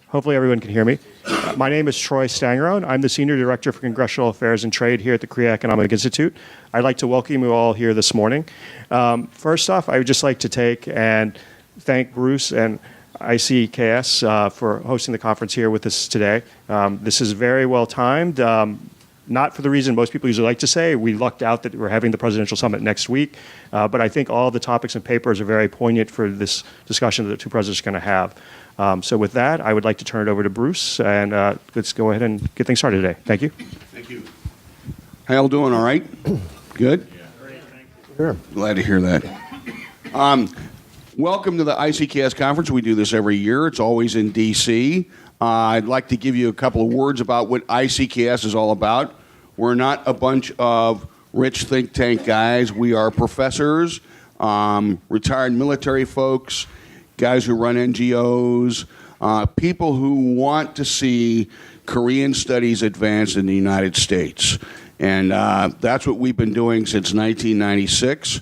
Hopefully everyone can hear me. My name is Troy Stangerone. I'm the Senior Director for Congressional Affairs and Trade here at the Korea Economic Institute. I'd like to welcome you all here this morning. First off, I would just like to take and thank Bruce and ICKS for hosting the conference here with us today. This is very well timed. Not for the reason most people usually like to say. We lucked out that we're having the Presidential Summit next week, but I think all the topics and papers are very poignant for this discussion that the two presidents are going to have. So with that, I would like to turn it over to Bruce, and let's go ahead and get things started today. Thank you. Thank you. How y'all doing? All right? Good? Yeah. Great, thank you. Sure. Glad to hear that. Welcome to the ICKS conference. We do this every year. It's always in D.C. I'd like to give you a couple of words about what ICKS is all about. We're not a bunch of rich think tank guys. We are professors, retired military folks, guys who run NGOs, people who want to see Korean studies advance in the United States. And that's what we've been doing since 1996.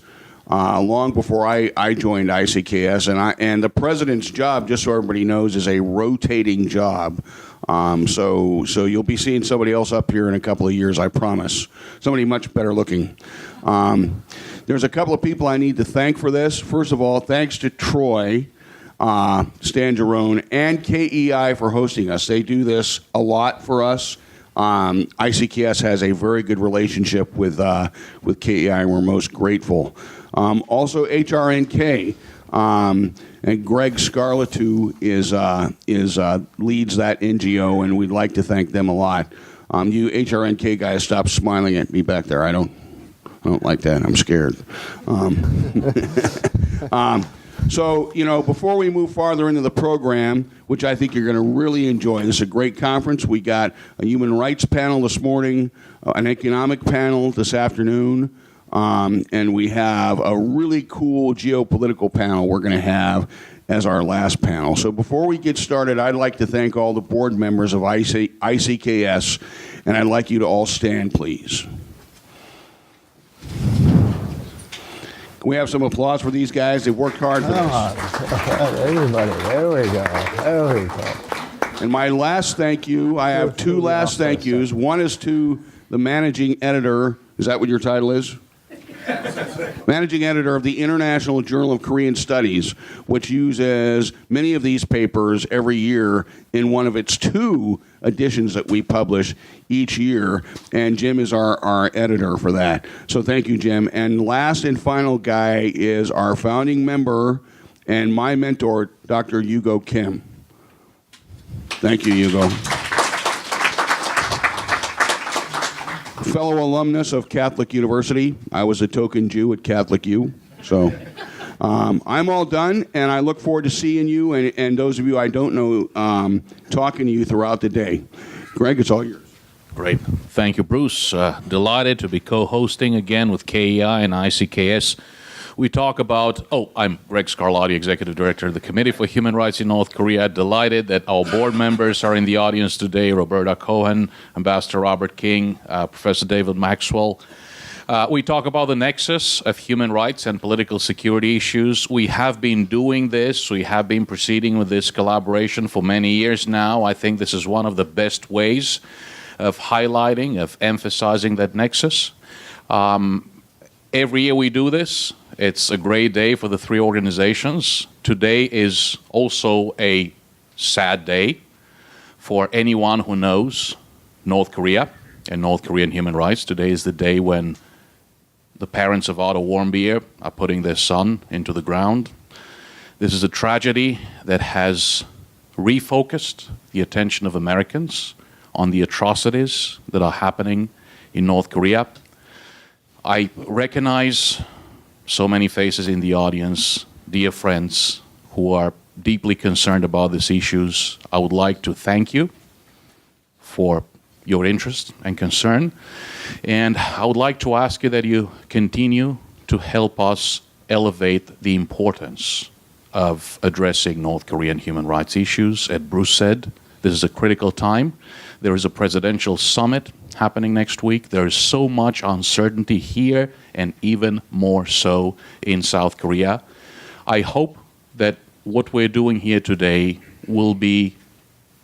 Long before I joined ICKS, and the president's job, just so everybody knows, is a rotating job. So you'll be seeing somebody else up here in a couple of years, I promise. Somebody much better looking. There's a couple of people I need to thank for this. First of all, thanks to Troy Stangerone and KEI for hosting us. They do this a lot for us. ICKS has a very good relationship with KEI, and we're most grateful. Also, HRNK and Greg Scarletou leads that NGO, and we'd like to thank them a lot. You HRNK guys, stop smiling at me back there. I don't like that. I'm scared. So, before we move farther into the program, which I think you're going to really enjoy, this is a great conference. We got a human rights panel this morning, an economic panel this afternoon, and we have a really cool geopolitical panel we're going to have as our last panel. So before we get started, I'd like to thank all the board members of ICKS, and I'd like you to all stand, please. Can we have some applause for these guys? They've worked hard for this. Everybody, there we go. There we go. And my last thank you, I have two last thank yous. One is to the managing editor. Is that what your title is? Managing editor of the International Journal of Korean Studies, which uses many of these papers every year in one of its 2 editions that we publish each year. And Jim is our editor for that. So thank you, Jim. And last and final guy is our founding member and my mentor, Dr. Hugo Kim. Thank you, Hugo. Fellow alumnus of Catholic University. I was a token Jew at Catholic U. So I'm all done, and I look forward to seeing you and those of you I don't know talking to you throughout the day. Greg, it's all yours. Great. Thank you, Bruce. Delighted to be co-hosting again with KEI and ICKS. We talk about, I'm Greg Scarlatti, Executive Director of the Committee for Human Rights in North Korea. Delighted that our board members are in the audience today, Roberta Cohen, Ambassador Robert King, Professor David Maxwell. We talk about the nexus of human rights and political security issues. We have been doing this. We have been proceeding with this collaboration for many years now. I think this is one of the best ways of highlighting, of emphasizing that nexus. Every year we do this. It's a great day for the 3 organizations. Today is also a sad day for anyone who knows North Korea and North Korean human rights. Today is the day when the parents of Otto Warmbier are putting their son into the ground. This is a tragedy that has refocused the attention of Americans on the atrocities that are happening in North Korea. I recognize so many faces in the audience, dear friends who are deeply concerned about these issues. I would like to thank you for your interest and concern. And I would like to ask you that you continue to help us elevate the importance of addressing North Korean human rights issues. As Bruce said, this is a critical time. There is a presidential summit happening next week. There is so much uncertainty here and even more so in South Korea. I hope that what we're doing here today will be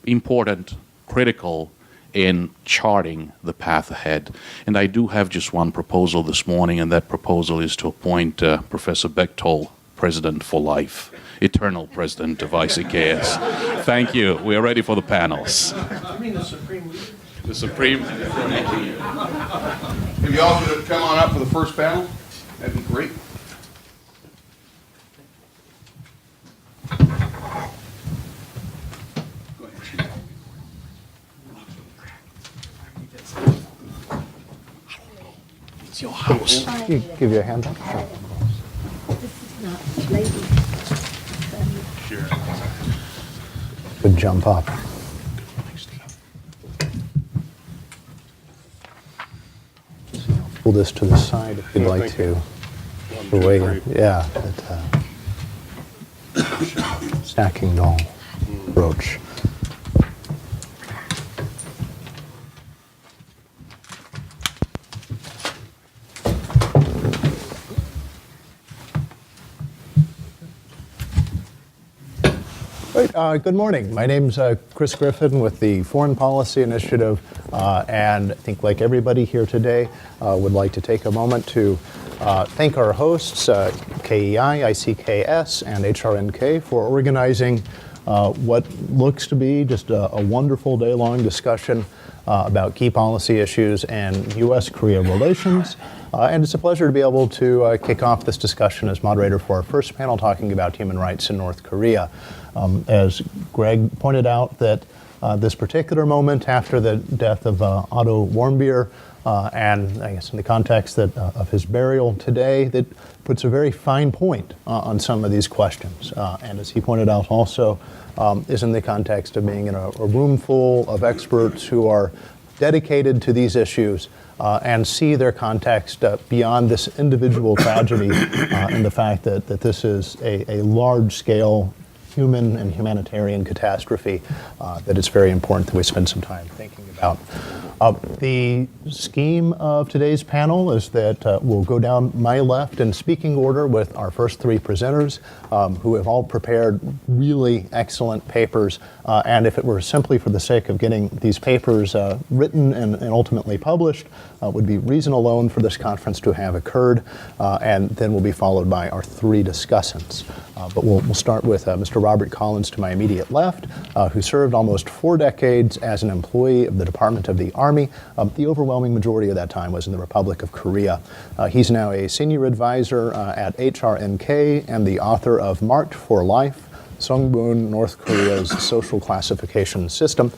important, critical in charting the path ahead. And I do have just one proposal this morning, and that proposal is to appoint Professor Bechtold President for life, eternal President of ICKS. Thank you. We are ready for the panels. You mean the Supreme Leader? The Supreme. If you all could come on up for the first panel, that'd be great. It's your house. Give you a hand up? Sure. This is not lady. Good jump up. Pull this to the side if you'd like to. The way, yeah, that stacking doll brooch. Good morning. My name's Chris Griffin with the Foreign Policy Initiative, and I think like everybody here today, would like to take a moment to thank our hosts, KEI, ICKS, and HRNK for organizing what looks to be just a wonderful day-long discussion about key policy issues and U.S.-Korea relations. And it's a pleasure to be able to kick off this discussion as moderator for our first panel talking about human rights in North Korea. As Greg pointed out, that this particular moment after the death of Otto Warmbier, and I guess in the context that, of his burial today, that puts a very fine point on some of these questions. And as he pointed out also, is in the context of being in a room full of experts who are dedicated to these issues and see their context beyond this individual tragedy and the fact that this is a large-scale human and humanitarian catastrophe that it's very important that we spend some time thinking about. The scheme of today's panel is that we'll go down my left in speaking order with our first three presenters who have all prepared really excellent papers. And if it were simply for the sake of getting these papers written and ultimately published, would be reason alone for this conference to have occurred. And then we'll be followed by our three discussants. But we'll start with Mr. Robert Collins to my immediate left, who served almost 4 decades as an employee of the Department of the Army. The overwhelming majority of that time was in the Republic of Korea. He's now a senior advisor at HRNK and the author of Marked for Life, Songbun, North Korea's Social Classification System,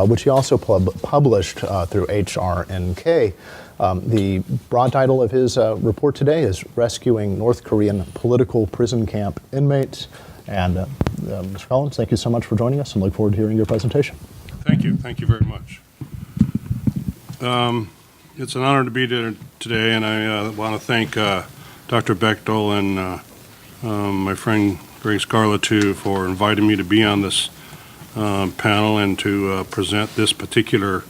which he also published through HRNK. The broad title of his report today is Rescuing North Korean Political Prison Camp Inmates. And Mr. Collins, thank you so much for joining us and look forward to hearing your presentation. Thank you. Thank you very much. It's an honor to be there today, and I want to thank Dr. Bechtold and my friend Greg Scarlett too for inviting me to be on this panel and to present this particular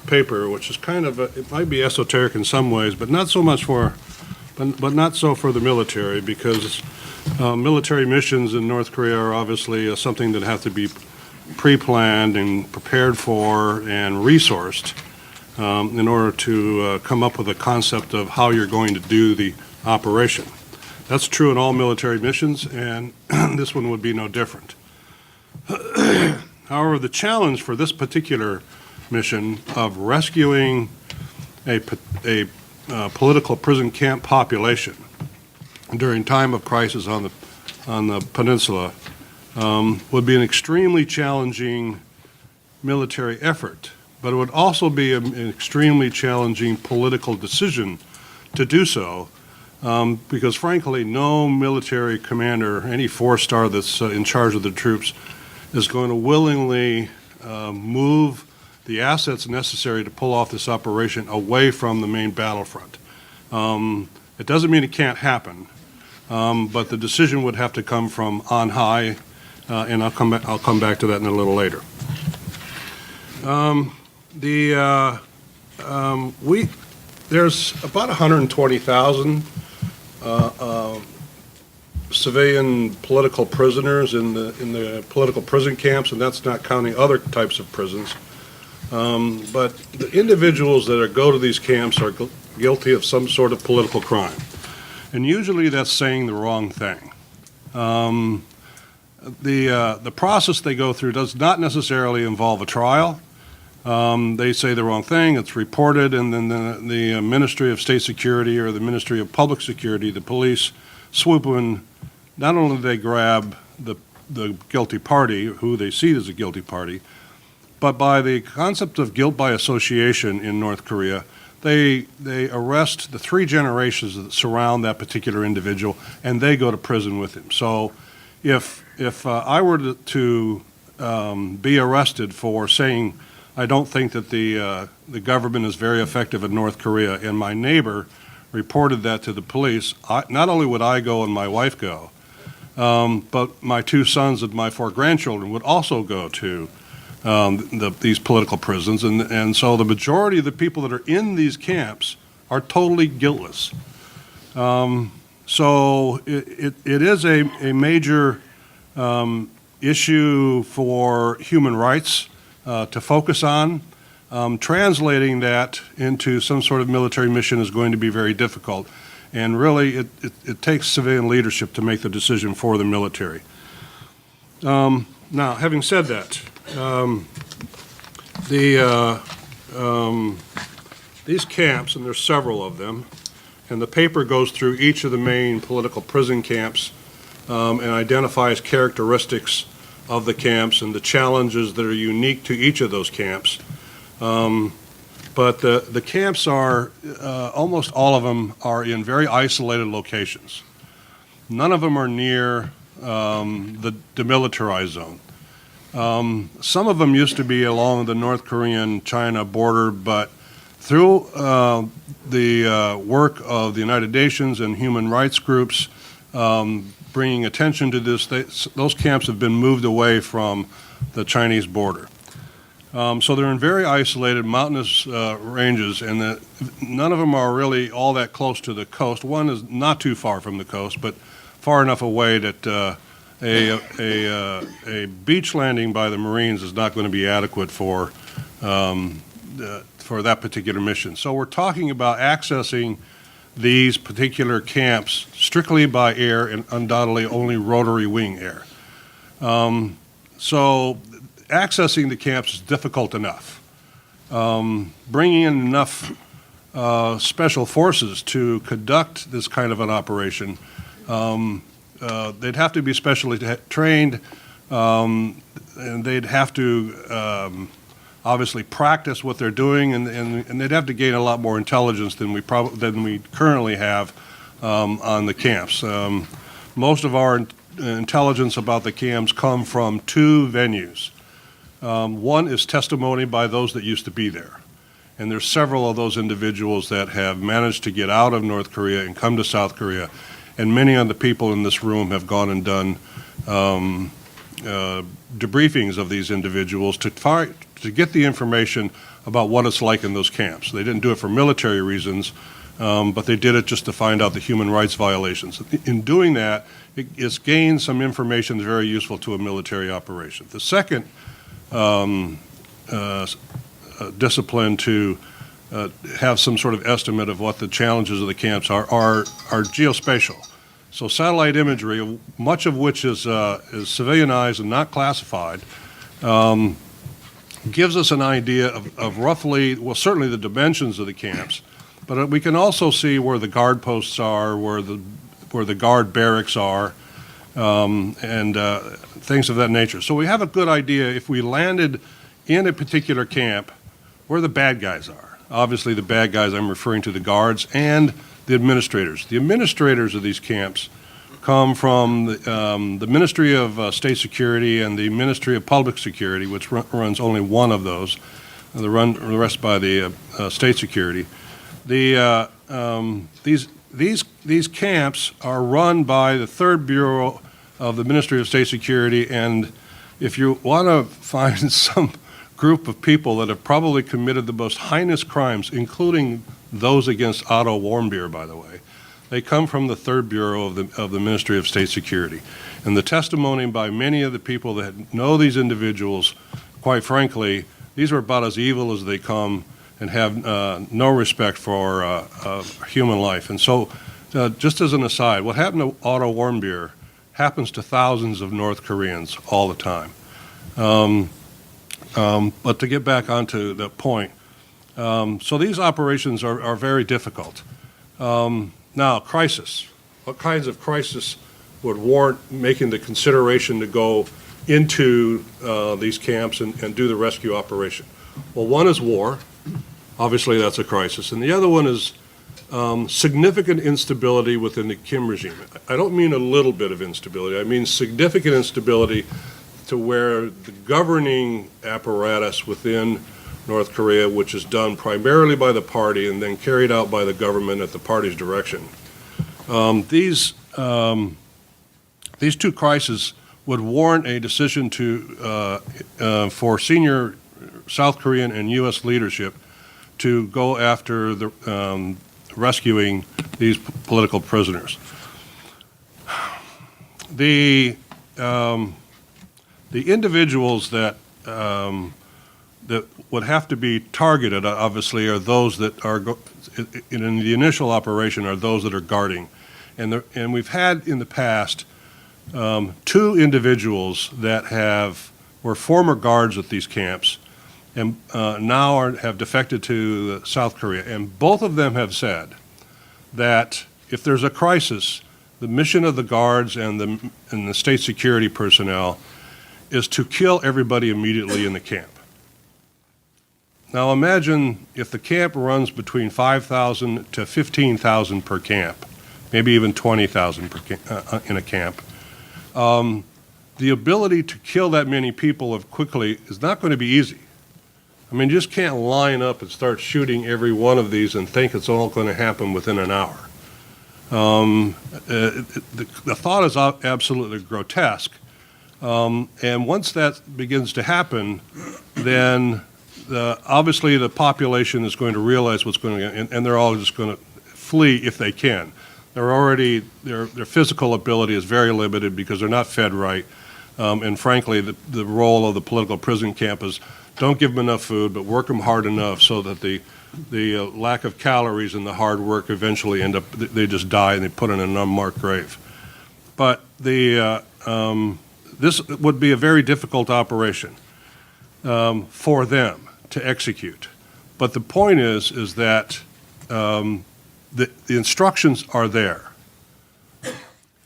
paper, which is kind of it might be esoteric in some ways, but not so much but not so for the military, because military missions in North Korea are obviously something that have to be pre-planned and prepared for and resourced in order to come up with a concept of how you're going to do the operation. That's true in all military missions, and this one would be no different. However, the challenge for this particular mission of rescuing a political prison camp population during time of crisis on the peninsula would be an extremely challenging military effort, but it would also be an extremely challenging political decision to do so, because frankly, no military commander, any four-star that's in charge of the troops, is going to willingly move the assets necessary to pull off this operation away from the main battlefront. It doesn't mean it can't happen, but the decision would have to come from on high, and I'll come back to that in a little later. There's about 120,000 civilian political prisoners in the political prison camps, and that's not counting other types of prisons. But the individuals that go to these camps are guilty of some sort of political crime. And usually that's saying the wrong thing. The process they go through does not necessarily involve a trial. They say the wrong thing, it's reported, and then the Ministry of State Security or the Ministry of Public Security, the police, swoop in. Not only do they grab the guilty party, who they see as a guilty party, but by the concept of guilt by association in North Korea, they arrest the 3 generations that surround that particular individual, and they go to prison with him. So if I were to be arrested for saying I don't think that the government is very effective in North Korea, and my neighbor reported that to the police, not only would I go and my wife go, but my 2 sons and my 4 grandchildren would also go to these political prisons, and so the majority of the people that are in these camps are totally guiltless. So it is a major issue for human rights to focus on. Translating that into some sort of military mission is going to be very difficult, and really it takes civilian leadership to make the decision for the military. Now, having said that, these camps, and there's several of them, and the paper goes through each of the main political prison camps and identifies characteristics of the camps and the challenges that are unique to each of those camps. But the camps are, almost all of them are in very isolated locations. None of them are near the demilitarized zone. Some of them used to be along the North Korean-China border, but through the work of the United Nations and human rights groups bringing attention to this, those camps have been moved away from the Chinese border. So they're in very isolated mountainous ranges, and none of them are really all that close to the coast. One is not too far from the coast, but far enough away that a beach landing by the Marines is not going to be adequate for that particular mission. So we're talking about accessing these particular camps strictly by air, and undoubtedly only rotary wing air. So accessing the camps is difficult enough. Bringing in enough special forces to conduct this kind of an operation, they'd have to be specially trained, and they'd have to obviously practice what they're doing, and they'd have to gain a lot more intelligence than we currently have on the camps. Most of our intelligence about the camps come from 2 venues. One is testimony by those that used to be there, and there's several of those individuals that have managed to get out of North Korea and come to South Korea, and many of the people in this room have gone and done debriefings of these individuals to get the information about what it's like in those camps. They didn't do it for military reasons, but they did it just to find out the human rights violations. In doing that, it's gained some information that's very useful to a military operation. The second discipline to have some sort of estimate of what the challenges of the camps are geospatial. So satellite imagery, much of which is civilianized and not classified, gives us an idea of roughly, well, certainly the dimensions of the camps, but we can also see where the guard posts are, where the guard barracks are, and things of that nature. So we have a good idea if we landed in a particular camp where the bad guys are. Obviously the bad guys, I'm referring to the guards and the administrators. The administrators of these camps come from the Ministry of State Security and the Ministry of Public Security, which runs only one of those, the rest by the State Security. These camps are run by the 3rd Bureau of the Ministry of State Security, and if you want to find some group of people that have probably committed the most heinous crimes, including those against Otto Warmbier, by the way, They come from the 3rd Bureau of the Ministry of State Security. And the testimony by many of the people that know these individuals, quite frankly, these are about as evil as they come and have no respect for human life. And so, just as an aside, what happened to Otto Warmbier happens to thousands of North Koreans all the time. But to get back onto the point, so these operations are very difficult. Now, crisis. What kinds of crisis would warrant making the consideration to go into these camps and do the rescue operation? Well, one is war. Obviously, that's a crisis. And the other one is significant instability within the Kim regime. I don't mean a little bit of instability. I mean significant instability to where the governing apparatus within North Korea, which is done primarily by the party and then carried out by the government at the party's direction. These two crises would warrant a decision for senior South Korean and U.S. leadership to go after the rescuing these political prisoners. The individuals that would have to be targeted, obviously, are those that are in the initial operation are those that are guarding, and we've had in the past 2 individuals that were former guards at these camps, and now have defected to South Korea, and both of them have said that if there's a crisis, the mission of the guards and the state security personnel is to kill everybody immediately in the camp. Now imagine if the camp runs between 5,000 to 15,000 per camp, maybe even 20,000 in a camp. The ability to kill that many people quickly is not going to be easy. I mean, you just can't line up and start shooting every one of these and think it's all going to happen within an hour. The thought is absolutely grotesque. And once that begins to happen, then obviously the population is going to realize what's going on, and they're all just going to flee if they can. Their physical ability is very limited because they're not fed right. And frankly, the role of the political prison camp is don't give them enough food, but work them hard enough so that the lack of calories and the hard work eventually they just die and they put in an unmarked grave. But this would be a very difficult operation for them to execute. But the point is that the instructions are there.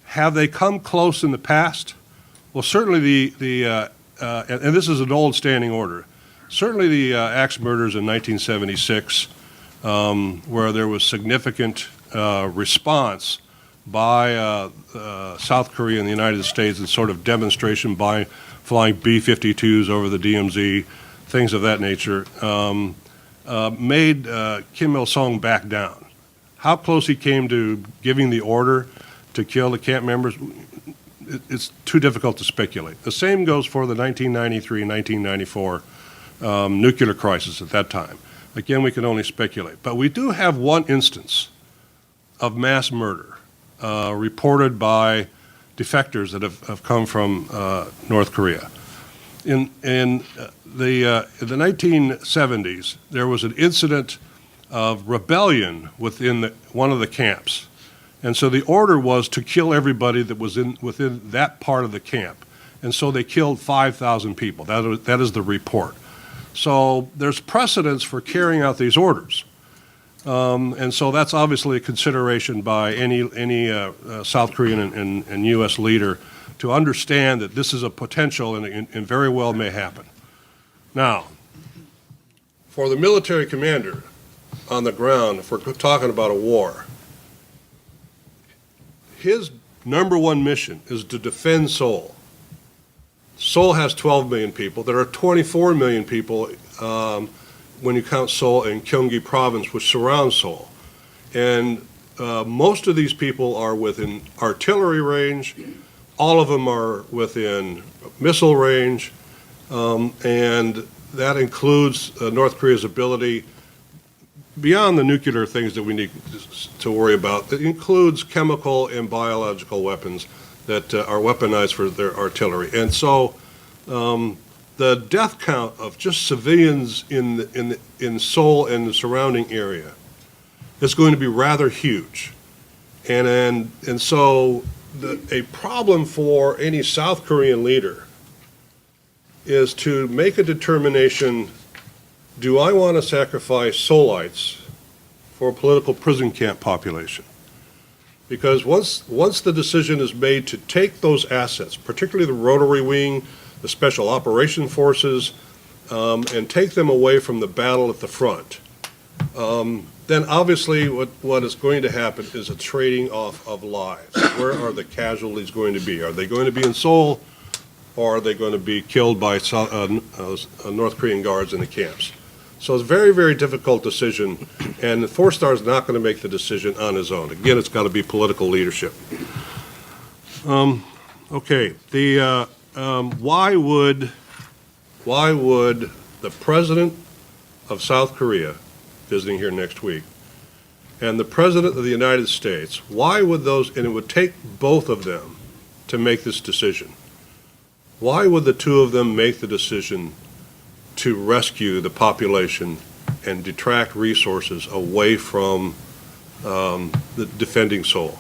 Have they come close in the past? Well, certainly and this is an old standing order. Certainly the axe murders in 1976, where there was significant response by South Korea and the United States, and sort of demonstration by flying B-52s over the DMZ, things of that nature, made Kim Il-sung back down. How close he came to giving the order to kill the camp members, it's too difficult to speculate. The same goes for the 1993-1994 nuclear crisis at that time. Again, we can only speculate. But we do have one instance of mass murder reported by defectors that have come from North Korea. In the 1970s, there was an incident of rebellion within one of the camps. And so the order was to kill everybody that was within that part of the camp. And so they killed 5,000 people. That is the report. So there's precedence for carrying out these orders. And so that's obviously a consideration by any South Korean and U.S. leader to understand that this is a potential and very well may happen. Now, for the military commander on the ground, if we're talking about a war, his number one mission is to defend Seoul. Seoul has 12 million people. There are 24 million people when you count Seoul and Gyeonggi province, which surrounds Seoul. And most of these people are within artillery range. All of them are within missile range. And that includes North Korea's ability, beyond the nuclear things that we need to worry about, it includes chemical and biological weapons that are weaponized for their artillery. And so the death count of just civilians in Seoul and the surrounding area is going to be rather huge. And so a problem for any South Korean leader is to make a determination, do I want to sacrifice Seoulites for a political prison camp population? Because once the decision is made to take those assets, particularly the rotary wing, the special operation forces, and take them away from the battle at the front, then obviously what is going to happen is a trading off of lives. Where are the casualties going to be? Are they going to be in Seoul, or are they going to be killed by North Korean guards in the camps? So it's a very, very difficult decision, and the four-star is not going to make the decision on his own. Again, it's got to be political leadership. Okay, why would the president of South Korea, visiting here next week, and the president of the United States, why would those, and it would take both of them to make this decision, why would the two of them make the decision to rescue the population and detract resources away from the defending Seoul?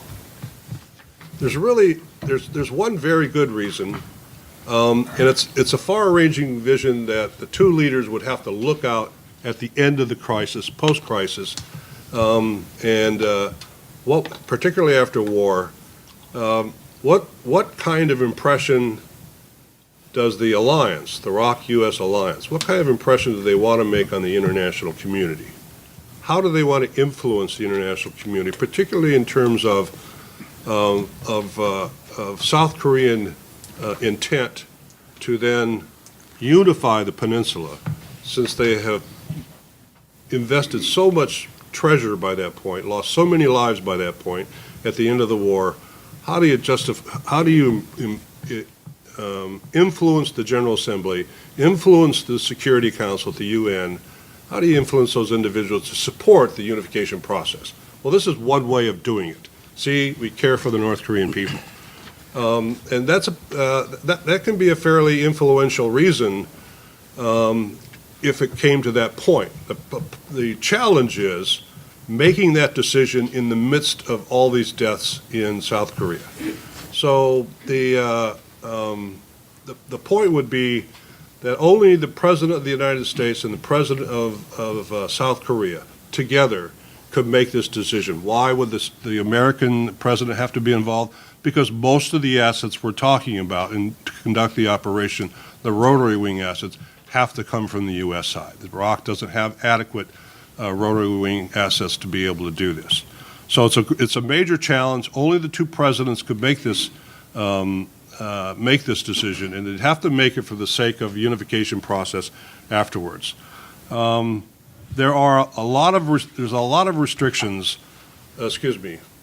There's one very good reason, and it's a far-ranging vision that the two leaders would have to look out at the end of the crisis, post-crisis, what, particularly after war, what kind of impression does the alliance, the ROK-U.S. alliance, what kind of impression do they want to make on the international community? How do they want to influence the international community, particularly in terms of South Korean intent to then unify the peninsula, since they have invested so much treasure by that point, lost so many lives by that point at the end of the war? How do you influence the General Assembly, influence the Security Council at the UN? How do you influence those individuals to support the unification process? Well, this is one way of doing it. See, we care for the North Korean people. And that can be a fairly influential reason if it came to that point. The challenge is making that decision in the midst of all these deaths in South Korea. So the point would be that only the President of the United States and the President of South Korea together could make this decision. Why would the American President have to be involved? Because most of the assets we're talking about to conduct the operation, the rotary wing assets, have to come from the U.S. side. The ROK doesn't have adequate rotary wing assets to be able to do this. So it's a major challenge. Only the two presidents could make this decision, and they'd have to make it for the sake of unification process afterwards. There are a lot of restrictions,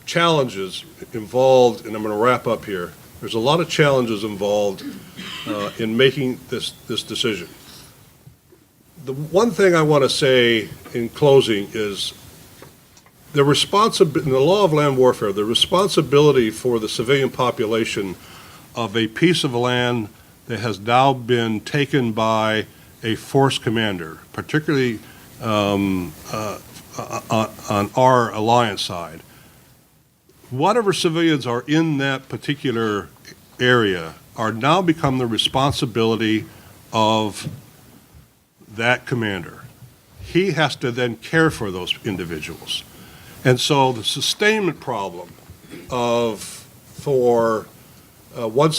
challenges involved, and I'm going to wrap up here. There's a lot of challenges involved in making this decision. The one thing I want to say in closing is in the law of land warfare, the responsibility for the civilian population of a piece of land that has now been taken by a force commander, particularly on our alliance side. Whatever civilians are in that particular area are now become the responsibility of that commander. He has to then care for those individuals. And so the sustainment problem once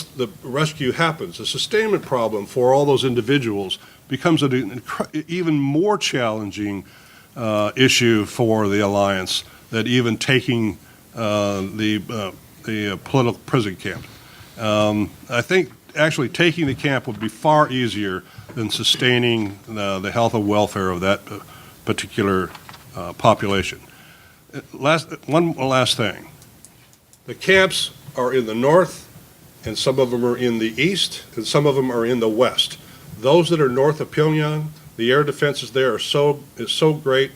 the rescue happens, the sustainment problem for all those individuals becomes an even more challenging issue for the alliance than even taking the political prison camp. I think actually taking the camp would be far easier than sustaining the health and welfare of that particular population. One last thing. The camps are in the north, and some of them are in the east, and some of them are in the west. Those that are north of Pyongyang, the air defenses there is so great.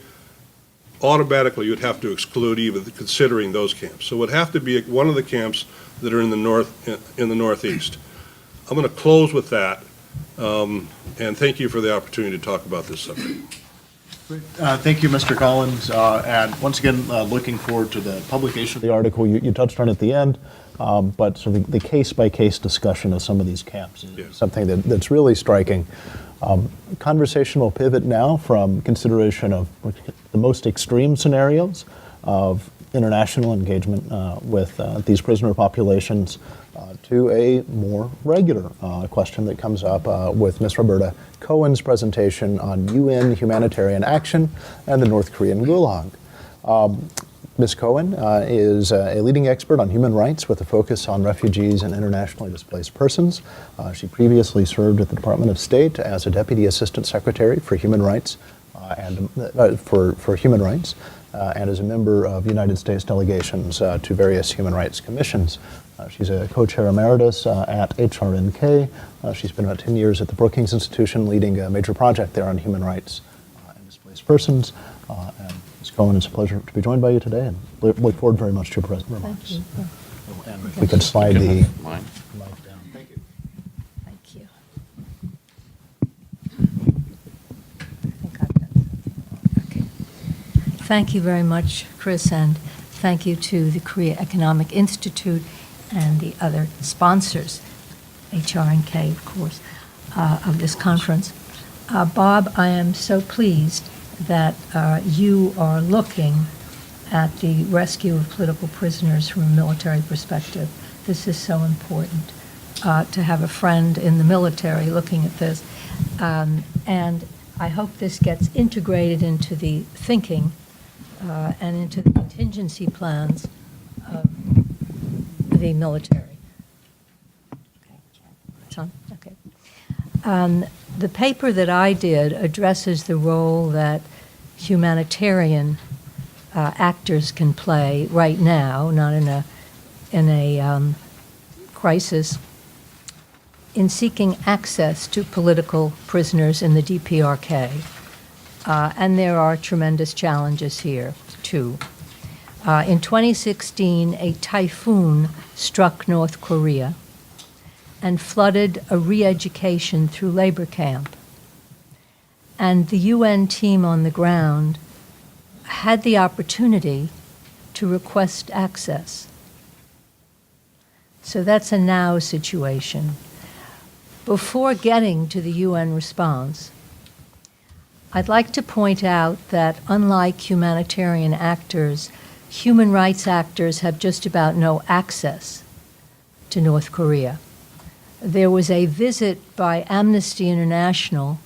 automatically you'd have to exclude even considering those camps. So it would have to be one of the camps that are in the northeast. I'm going to close with that, and thank you for the opportunity to talk about this subject. Thank you, Mr. Collins. And once again, looking forward to the publication of the article you touched on at the end, but sort of the case-by-case discussion of some of these camps is Yes. something that's really striking. Conversation will pivot now from consideration of the most extreme scenarios of international engagement with these prisoner populations to a more regular question that comes up with Ms. Roberta Cohen's presentation on UN humanitarian action and the North Korean Gulag. Ms. Cohen is a leading expert on human rights with a focus on refugees and internationally displaced persons. She previously served at the Department of State as a Deputy Assistant Secretary for Human Rights for Human Rights and is a member of United States delegations to various human rights commissions. She's a co-chair emeritus at HRNK. She's been about 10 years at the Brookings Institution leading a major project there on human rights and displaced persons. And Ms. Cohen, it's a pleasure to be joined by you today and look forward very much to your remarks. Thank you. And if we could slide the Mine. mic down. Thank you. Thank you. I think I've done something. Okay. Thank you very much, Chris, and thank you to the Korea Economic Institute and the other sponsors, HRNK, of course, of this conference. Bob, I am so pleased that you are looking at the rescue of political prisoners from a military perspective. This is so important to have a friend in the military looking at this. And I hope this gets integrated into the thinking and into the contingency plans of the military. Okay. It's on? Okay. The paper that I did addresses the role that humanitarian actors can play right now, not in a crisis, in seeking access to political prisoners in the DPRK. And there are tremendous challenges here, too. In 2016, a typhoon struck North Korea and flooded a re-education through labor camp. And the UN team on the ground had the opportunity to request access. So that's a now situation. Before getting to the UN response, I'd like to point out that unlike humanitarian actors, human rights actors have just about no access to North Korea. There was a visit by Amnesty International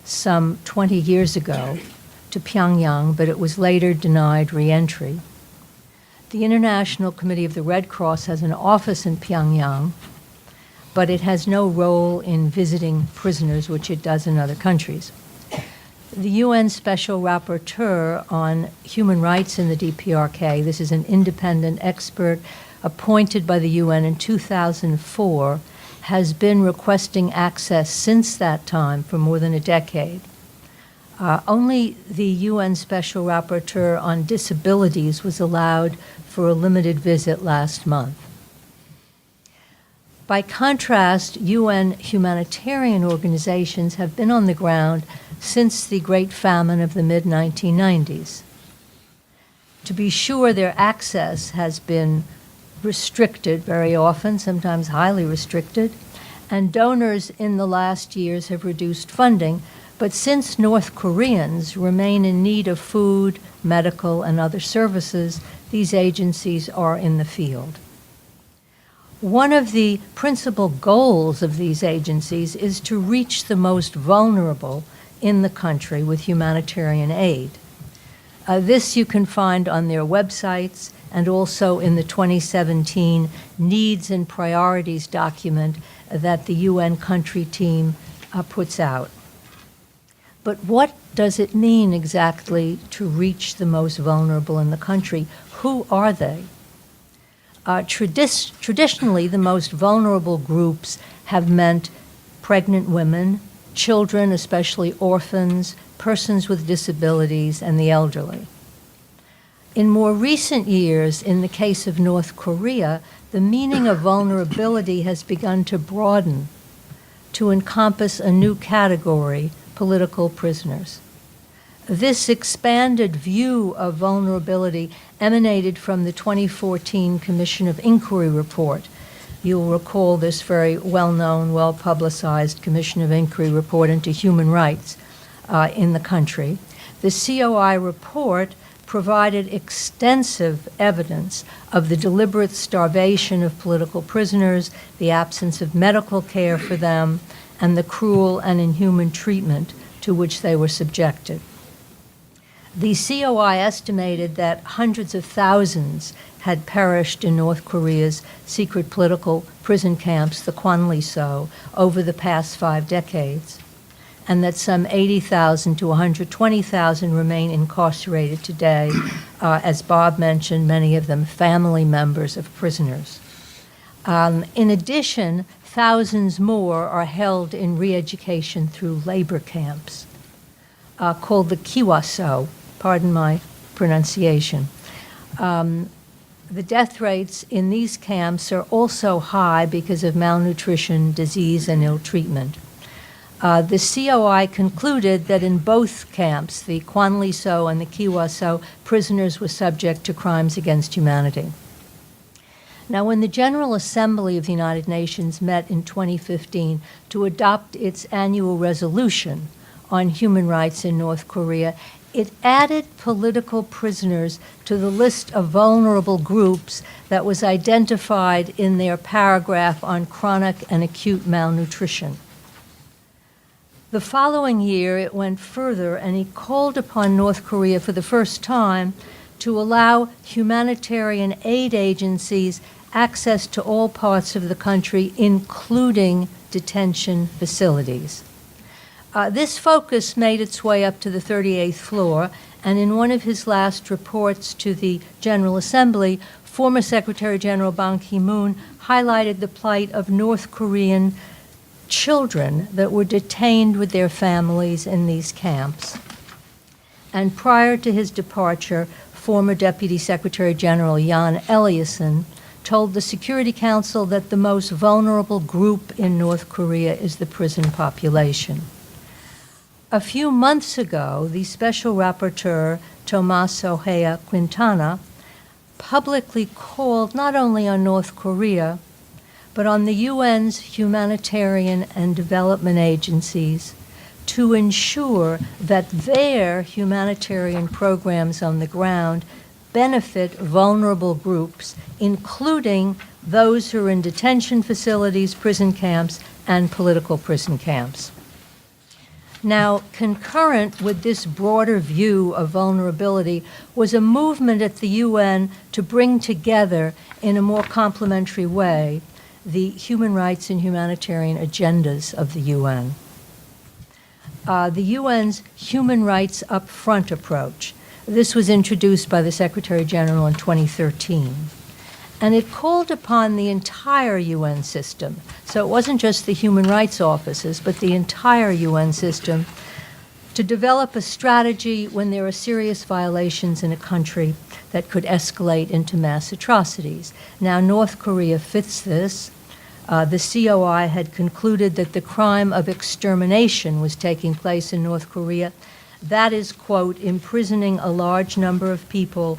some 20 years ago to Pyongyang, but it was later denied re-entry. The International Committee of the Red Cross has an office in Pyongyang, but it has no role in visiting prisoners, which it does in other countries. The UN Special Rapporteur on Human Rights in the DPRK, this is an independent expert appointed by the UN in 2004, has been requesting access since that time for more than a decade. Only the UN Special Rapporteur on Disabilities was allowed for a limited visit last month. By contrast, UN humanitarian organizations have been on the ground since the Great Famine of the mid-1990s. To be sure, their access has been restricted very often, sometimes highly restricted, and donors in the last years have reduced funding. But since North Koreans remain in need of food, medical, and other services, these agencies are in the field. One of the principal goals of these agencies is to reach the most vulnerable in the country with humanitarian aid. This you can find on their websites and also in the 2017 Needs and Priorities document that the UN country team puts out. But what does it mean exactly to reach the most vulnerable in the country? Who are they? Traditionally, the most vulnerable groups have meant pregnant women, children, especially orphans, persons with disabilities, and the elderly. In more recent years, in the case of North Korea, the meaning of vulnerability has begun to broaden to encompass a new category, political prisoners. This expanded view of vulnerability emanated from the 2014 Commission of Inquiry report. You'll recall this very well-known, well-publicized Commission of Inquiry report into human rights in the country. The COI report provided extensive evidence of the deliberate starvation of political prisoners, the absence of medical care for them, and the cruel and inhuman treatment to which they were subjected. The COI estimated that hundreds of thousands had perished in North Korea's secret political prison camps, the Kwanlee-so, over the past 5 decades, and that some 80,000 to 120,000 remain incarcerated today, as Bob mentioned, many of them family members of prisoners. In addition, thousands more are held in re-education through labor camps called the Kiwaso, pardon my pronunciation. The death rates in these camps are also high because of malnutrition, disease, and ill treatment. The COI concluded that in both camps, the Kwanlee-so and the Kiwaso, prisoners were subject to crimes against humanity. Now, when the General Assembly of the United Nations met in 2015 to adopt its annual resolution on human rights in North Korea, it added political prisoners to the list of vulnerable groups that was identified in their paragraph on chronic and acute malnutrition. The following year, it went further, and he called upon North Korea for the first time to allow humanitarian aid agencies access to all parts of the country, including detention facilities. This focus made its way up to the 38th floor, and in one of his last reports to the General Assembly, former Secretary General Ban Ki-moon highlighted the plight of North Korean children that were detained with their families in these camps. And prior to his departure, former Deputy Secretary General Jan Eliasson told the Security Council that the most vulnerable group in North Korea is the prison population. A few months ago, the Special Rapporteur, Tommaso Hea Quintana, publicly called not only on North Korea, but on the UN's humanitarian and development agencies to ensure that their humanitarian programs on the ground benefit vulnerable groups, including those who are in detention facilities, prison camps, and political prison camps. Now, concurrent with this broader view of vulnerability was a movement at the UN to bring together, in a more complementary way, the human rights and humanitarian agendas of the UN. The UN's Human Rights Upfront approach. This was introduced by the Secretary General in 2013. And it called upon the entire UN system. So it wasn't just the human rights offices, but the entire UN system to develop a strategy when there are serious violations in a country that could escalate into mass atrocities. Now, North Korea fits this. The COI had concluded that the crime of extermination was taking place in North Korea. That is, quote, imprisoning a large number of people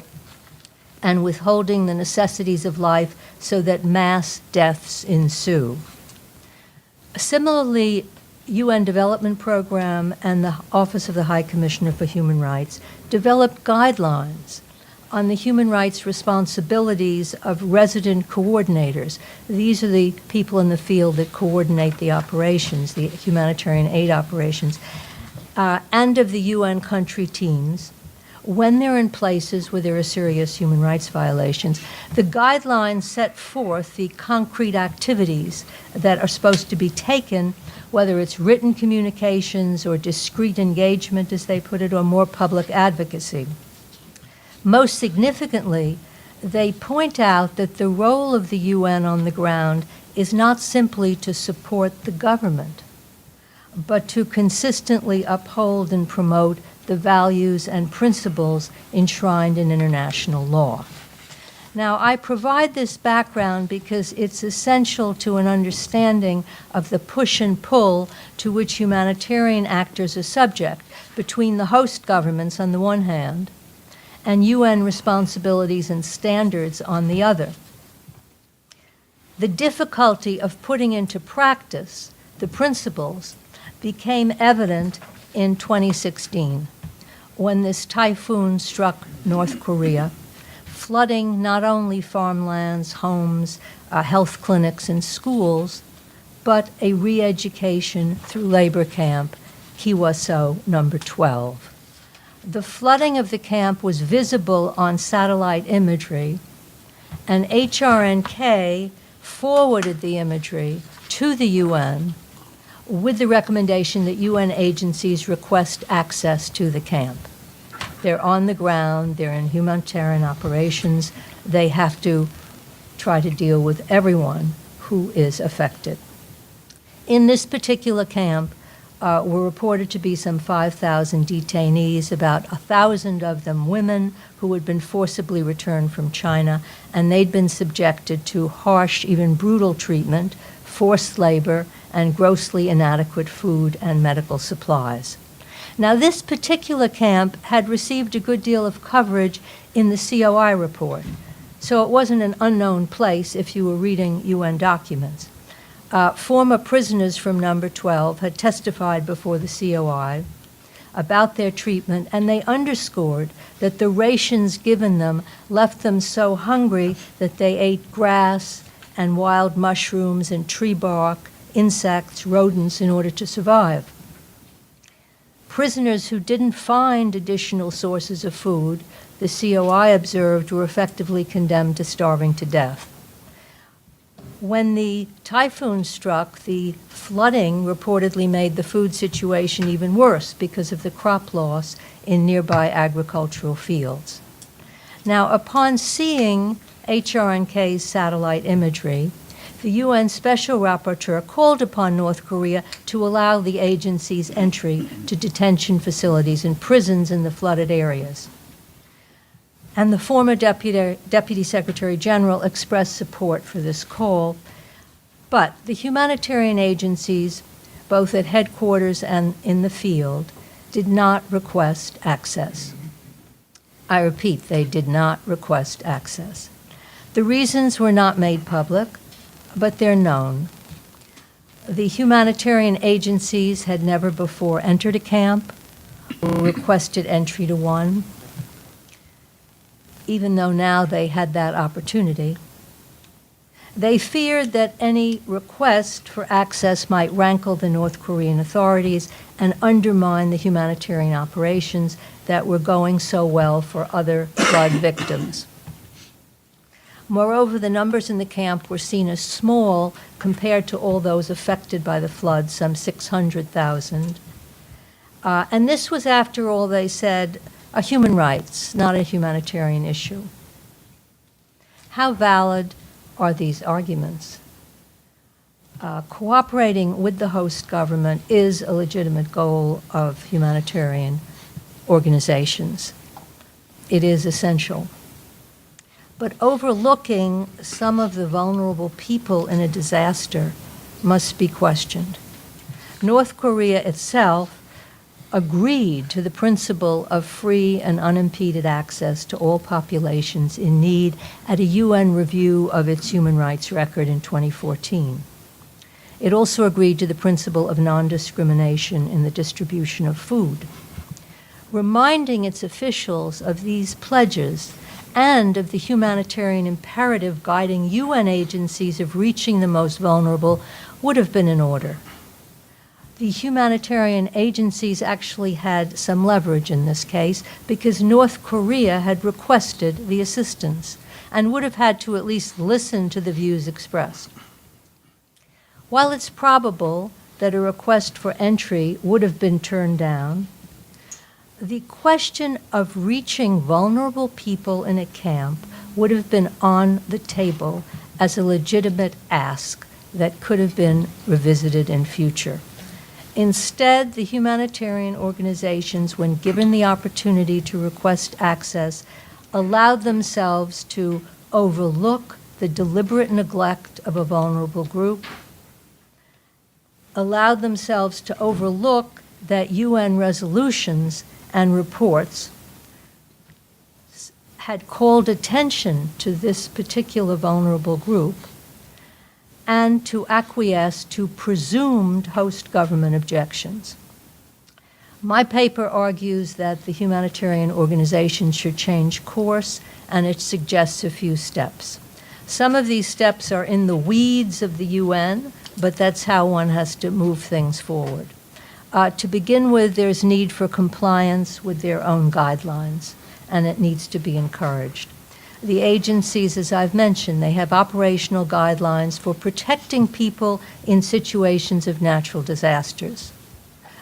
and withholding the necessities of life so that mass deaths ensue. Similarly, UN Development Program and the Office of the High Commissioner for Human Rights developed guidelines on the human rights responsibilities of resident coordinators. These are the people in the field that coordinate the operations, the humanitarian aid operations, and of the UN country teams when they're in places where there are serious human rights violations. The guidelines set forth the concrete activities that are supposed to be taken, whether it's written communications or discreet engagement, as they put it, or more public advocacy. Most significantly, they point out that the role of the UN on the ground is not simply to support the government, but to consistently uphold and promote the values and principles enshrined in international law. Now, I provide this background because it's essential to an understanding of the push and pull to which humanitarian actors are subject between the host governments on the one hand and UN responsibilities and standards on the other. The difficulty of putting into practice the principles became evident in 2016 when this typhoon struck North Korea, flooding not only farmlands, homes, health clinics, and schools, but a re-education through labor camp, Kiwaso number 12. The flooding of the camp was visible on satellite imagery, and HRNK forwarded the imagery to the UN with the recommendation that UN agencies request access to the camp. They're on the ground, they're in humanitarian operations, they have to try to deal with everyone who is affected. In this particular camp were reported to be some 5,000 detainees, about 1,000 of them women who had been forcibly returned from China, and they'd been subjected to harsh, even brutal treatment, forced labor, and grossly inadequate food and medical supplies. Now, this particular camp had received a good deal of coverage in the COI report, so it wasn't an unknown place if you were reading UN documents. Former prisoners from Number 12 had testified before the COI about their treatment, and they underscored that the rations given them left them so hungry that they ate grass and wild mushrooms and tree bark, insects, rodents in order to survive. Prisoners who didn't find additional sources of food, the COI observed, were effectively condemned to starving to death. When the typhoon struck, the flooding reportedly made the food situation even worse because of the crop loss in nearby agricultural fields. Now, upon seeing HRNK's satellite imagery, the UN Special Rapporteur called upon North Korea to allow the agency's entry to detention facilities and prisons in the flooded areas. And the former Deputy Secretary General expressed support for this call. But the humanitarian agencies, both at headquarters and in the field, did not request access. I repeat, they did not request access. The reasons were not made public, but they're known. The humanitarian agencies had never before entered a camp or requested entry to one, even though now they had that opportunity. They feared that any request for access might rankle the North Korean authorities and undermine the humanitarian operations that were going so well for other flood victims. Moreover, the numbers in the camp were seen as small compared to all those affected by the flood, some 600,000. And this was, after all, they said, a human rights, not a humanitarian issue. How valid are these arguments? Cooperating with the host government is a legitimate goal of humanitarian organizations. It is essential. But overlooking some of the vulnerable people in a disaster must be questioned. North Korea itself agreed to the principle of free and unimpeded access to all populations in need at a UN review of its human rights record in 2014. It also agreed to the principle of non-discrimination in the distribution of food. Reminding its officials of these pledges and of the humanitarian imperative guiding UN agencies of reaching the most vulnerable would have been in order. The humanitarian agencies actually had some leverage in this case because North Korea had requested the assistance and would have had to at least listen to the views expressed. While it's probable that a request for entry would have been turned down, the question of reaching vulnerable people in a camp would have been on the table as a legitimate ask that could have been revisited in future. Instead, the humanitarian organizations, when given the opportunity to request access, allowed themselves to overlook the deliberate neglect of a vulnerable group, allowed themselves to overlook that UN resolutions and reports had called attention to this particular vulnerable group, and to acquiesce to presumed host government objections. My paper argues that the humanitarian organization should change course, and it suggests a few steps. Some of these steps are in the weeds of the UN, but that's how one has to move things forward. To begin with, there's need for compliance with their own guidelines, and it needs to be encouraged. The agencies, as I've mentioned, they have operational guidelines for protecting people in situations of natural disasters.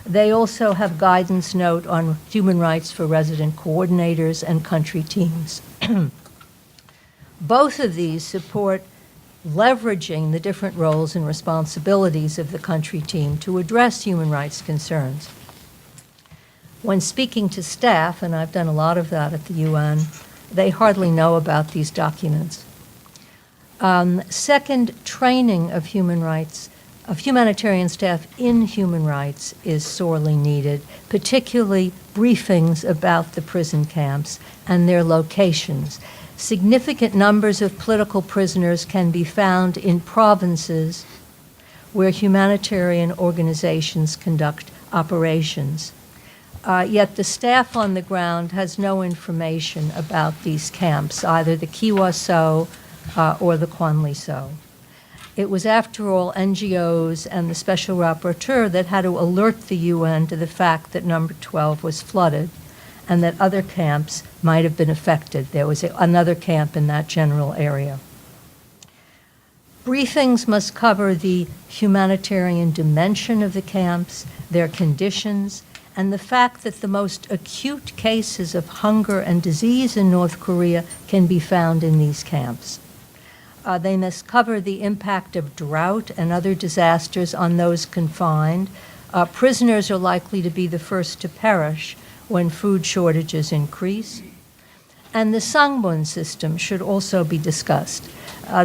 They also have guidance note on human rights for resident coordinators and country teams. Both of these support leveraging the different roles and responsibilities of the country team to address human rights concerns. When speaking to staff, and I've done a lot of that at the UN, they hardly know about these documents. Second, training of humanitarian staff in human rights is sorely needed, particularly briefings about the prison camps and their locations. Significant numbers of political prisoners can be found in provinces where humanitarian organizations conduct operations. Yet the staff on the ground has no information about these camps, either the Kiwa-So or the Kwanli-So. It was, after all, NGOs and the Special Rapporteur that had to alert the UN to the fact that number 12 was flooded and that other camps might have been affected. There was another camp in that general area. Briefings must cover the humanitarian dimension of the camps, their conditions, and the fact that the most acute cases of hunger and disease in North Korea can be found in these camps. They must cover the impact of drought and other disasters on those confined. Prisoners are likely to be the first to perish when food shortages increase. And the Sangbun system should also be discussed.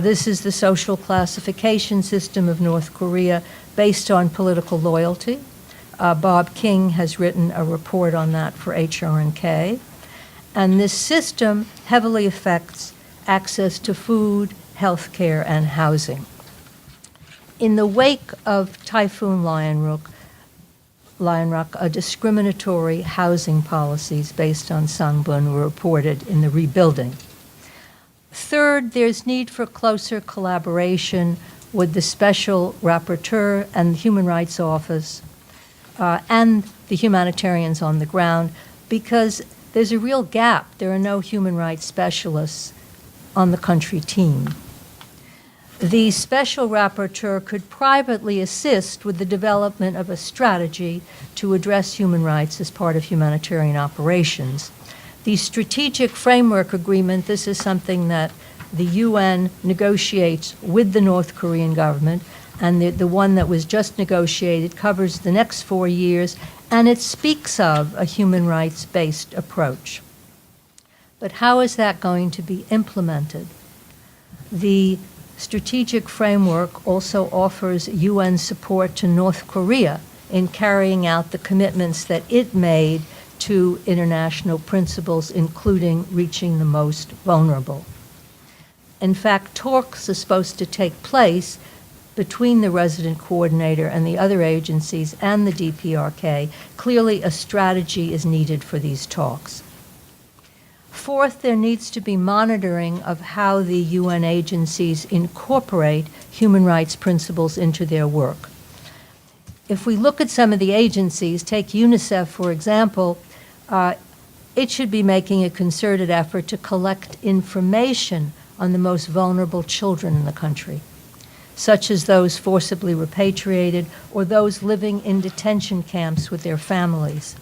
This is the social classification system of North Korea based on political loyalty. Bob King has written a report on that for HRNK. And this system heavily affects access to food, health care, and housing. In the wake of Typhoon Lionrock, discriminatory housing policies based on Sangbun were reported in the rebuilding. Third, there's need for closer collaboration with the Special Rapporteur and the Human Rights Office and the humanitarians on the ground, because there's a real gap. There are no human rights specialists on the country team. The Special Rapporteur could privately assist with the development of a strategy to address human rights as part of humanitarian operations. The Strategic Framework Agreement, this is something that the UN negotiates with the North Korean government, and the one that was just negotiated covers the next 4 years, and it speaks of a human rights-based approach. But how is that going to be implemented? The Strategic Framework also offers UN support to North Korea in carrying out the commitments that it made to international principles, including reaching the most vulnerable. In fact, talks are supposed to take place between the resident coordinator and the other agencies and the DPRK. Clearly, a strategy is needed for these talks. Fourth, there needs to be monitoring of how the UN agencies incorporate human rights principles into their work. If we look at some of the agencies, take UNICEF, for example, it should be making a concerted effort to collect information on the most vulnerable children in the country, such as those forcibly repatriated or those living in detention camps with their families,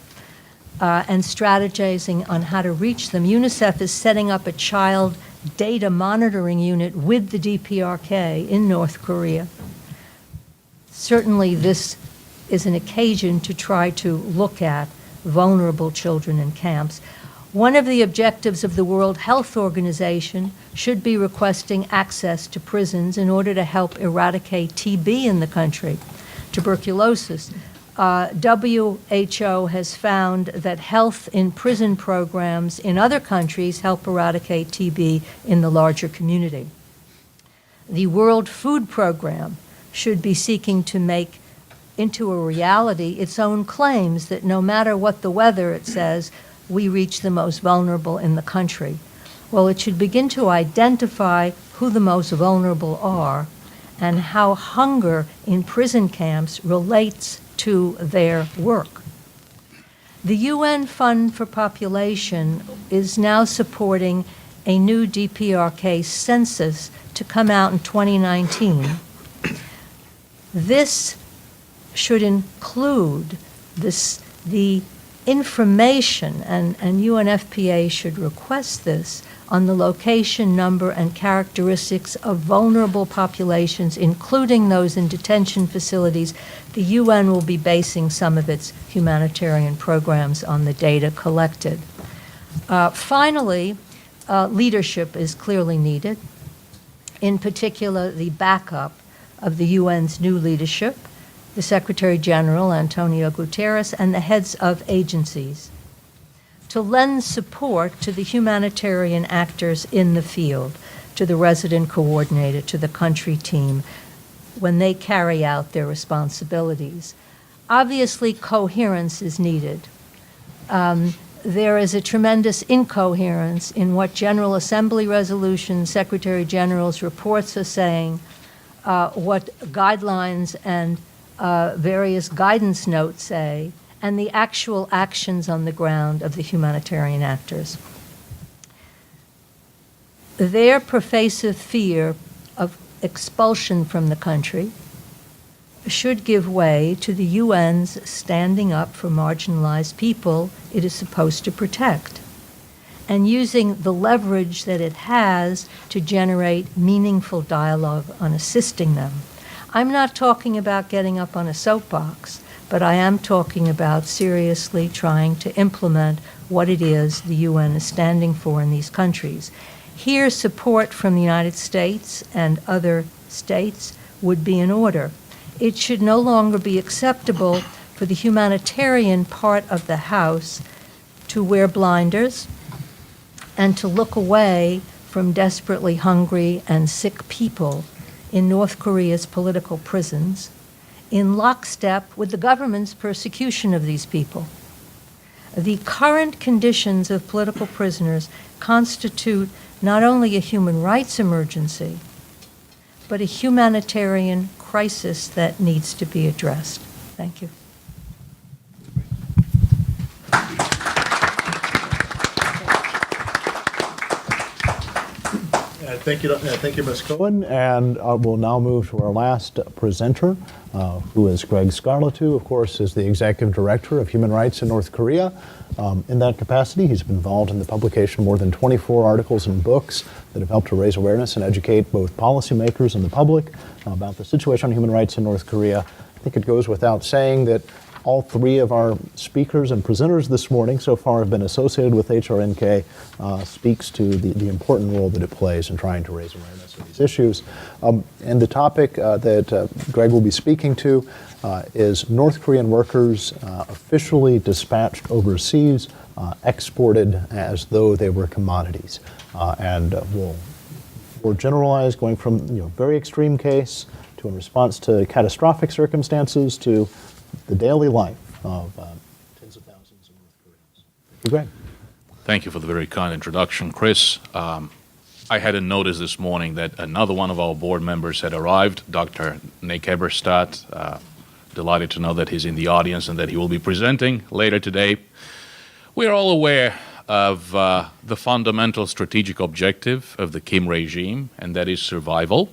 and strategizing on how to reach them. UNICEF is setting up a child data monitoring unit with the DPRK in North Korea. Certainly this is an occasion to try to look at vulnerable children in camps. One of the objectives of the World Health Organization should be requesting access to prisons in order to help eradicate TB in the country, tuberculosis. WHO has found that health in prison programs in other countries help eradicate TB in the larger community. The World Food Program should be seeking to make into a reality its own claims that no matter what the weather, it says, we reach the most vulnerable in the country. Well, it should begin to identify who the most vulnerable are and how hunger in prison camps relates to their work. The UN Fund for Population is now supporting a new DPRK census to come out in 2019. This should include the information, and UNFPA should request this, on the location, number, and characteristics of vulnerable populations, including those in detention facilities. The UN will be basing some of its humanitarian programs on the data collected. Finally, leadership is clearly needed, in particular the backup of the UN's new leadership, the Secretary General, Antonio Guterres, and the heads of agencies, to lend support to the humanitarian actors in the field, to the resident coordinator, to the country team, when they carry out their responsibilities. Obviously, coherence is needed. There is a tremendous incoherence in what General Assembly resolutions, Secretary General's reports are saying, what guidelines and various guidance notes say, and the actual actions on the ground of the humanitarian actors. Their pervasive fear of expulsion from the country should give way to the UN's standing up for marginalized people it is supposed to protect, and using the leverage that it has to generate meaningful dialogue on assisting them. I'm not talking about getting up on a soapbox, but I am talking about seriously trying to implement what it is the UN is standing for in these countries. Here, support from the United States and other states would be in order. It should no longer be acceptable for the humanitarian part of the House to wear blinders and to look away from desperately hungry and sick people in North Korea's political prisons, in lockstep with the government's persecution of these people. The current conditions of political prisoners constitute not only a human rights emergency, but a humanitarian crisis that needs to be addressed. Thank you. Thank you, Ms. Cohen. And we'll now move to our last presenter, who is Greg Scarlett, who, of course, is the Executive Director of Human Rights in North Korea. In that capacity, he's been involved in the publication of more than 24 articles and books that have helped to raise awareness and educate both policymakers and the public about the situation on human rights in North Korea. I think it goes without saying that all three of our speakers and presenters this morning so far have been associated with HRNK, speaks to the important role that it plays in trying to raise awareness of these issues. And the topic that Greg will be speaking to is North Korean workers officially dispatched overseas, exported as though they were commodities. And we'll generalize, going from very extreme case to in response to catastrophic circumstances to the daily life of tens of thousands of North Koreans. Thank you, Greg. Thank you for the very kind introduction, Chris. I had a notice this morning that another one of our board members had arrived, Dr. Nick Eberstadt. Delighted to know that he's in the audience and that he will be presenting later today. We are all aware of the fundamental strategic objective of the Kim regime, and that is survival,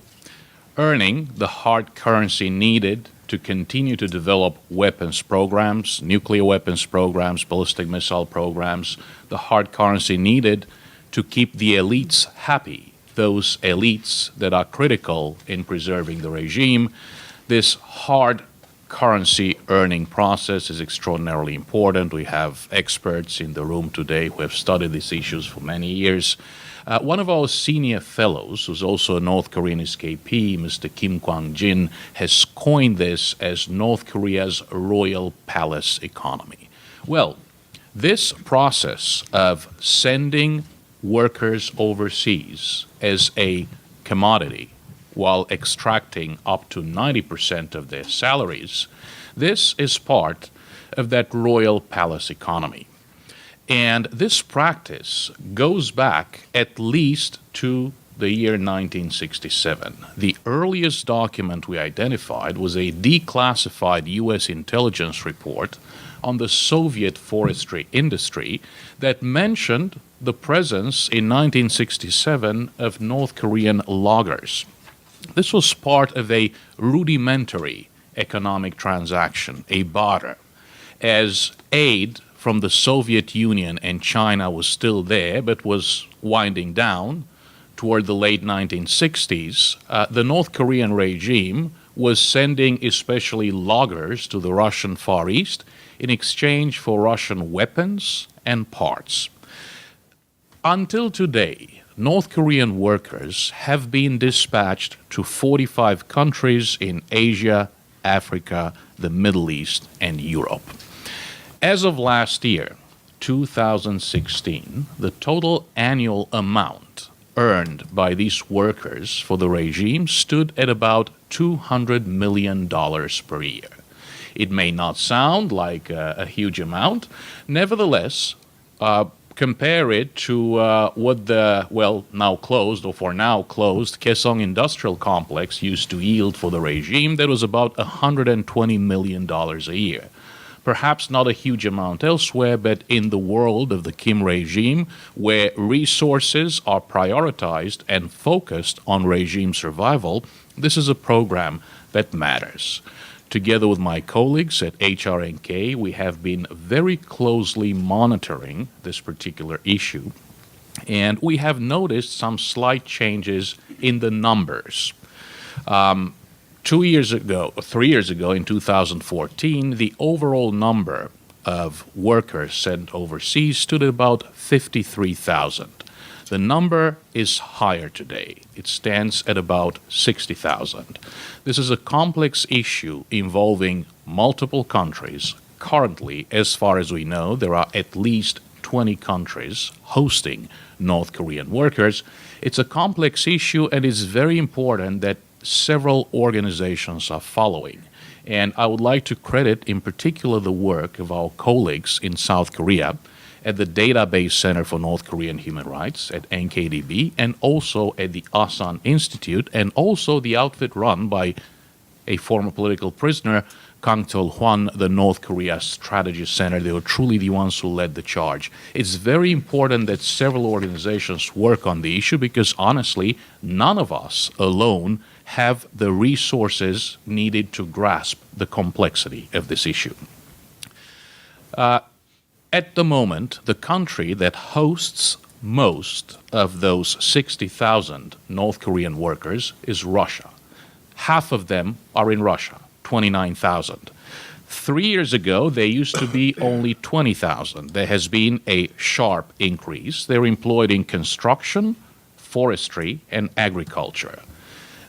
earning the hard currency needed to continue to develop weapons programs, nuclear weapons programs, ballistic missile programs, the hard currency needed to keep the elites happy, those elites that are critical in preserving the regime. This hard currency earning process is extraordinarily important. We have experts in the room today who have studied these issues for many years. One of our senior fellows, who's also a North Korean escapee, Mr. Kim Kwang-jin, has coined this as North Korea's royal palace economy. Well, this process of sending workers overseas as a commodity while extracting up to 90% of their salaries, this is part of that royal palace economy. And this practice goes back at least to the year 1967. The earliest document we identified was a declassified U.S. intelligence report on the Soviet forestry industry that mentioned the presence in 1967 of North Korean loggers. This was part of a rudimentary economic transaction, a barter, as aid from the Soviet Union and China was still there but was winding down toward the late 1960s. The North Korean regime was sending especially loggers to the Russian Far East in exchange for Russian weapons and parts. Until today, North Korean workers have been dispatched to 45 countries in Asia, Africa, the Middle East, and Europe. As of last year, 2016, the total annual amount earned by these workers for the regime stood at about $200 million per year. It may not sound like a huge amount. Nevertheless, compare it to what the, now closed, or for now closed, Kaesong Industrial Complex used to yield for the regime. That was about $120 million a year. Perhaps not a huge amount elsewhere, but in the world of the Kim regime, where resources are prioritized and focused on regime survival, this is a program that matters. Together with my colleagues at HRNK, we have been very closely monitoring this particular issue, and we have noticed some slight changes in the numbers. 3 years ago, in 2014, the overall number of workers sent overseas stood at about 53,000. The number is higher today. It stands at about 60,000. This is a complex issue involving multiple countries. Currently, as far as we know, there are at least 20 countries hosting North Korean workers. It's a complex issue, and it's very important that several organizations are following. And I would like to credit in particular the work of our colleagues in South Korea at the Database Center for North Korean Human Rights at NKDB, and also at the Asan Institute, and also the outfit run by a former political prisoner, Kang Chol-hwan, the North Korea Strategy Center. They were truly the ones who led the charge. It's very important that several organizations work on the issue because, honestly, none of us alone have the resources needed to grasp the complexity of this issue. At the moment, the country that hosts most of those 60,000 North Korean workers is Russia. Half of them are in Russia, 29,000. 3 years ago, they used to be only 20,000. There has been a sharp increase. They're employed in construction, forestry, and agriculture.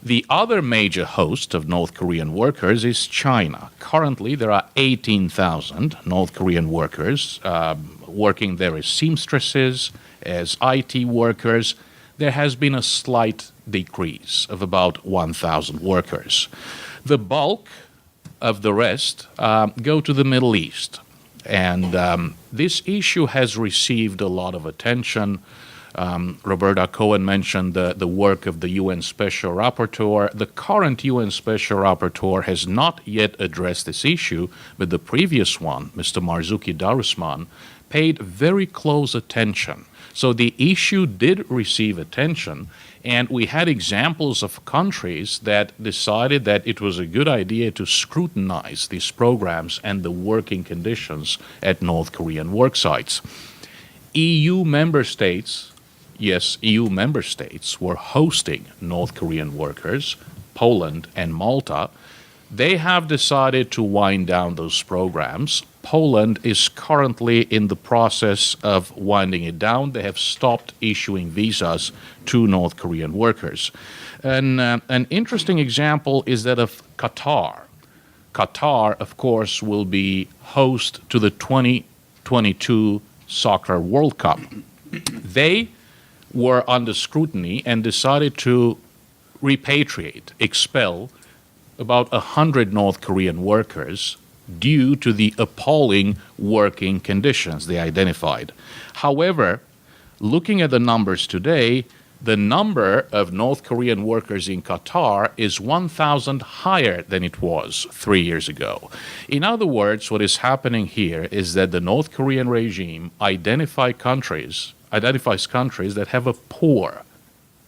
The other major host of North Korean workers is China. Currently, there are 18,000 North Korean workers working there as seamstresses, as IT workers. There has been a slight decrease of about 1,000 workers. The bulk of the rest go to the Middle East. And this issue has received a lot of attention. Roberta Cohen mentioned the work of the UN Special Rapporteur. The current UN Special Rapporteur has not yet addressed this issue, but the previous one, Mr. Marzuki Darusman, paid very close attention. So the issue did receive attention, and we had examples of countries that decided that it was a good idea to scrutinize these programs and the working conditions at North Korean work sites. EU member states were hosting North Korean workers, Poland and Malta. They have decided to wind down those programs. Poland is currently in the process of winding it down. They have stopped issuing visas to North Korean workers. An interesting example is that of Qatar. Qatar, of course, will be host to the 2022 Soccer World Cup. They were under scrutiny and decided to repatriate, expel about 100 North Korean workers due to the appalling working conditions they identified. However, looking at the numbers today, the number of North Korean workers in Qatar is 1,000 higher than it was 3 years ago. In other words, what is happening here is that the North Korean regime identifies countries that have a poor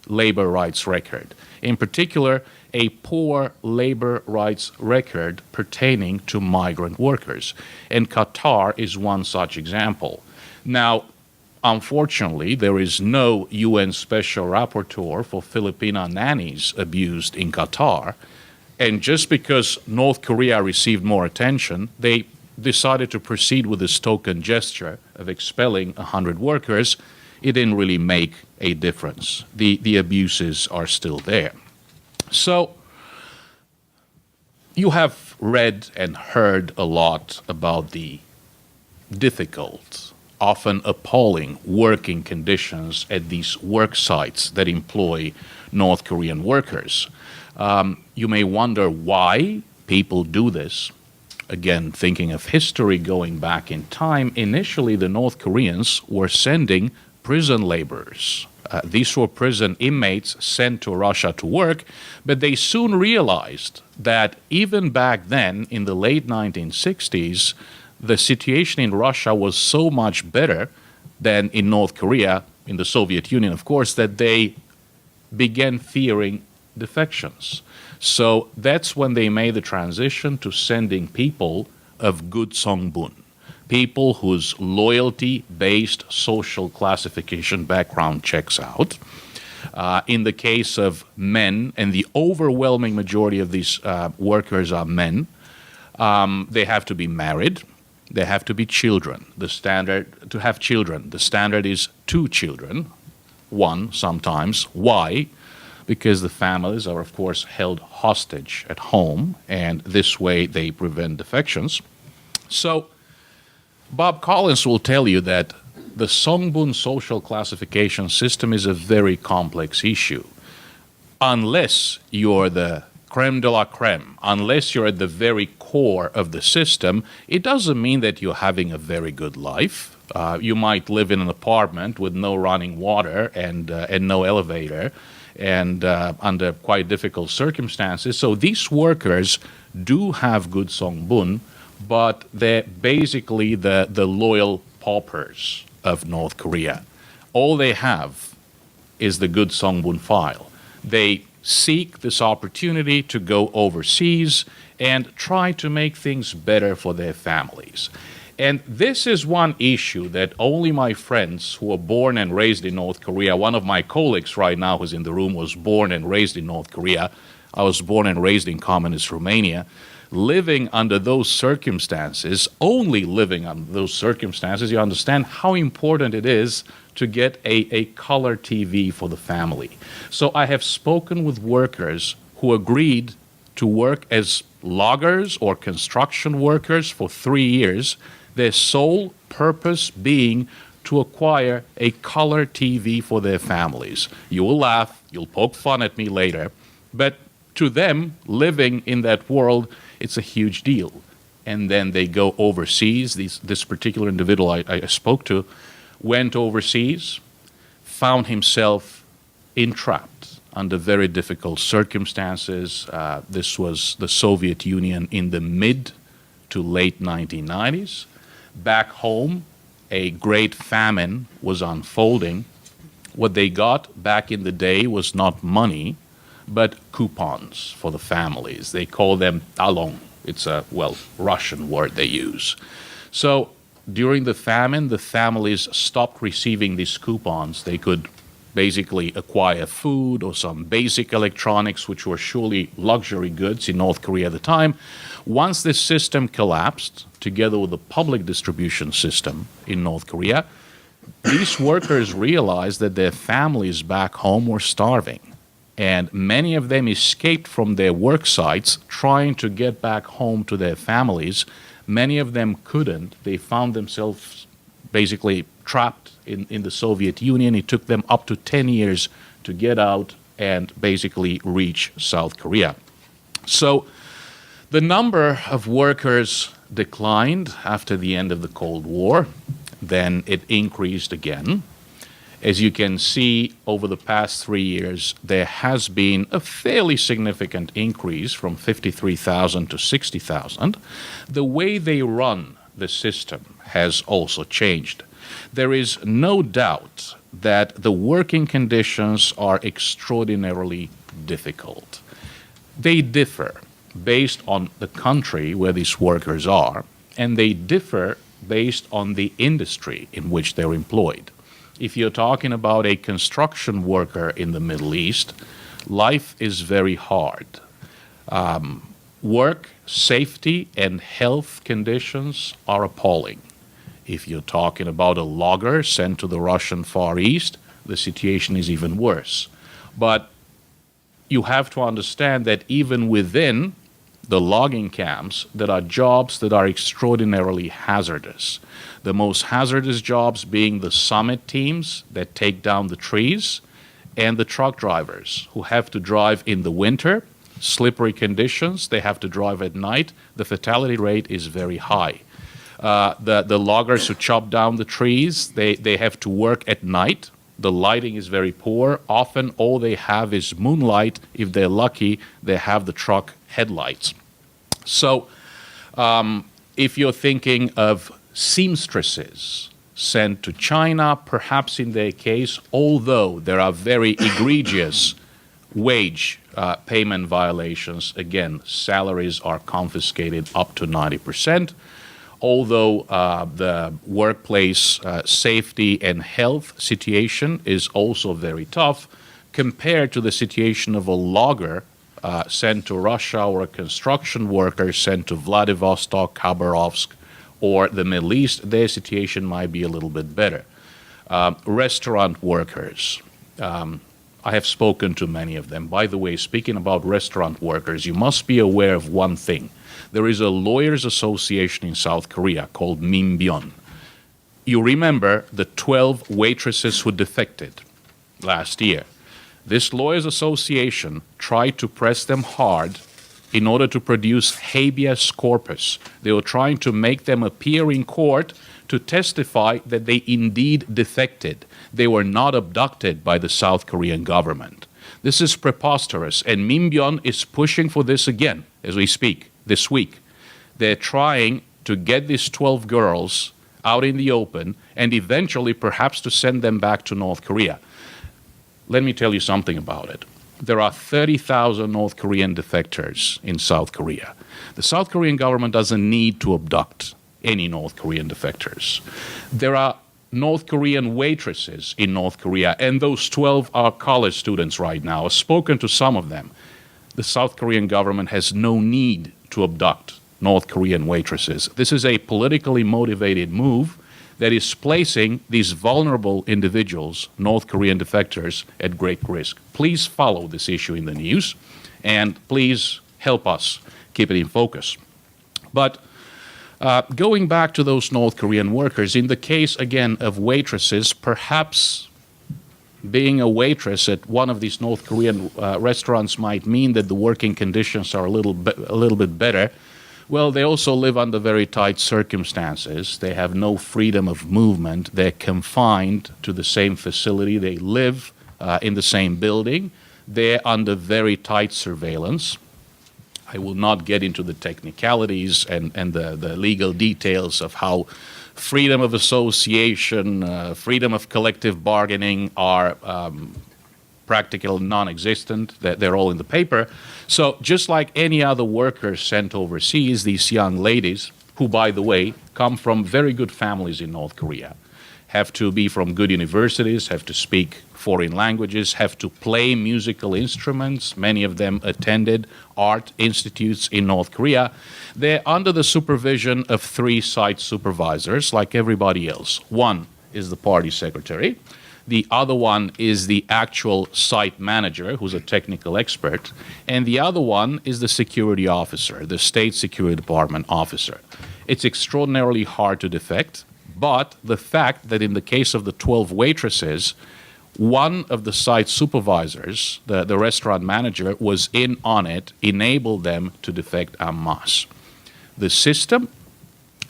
labor rights record. In particular, a poor labor rights record pertaining to migrant workers. And Qatar is one such example. Now, unfortunately, there is no UN Special Rapporteur for Filipino nannies abused in Qatar. And just because North Korea received more attention, they decided to proceed with this token gesture of expelling 100 workers. It didn't really make a difference. The abuses are still there. So, you have read and heard a lot about the difficult, often appalling working conditions at these work sites that employ North Korean workers. You may wonder why people do this. Again, thinking of history going back in time, initially the North Koreans were sending prison laborers. These were prison inmates sent to Russia to work, but they soon realized that even back then, in the late 1960s, the situation in Russia was so much better than in North Korea, in the Soviet Union, of course, that they began fearing defections. So that's when they made the transition to sending people of good songbun, people whose loyalty-based social classification background checks out. In the case of men, and the overwhelming majority of these workers are men, they have to be married. They have to be children. The standard, to have children, the standard is 2 children, 1 sometimes. Why? Because the families are, of course, held hostage at home, and this way they prevent defections. So, Bob Collins will tell you that the Songbun social classification system is a very complex issue. Unless you're the creme de la creme, unless you're at the very core of the system, it doesn't mean that you're having a very good life. You might live in an apartment with no running water and no elevator, and under quite difficult circumstances. So these workers do have good songbun, but they're basically the loyal paupers of North Korea. All they have is the good songbun file. They seek this opportunity to go overseas and try to make things better for their families. And this is one issue that only my friends who were born and raised in North Korea, one of my colleagues right now who's in the room was born and raised in North Korea. I was born and raised in communist Romania. Living under those circumstances, only living under those circumstances, you understand how important it is to get a color TV for the family. So I have spoken with workers who agreed to work as loggers or construction workers for 3 years, their sole purpose being to acquire a color TV for their families. You will laugh, you'll poke fun at me later, but to them, living in that world, it's a huge deal. And then they go overseas. This particular individual I spoke to went overseas, found himself entrapped under very difficult circumstances. This was the Soviet Union in the mid to late 1990s. Back home, a great famine was unfolding. What they got back in the day was not money, but coupons for the families. They call them talon. It's a, Russian word they use. So during the famine, the families stopped receiving these coupons. They could basically acquire food or some basic electronics, which were surely luxury goods in North Korea at the time. Once this system collapsed, together with the public distribution system in North Korea, these workers realized that their families back home were starving. And many of them escaped from their work sites trying to get back home to their families. Many of them couldn't. They found themselves basically trapped in the Soviet Union. It took them up to 10 years to get out and basically reach South Korea. So the number of workers declined after the end of the Cold War. Then it increased again. As you can see, over the past 3 years, there has been a fairly significant increase from 53,000 to 60,000. The way they run the system has also changed. There is no doubt that the working conditions are extraordinarily difficult. They differ based on the country where these workers are, and they differ based on the industry in which they're employed. If you're talking about a construction worker in the Middle East, life is very hard. Work, safety, and health conditions are appalling. If you're talking about a logger sent to the Russian Far East, the situation is even worse. But you have to understand that even within the logging camps, there are jobs that are extraordinarily hazardous. The most hazardous jobs being the summit teams that take down the trees and the truck drivers who have to drive in the winter, slippery conditions, they have to drive at night. The fatality rate is very high. The loggers who chop down the trees, they have to work at night. The lighting is very poor. Often all they have is moonlight. If they're lucky, they have the truck headlights. So if you're thinking of seamstresses sent to China, perhaps in their case, although there are very egregious wage payment violations, again, salaries are confiscated up to 90%. Although the workplace safety and health situation is also very tough compared to the situation of a logger sent to Russia or a construction worker sent to Vladivostok, Khabarovsk, or the Middle East, their situation might be a little bit better. Restaurant workers. I have spoken to many of them. By the way, speaking about restaurant workers, you must be aware of one thing. There is a lawyers' association in South Korea called Minbyeon. You remember the 12 waitresses who defected last year. This lawyers' association tried to press them hard in order to produce habeas corpus. They were trying to make them appear in court to testify that they indeed defected. They were not abducted by the South Korean government. This is preposterous, and Minbyeon is pushing for this again as we speak this week. They're trying to get these 12 girls out in the open and eventually perhaps to send them back to North Korea. Let me tell you something about it. There are 30,000 North Korean defectors in South Korea. The South Korean government doesn't need to abduct any North Korean defectors. There are North Korean waitresses in North Korea, and those 12 are college students right now. I've spoken to some of them. The South Korean government has no need to abduct North Korean waitresses. This is a politically motivated move that is placing these vulnerable individuals, North Korean defectors, at great risk. Please follow this issue in the news, and please help us keep it in focus. But going back to those North Korean workers, in the case, again, of waitresses, perhaps being a waitress at one of these North Korean restaurants might mean that the working conditions are a little bit better. Well, they also live under very tight circumstances. They have no freedom of movement. They're confined to the same facility. They live in the same building. They're under very tight surveillance. I will not get into the technicalities and the legal details of how freedom of association, freedom of collective bargaining are practically non-existent. They're all in the paper. So just like any other workers sent overseas, these young ladies, who, by the way, come from very good families in North Korea, have to be from good universities, have to speak foreign languages, have to play musical instruments. Many of them attended art institutes in North Korea. They're under the supervision of 3 site supervisors, like everybody else. One is the party secretary. The other one is the actual site manager, who's a technical expert. And the other one is the security officer, the State Security Department officer. It's extraordinarily hard to defect, but the fact that in the case of the 12 waitresses, one of the site supervisors, the restaurant manager, was in on it, enabled them to defect en masse. The system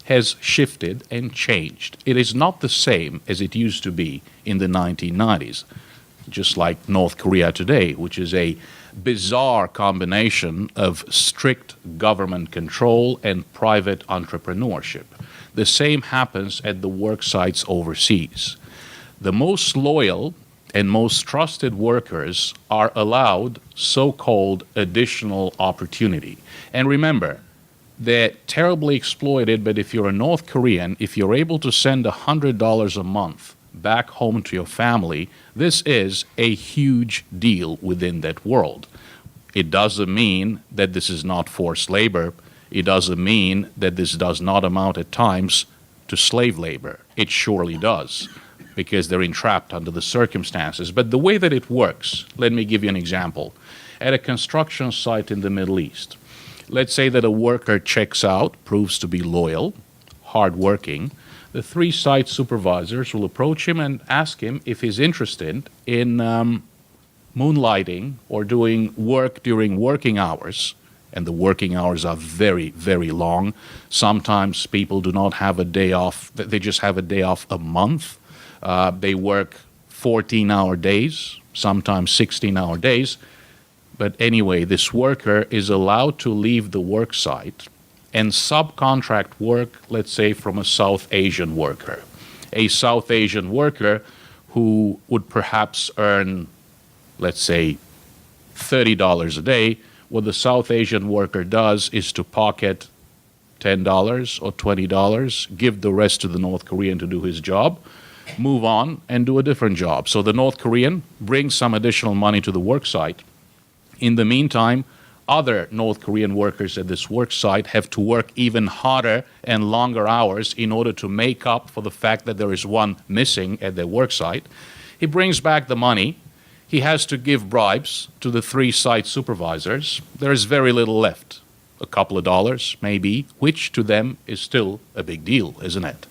has shifted and changed. It is not the same as it used to be in the 1990s, just like North Korea today, which is a bizarre combination of strict government control and private entrepreneurship. The same happens at the work sites overseas. The most loyal and most trusted workers are allowed so-called additional opportunity. And remember, they're terribly exploited, but if you're a North Korean, if you're able to send $100 a month back home to your family, this is a huge deal within that world. It doesn't mean that this is not forced labor. It doesn't mean that this does not amount at times to slave labor. It surely does, because they're entrapped under the circumstances. But the way that it works, let me give you an example. At a construction site in the Middle East, let's say that a worker checks out, proves to be loyal, hardworking. The 3 site supervisors will approach him and ask him if he's interested in moonlighting or doing work during working hours. And the working hours are very, very long. Sometimes people do not have a day off. They just have a day off a month. They work 14-hour days, sometimes 16-hour days. But anyway, this worker is allowed to leave the work site and subcontract work, let's say, from a South Asian worker. A South Asian worker who would perhaps earn, let's say, $30 a day. What the South Asian worker does is to pocket $10 or $20, give the rest to the North Korean to do his job, move on and do a different job. So the North Korean brings some additional money to the work site. In the meantime, other North Korean workers at this work site have to work even harder and longer hours in order to make up for the fact that there is one missing at their work site. He brings back the money. He has to give bribes to the 3 site supervisors. There is very little left, a couple of dollars maybe, which to them is still a big deal, isn't it?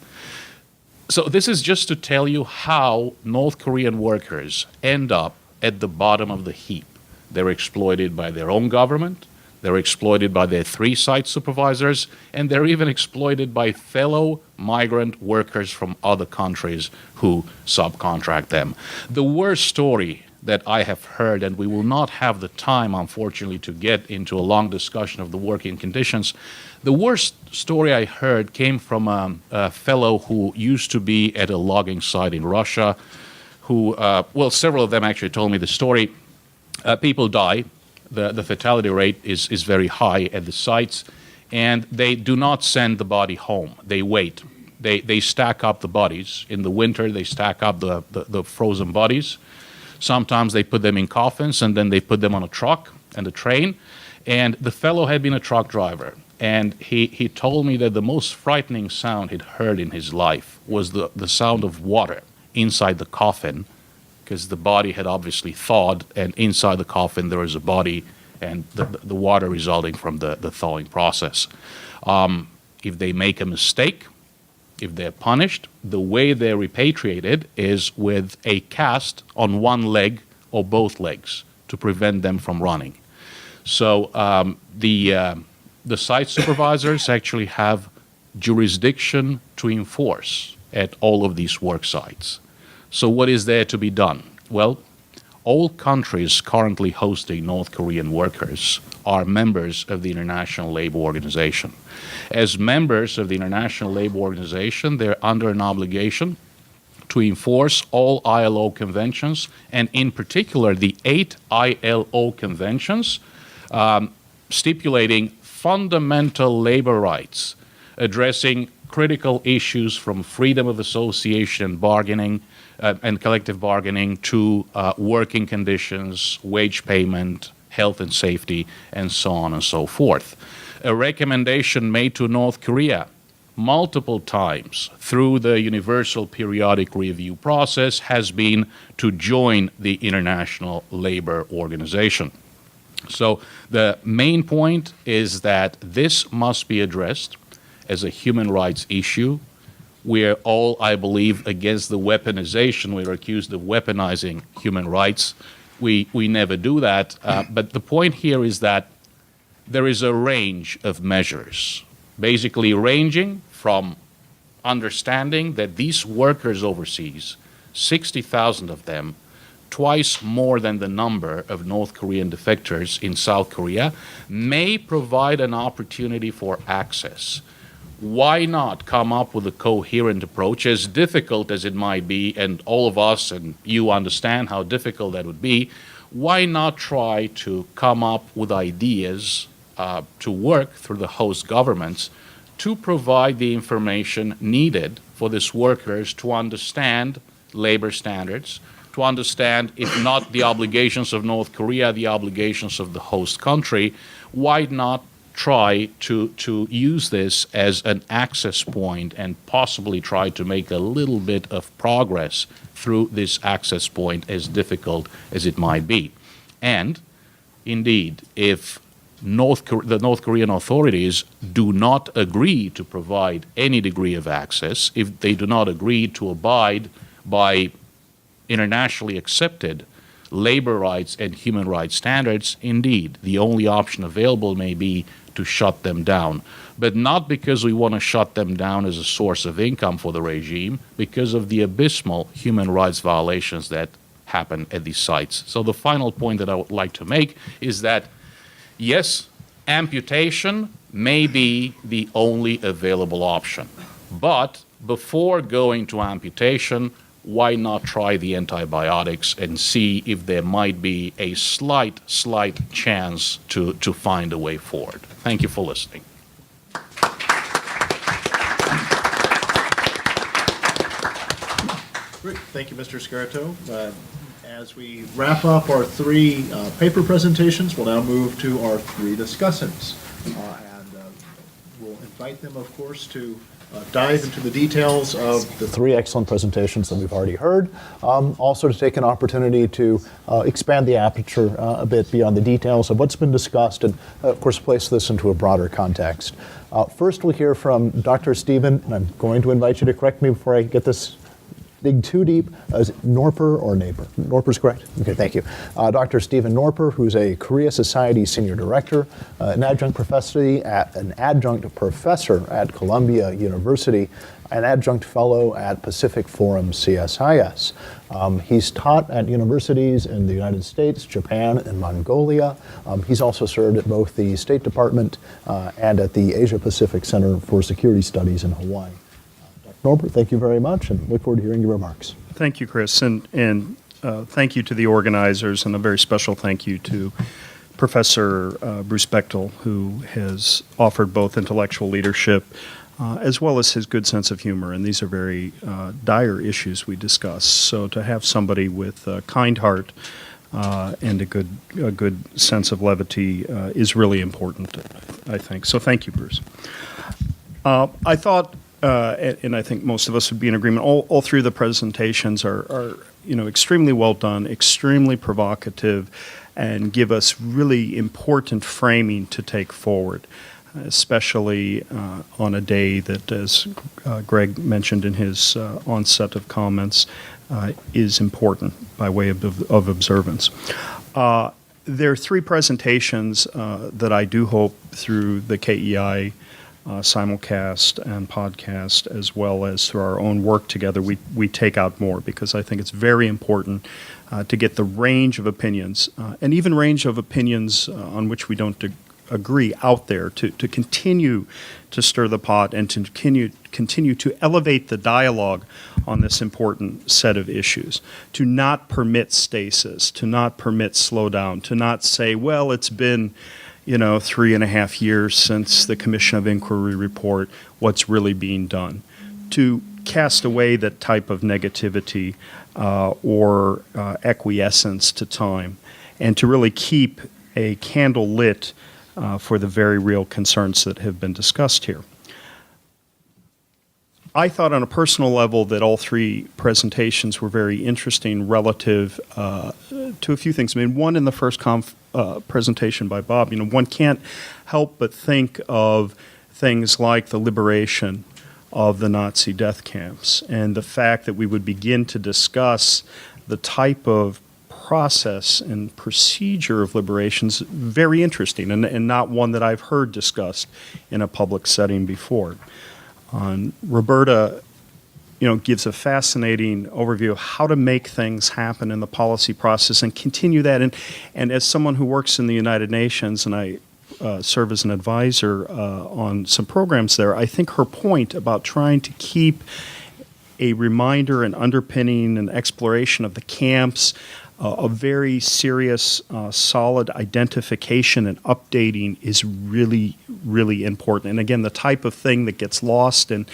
So this is just to tell you how North Korean workers end up at the bottom of the heap. They're exploited by their own government, they're exploited by their 3 site supervisors, and they're even exploited by fellow migrant workers from other countries who subcontract them. The worst story that I have heard, and we will not have the time, unfortunately, to get into a long discussion of the working conditions. The worst story I heard came from a fellow who used to be at a logging site in Russia, who, several of them actually told me the story. People die. The fatality rate is very high at the sites, and they do not send the body home. They wait. They stack up the bodies. In the winter, they stack up the frozen bodies. Sometimes they put them in coffins, and then they put them on a truck and a train. And the fellow had been a truck driver, and he told me that the most frightening sound he'd heard in his life was the sound of water inside the coffin, because the body had obviously thawed, and inside the coffin there was a body and the water resulting from the thawing process. If they make a mistake, if they're punished, the way they're repatriated is with a cast on one leg or both legs to prevent them from running. So the site supervisors actually have jurisdiction to enforce at all of these work sites. So what is there to be done? Well, all countries currently hosting North Korean workers are members of the International Labour Organization. As members of the International Labour Organization, they're under an obligation to enforce all ILO conventions, and in particular the 8 ILO conventions stipulating fundamental labor rights, addressing critical issues from freedom of association and bargaining and collective bargaining to working conditions, wage payment, health and safety, and so on and so forth. A recommendation made to North Korea multiple times through the Universal Periodic Review process has been to join the International Labor Organization. So the main point is that this must be addressed as a human rights issue. We're all, I believe, against the weaponization. We're accused of weaponizing human rights. We never do that. But the point here is that there is a range of measures, basically ranging from understanding that these workers overseas, 60,000 of them, twice more than the number of North Korean defectors in South Korea, may provide an opportunity for access. Why not come up with a coherent approach, as difficult as it might be, and all of us and you understand how difficult that would be? Why not try to come up with ideas to work through the host governments to provide the information needed for these workers to understand labor standards, to understand, if not the obligations of North Korea, the obligations of the host country? Why not try to use this as an access point and possibly try to make a little bit of progress through this access point, as difficult as it might be? And indeed, if the North Korean authorities do not agree to provide any degree of access, if they do not agree to abide by internationally accepted labor rights and human rights standards, indeed, the only option available may be to shut them down. But not because we want to shut them down as a source of income for the regime, because of the abysmal human rights violations that happen at these sites. So the final point that I would like to make is that, yes, amputation may be the only available option. But before going to amputation, why not try the antibiotics and see if there might be a slight chance to find a way forward? Thank you for listening. Great. Thank you, Mr. Scarto. As we wrap up our three paper presentations, we'll now move to our three discussants. We'll invite them, of course, to dive into the details of the Three excellent presentations that we've already heard. Also to take an opportunity to expand the aperture a bit beyond the details of what's been discussed and, of course, place this into a broader context. First, we'll hear from Dr. Stephen, and I'm going to invite you to correct me before I get this dig too deep. Is it Norper or Naper? Norper's correct? Okay, thank you. Dr. Stephen Norper, who's a Korea Society Senior Director, an adjunct professor at Columbia University, an adjunct fellow at Pacific Forum CSIS. He's taught at universities in the United States, Japan, and Mongolia. He's also served at both the State Department and at the Asia Pacific Center for Security Studies in Hawaii. Norbert, thank you very much, and look forward to hearing your remarks. Thank you, Chris, and thank you to the organizers, and a very special thank you to Professor Bruce Bechtel, who has offered both intellectual leadership as well as his good sense of humor, and these are very dire issues we discuss. So to have somebody with a kind heart and a good sense of levity is really important, I think. So thank you, Bruce. I thought, and I think most of us would be in agreement, all three of the presentations are extremely well done, extremely provocative, and give us really important framing to take forward, especially on a day that, as Greg mentioned in his onset of comments, is important by way of observance. There are three presentations that I do hope through the KEI simulcast and podcast, as well as through our own work together, we take out more, because I think it's very important to get the range of opinions, and even range of opinions on which we don't agree out there, to continue to stir the pot and to continue to elevate the dialogue on this important set of issues, to not permit stasis, to not permit slowdown, to not say, well, it's been 3.5 years since the Commission of Inquiry report, what's really being done, to cast away that type of negativity or acquiescence to time, and to really keep a candle lit for the very real concerns that have been discussed here. I thought on a personal level that all three presentations were very interesting relative to a few things. I mean, one, in the first presentation by Bob, one can't help but think of things like the liberation of the Nazi death camps, and the fact that we would begin to discuss the type of process and procedure of liberations, very interesting, and not one that I've heard discussed in a public setting before. Roberta, gives a fascinating overview of how to make things happen in the policy process and continue that. And as someone who works in the United Nations, and I serve as an advisor on some programs there, I think her point about trying to keep a reminder and underpinning and exploration of the camps, a very serious, solid identification and updating is really, really important. And again, the type of thing that gets lost in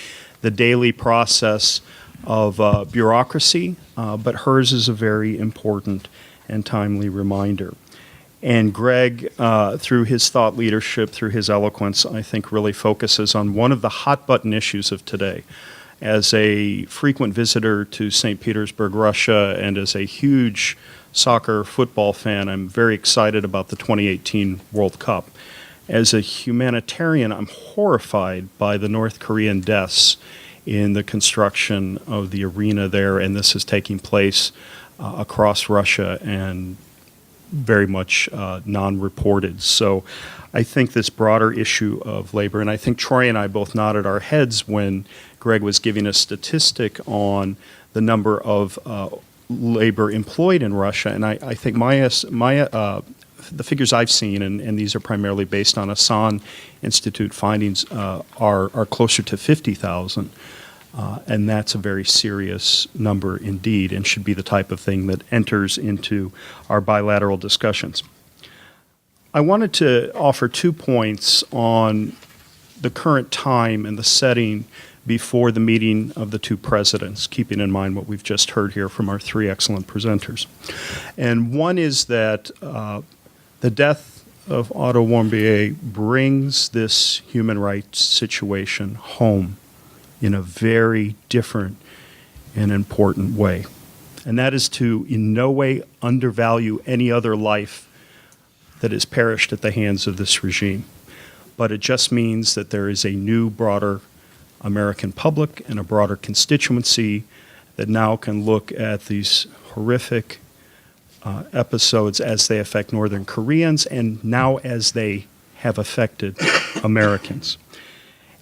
the daily process of bureaucracy, but hers is a very important and timely reminder. And Greg, through his thought leadership, through his eloquence, I think really focuses on one of the hot-button issues of today. As a frequent visitor to St. Petersburg, Russia, and as a huge soccer football fan, I'm very excited about the 2018 World Cup. As a humanitarian, I'm horrified by the North Korean deaths in the construction of the arena there, and this is taking place across Russia and very much non-reported. So I think this broader issue of labor, and I think Troy and I both nodded our heads when Greg was giving a statistic on the number of labor employed in Russia, and I think the figures I've seen, and these are primarily based on Asan Institute findings, are closer to 50,000, and that's a very serious number indeed, and should be the type of thing that enters into our bilateral discussions. I wanted to offer 2 points on the current time and the setting before the meeting of the two presidents, keeping in mind what we've just heard here from our three excellent presenters. And one is that the death of Otto Warmbier brings this human rights situation home in a very different and important way. And that is to in no way undervalue any other life that has perished at the hands of this regime. But it just means that there is a new, broader American public and a broader constituency that now can look at these horrific episodes as they affect Northern Koreans and now as they have affected Americans.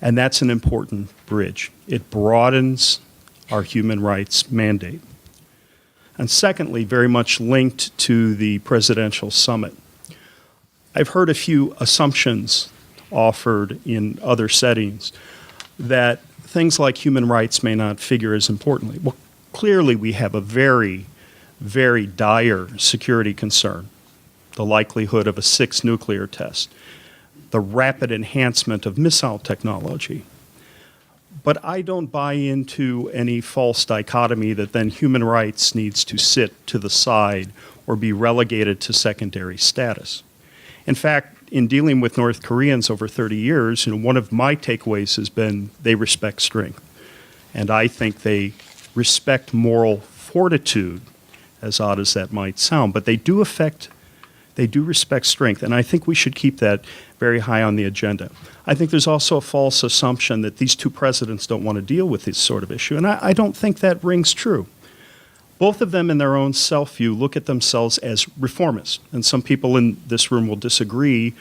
And that's an important bridge. It broadens our human rights mandate. And secondly, very much linked to the presidential summit, I've heard a few assumptions offered in other settings that things like human rights may not figure as importantly. Well, clearly we have a very, very dire security concern, the likelihood of a sixth nuclear test, the rapid enhancement of missile technology. But I don't buy into any false dichotomy that then human rights needs to sit to the side or be relegated to secondary status. In fact, in dealing with North Koreans over 30 years, one of my takeaways has been they respect strength. And I think they respect moral fortitude, as odd as that might sound, but they do respect strength, and I think we should keep that very high on the agenda. I think there's also a false assumption that these two presidents don't want to deal with this sort of issue, and I don't think that rings true. Both of them in their own self-view look at themselves as reformists, and some people in this room will disagree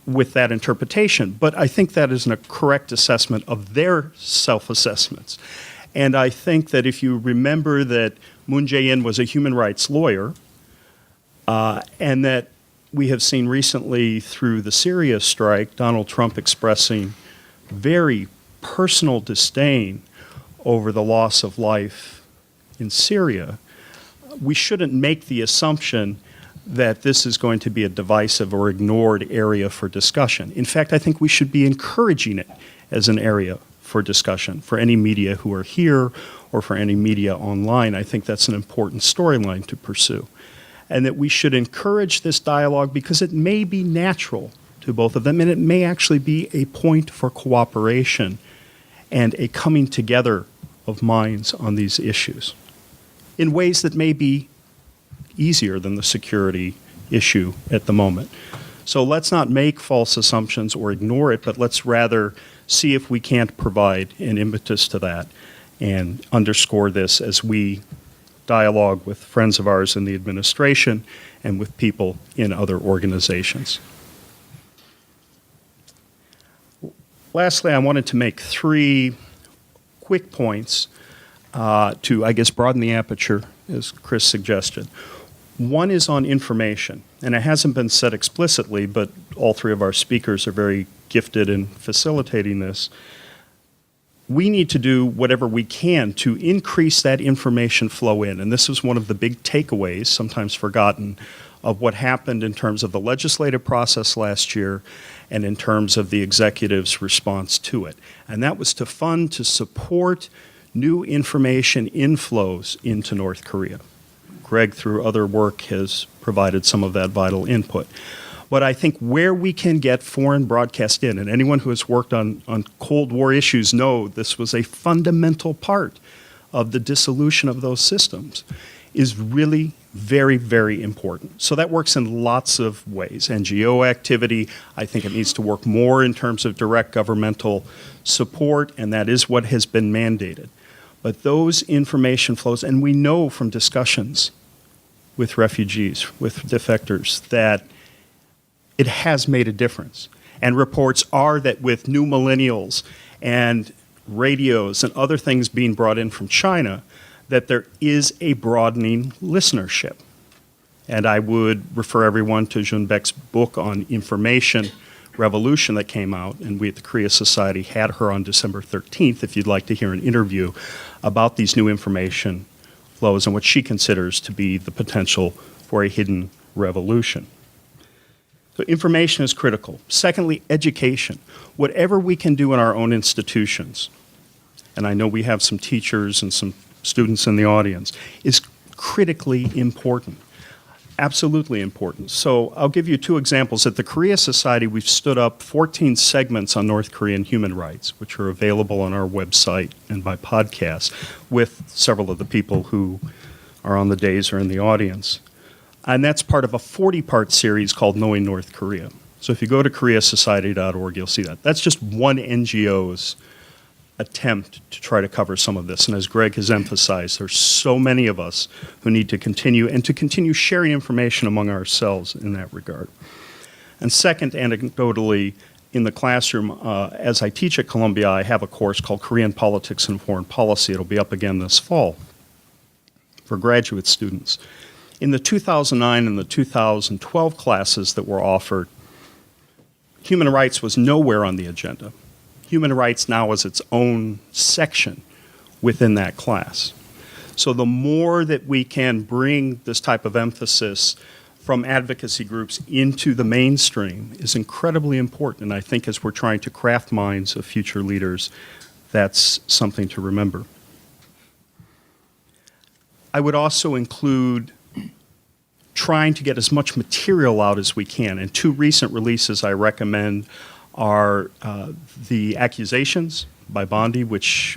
with that interpretation, but I think that is a correct assessment of their self-assessments. And I think that if you remember that Moon Jae-in was a human rights lawyer, and that we have seen recently through the Syria strike, Donald Trump expressing very personal disdain over the loss of life in Syria, we shouldn't make the assumption that this is going to be a divisive or ignored area for discussion. In fact, I think we should be encouraging it as an area for discussion for any media who are here or for any media online. I think that's an important storyline to pursue. And that we should encourage this dialogue because it may be natural to both of them, and it may actually be a point for cooperation and a coming together of minds on these issues in ways that may be easier than the security issue at the moment. So let's not make false assumptions or ignore it, but let's rather see if we can't provide an impetus to that and underscore this as we dialogue with friends of ours in the administration and with people in other organizations. Lastly, I wanted to make 3 quick points to, I guess, broaden the aperture, as Chris suggested. One is on information, and it hasn't been said explicitly, but all 3 of our speakers are very gifted in facilitating this. We need to do whatever we can to increase that information flow in, and this was one of the big takeaways, sometimes forgotten, of what happened in terms of the legislative process last year and in terms of the executive's response to it. And that was to fund, to support new information inflows into North Korea. Greg, through other work, has provided some of that vital input. But I think where we can get foreign broadcast in, and anyone who has worked on Cold War issues know this was a fundamental part of the dissolution of those systems, is really very, very important. So that works in lots of ways. NGO activity, I think it needs to work more in terms of direct governmental support, and that is what has been mandated. But those information flows, and we know from discussions with refugees, with defectors, that it has made a difference. And reports are that with new millennials and radios and other things being brought in from China, that there is a broadening listenership. And I would refer everyone to Jun Baek's book on information revolution that came out, and we at the Korea Society had her on December 13th, if you'd like to hear an interview about these new information flows and what she considers to be the potential for a hidden revolution. So information is critical. Secondly, education. Whatever we can do in our own institutions, and I know we have some teachers and some students in the audience, is critically important. Absolutely important. So I'll give you 2 examples. At the Korea Society, we've stood up 14 segments on North Korean human rights, which are available on our website and by podcast, with several of the people who are on the days or in the audience. And that's part of a 40-part series called Knowing North Korea. So if you go to koreasociety.org, you'll see that. That's just one NGO's attempt to try to cover some of this. And as Greg has emphasized, there's so many of us who need to continue sharing information among ourselves in that regard. And second, anecdotally, in the classroom, as I teach at Columbia, I have a course called Korean Politics and Foreign Policy. It'll be up again this fall for graduate students. In the 2009 and the 2012 classes that were offered, human rights was nowhere on the agenda. Human rights now is its own section within that class. So the more that we can bring this type of emphasis from advocacy groups into the mainstream is incredibly important. And I think as we're trying to craft minds of future leaders, that's something to remember. I would also include trying to get as much material out as we can. And 2 recent releases I recommend are the Accusations by Bondi, which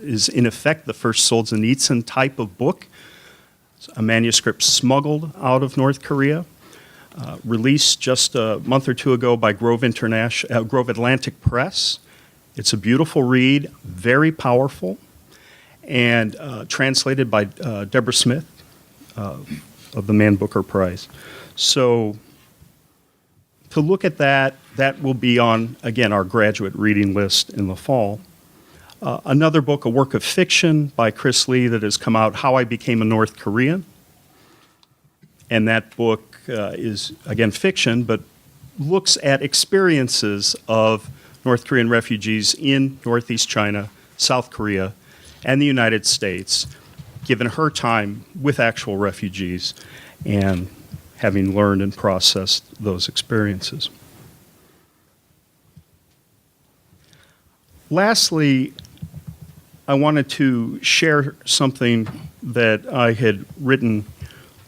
is in effect the first Solzhenitsyn type of book, it's a manuscript smuggled out of North Korea, released just a month or 2 ago by Grove Atlantic Press. It's a beautiful read, very powerful, and translated by Deborah Smith of the Man Booker Prize. So to look at that will be on, again, our graduate reading list in the fall. Another book, a work of fiction by Chris Lee that has come out, How I Became a North Korean. And that book is, again, fiction, but looks at experiences of North Korean refugees in Northeast China, South Korea, and the United States, given her time with actual refugees, and having learned and processed those experiences. Lastly, I wanted to share something that I had written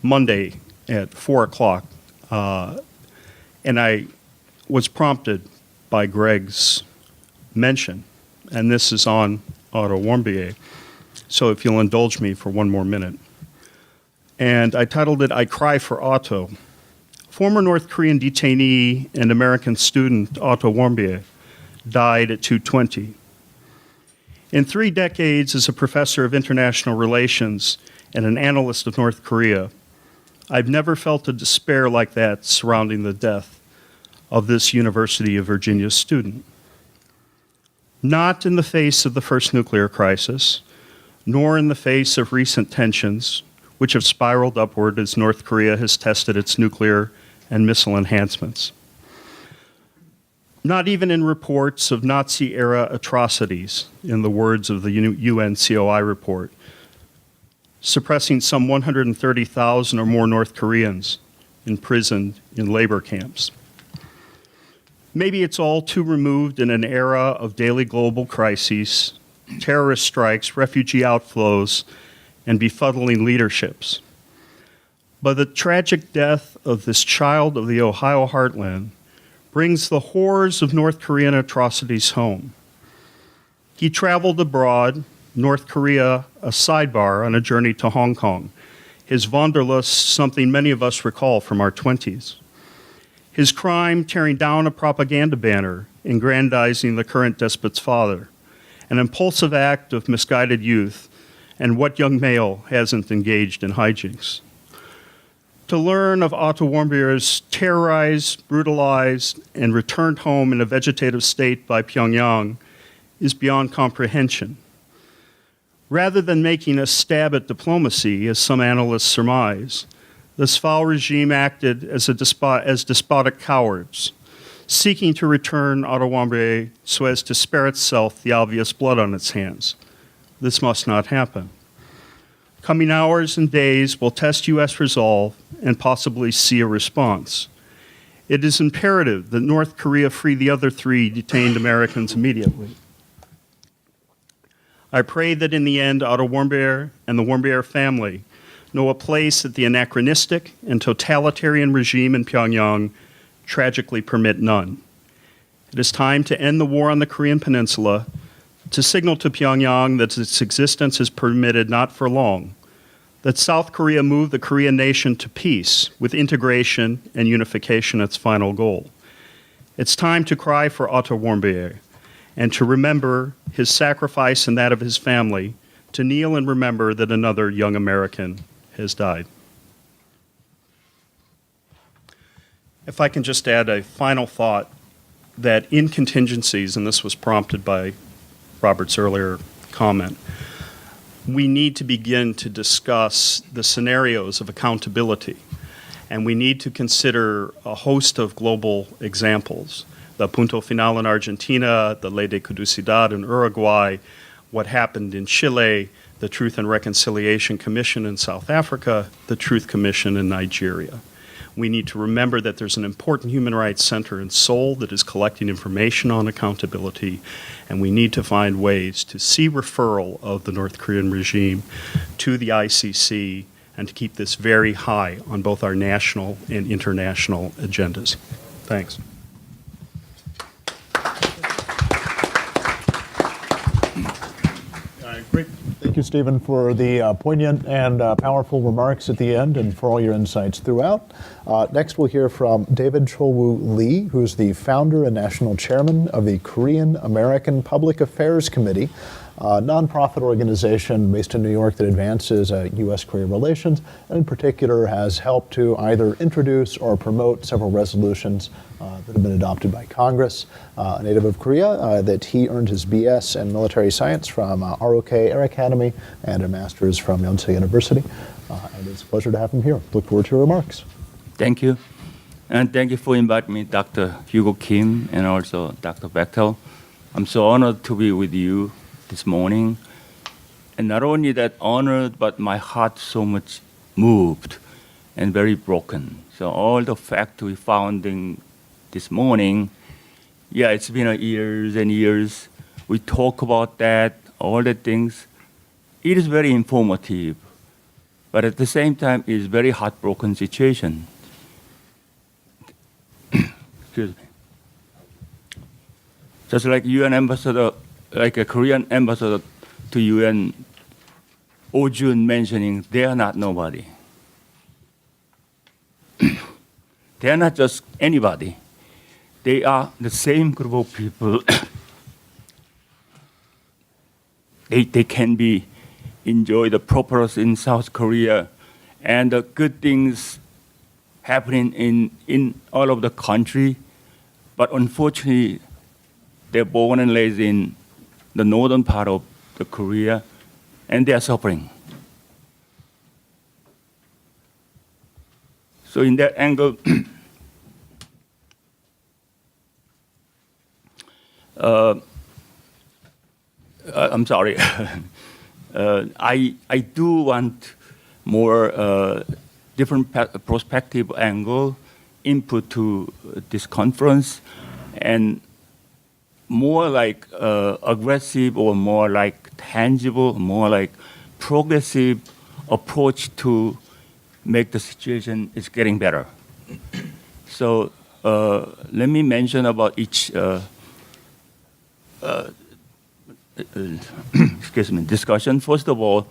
Monday at 4 o'clock, and I was prompted by Greg's mention, and this is on Otto Warmbier, so if you'll indulge me for one more minute. And I titled it, "I Cry for Otto." Former North Korean detainee and American student Otto Warmbier died at 2:20. In 3 decades as a professor of international relations and an analyst of North Korea, I've never felt a despair like that surrounding the death of this University of Virginia student. Not in the face of the first nuclear crisis, nor in the face of recent tensions, which have spiraled upward as North Korea has tested its nuclear and missile enhancements. Not even in reports of Nazi-era atrocities, in the words of the UN COI report, suppressing some 130,000 or more North Koreans imprisoned in labor camps. Maybe it's all too removed in an era of daily global crises, terrorist strikes, refugee outflows, and befuddling leaderships. But the tragic death of this child of the Ohio heartland brings the horrors of North Korean atrocities home. He traveled abroad, North Korea a sidebar on a journey to Hong Kong, his wanderlust something many of us recall from our 20s. His crime tearing down a propaganda banner, aggrandizing the current despot's father, an impulsive act of misguided youth, and what young male hasn't engaged in hijinks? To learn of Otto Warmbier's terrorized, brutalized, and returned home in a vegetative state by Pyongyang is beyond comprehension. Rather than making a stab at diplomacy, as some analysts surmise, this foul regime acted as despotic cowards, seeking to return Otto Warmbier so as to spare itself the obvious blood on its hands. This must not happen. Coming hours and days will test U.S. resolve and possibly see a response. It is imperative that North Korea free the other 3 detained Americans immediately. I pray that in the end, Otto Warmbier and the Warmbier family know a place that the anachronistic and totalitarian regime in Pyongyang tragically permit none. It is time to end the war on the Korean Peninsula, to signal to Pyongyang that its existence is permitted not for long, that South Korea move the Korean nation to peace with integration and unification its final goal. It's time to cry for Otto Warmbier and to remember his sacrifice and that of his family, to kneel and remember that another young American has died. If I can just add a final thought, that in contingencies, and this was prompted by Robert's earlier comment, we need to begin to discuss the scenarios of accountability, and we need to consider a host of global examples. The Punto Final in Argentina, the Ley de Caducidad in Uruguay, what happened in Chile, the Truth and Reconciliation Commission in South Africa, the Truth Commission in Nigeria. We need to remember that there's an important human rights center in Seoul that is collecting information on accountability, and we need to find ways to see referral of the North Korean regime to the ICC and to keep this very high on both our national and international agendas. Thanks. Great. Thank you, Stephen, for the poignant and powerful remarks at the end and for all your insights throughout. Next, we'll hear from David Chol-woo Lee, who's the founder and national chairman of the Korean American Public Affairs Committee, a nonprofit organization based in New York that advances U.S.-Korea relations, and in particular has helped to either introduce or promote several resolutions that have been adopted by Congress. A native of Korea, that he earned his BS in military science from ROK Air Academy and a master's from Yonsei University. And it's a pleasure to have him here. Look forward to your remarks. Thank you. And thank you for inviting me, Dr. Hugo Kim and also Dr. Bechtel. I'm so honored to be with you this morning. And not only that honored, but my heart so much moved. and very broken. So all the facts we found in this morning, yeah, it's been years and years. We talk about that, all the things. It is very informative, but at the same time, it's very heartbroken situation. Excuse me. Just like UN ambassador, like a Korean ambassador to UN, Oh Jun mentioning, they are not nobody. They are not just anybody. They are the same group of people. They can be enjoy the progress in South Korea and the good things happening in all of the country, but unfortunately, they're born and raised in the northern part of the Korea, and they are suffering. So in that angle, I'm sorry. I do want more different perspective angle input to this conference, and more like aggressive or more like tangible, more like progressive approach to make the situation is getting better. So let me mention about each excuse me, discussion. First of all,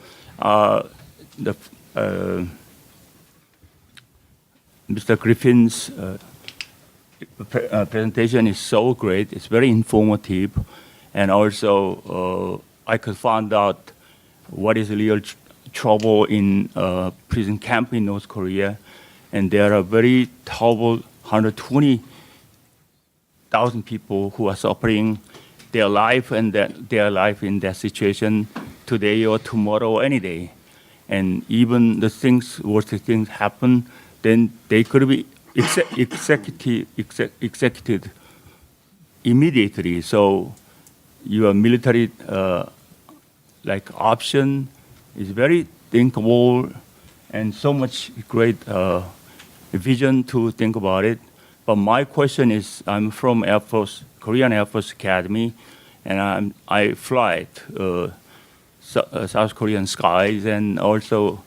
Mr. Griffin's presentation is so great. It's very informative, and also I could find out what is real trouble in prison camp in North Korea, and there are very terrible 120,000 people who are suffering their life and their life in that situation today or tomorrow or any day. And even the things, worst things happen, then they could be executed immediately. So your military like option is very thinkable and so much great vision to think about it. But my question is, I'm from Air Force, Korean Air Force Academy, and I fly South Korean skies, and also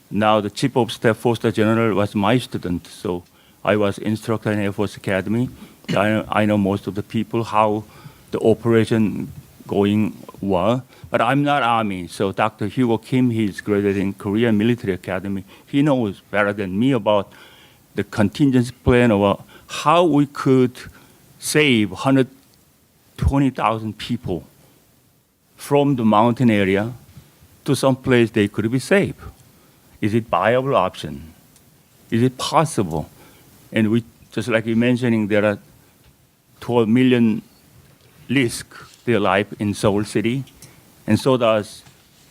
now the Chief of Staff 4-Star General was my student, so I was instructor in Air Force Academy. I know most of the people, how the operation going well, but I'm not Army, so Dr. Hugo Kim, he's graduated in Korean Military Academy. He knows better than me about the contingency plan, about how we could save 120,000 people from the mountain area to some place they could be safe. Is it viable option? Is it possible? And we, just like you mentioning, there are 12 million risk their life in Seoul city, and so does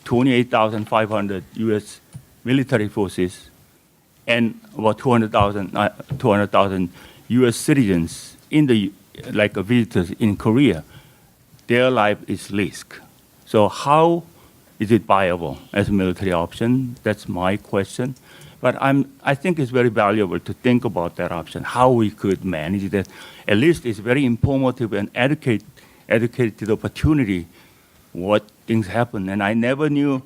28,500 U.S. military forces, and about 200,000 U.S. citizens in the like visitors in Korea. Their life is risk. So how is it viable as a military option? That's my question. But I think it's very valuable to think about that option, how we could manage that. At least it's very informative and educated opportunity what things happen. And I never knew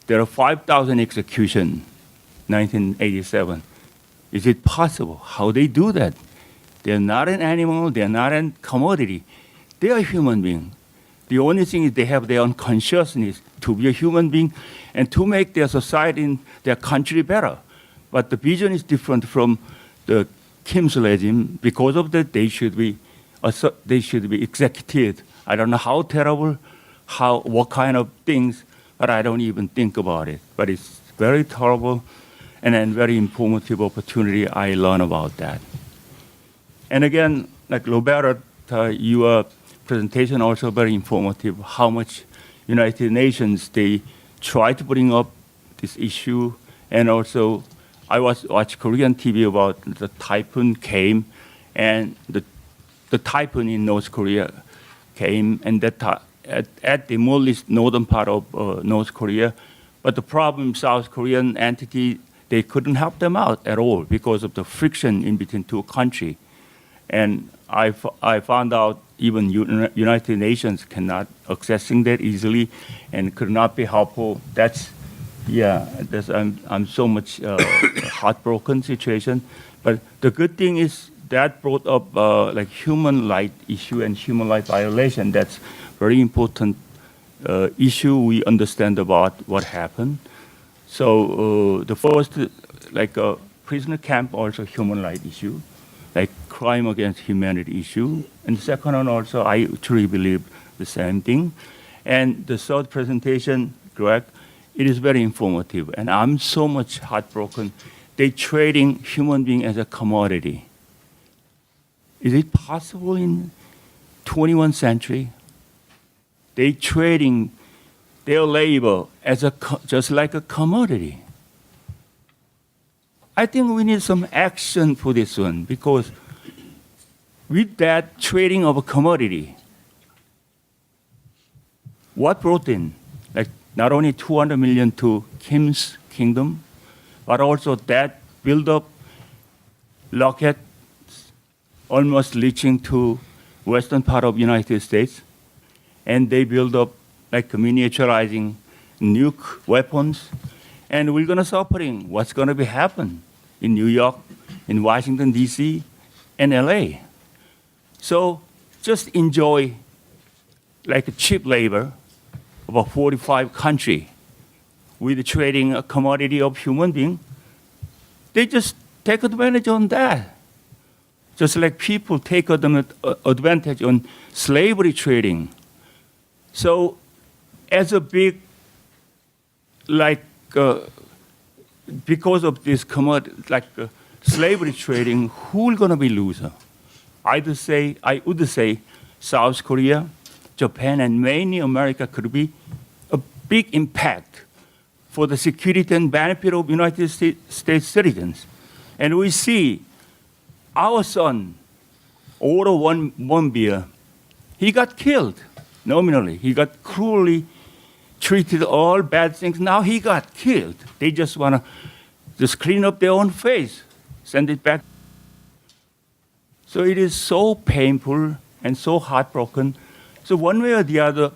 there are 5,000 executions 1987. Is it possible? How they do that? They're not an animal, they're not a commodity. They are human beings. The only thing is they have their own consciousness to be a human being and to make their society and their country better. But the vision is different from the Kim's regime. Because of that, they should be executed. I don't know how terrible, what kind of things, but I don't even think about it. But it's very terrible and then very informative opportunity I learn about that. And again, like Roberta, your presentation also very informative, how much United Nations, they try to bring up this issue. And also, I watched Korean TV about the typhoon came, and the typhoon in North Korea came, and that at the more least northern part of North Korea. But the problem, South Korean entity, they couldn't help them out at all because of the friction in between two countries. And I found out even United Nations cannot accessing that easily and could not be helpful. I'm so much heartbroken situation. But the good thing is that brought up like human rights issue and human rights violation. That's very important issue we understand about what happened. So the first, like prisoner camp, also human rights issue, like crime against humanity issue. And the second one also, I truly believe the same thing. And the third presentation, correct, it is very informative. And I'm so much heartbroken. They trading human being as a commodity. Is it possible in 21st century? They trading their labor as just like a commodity. I think we need some action for this one because with that trading of a commodity, what brought in? Like not only 200 million to Kim's kingdom, but also that build up rocket almost reaching to western part of United States. And they build up like miniaturizing nuke weapons. And we're going to suffering. What's going to be happen in New York, in Washington, D.C., and L.A.? So just enjoy like a cheap labor of a 45 country with trading a commodity of human being. They just take advantage on that. Just like people take advantage on slavery trading. So as a big, like, because of this commodity, like slavery trading, who's going to be loser? I would say South Korea, Japan, and mainly America could be a big impact for the security and benefit of United States citizens. And we see our son, Oro Wonbia, he got killed nominally. He got cruelly treated, all bad things. Now he got killed. They just want to just clean up their own face, send it back. So it is so painful and so heartbroken. So one way or the other,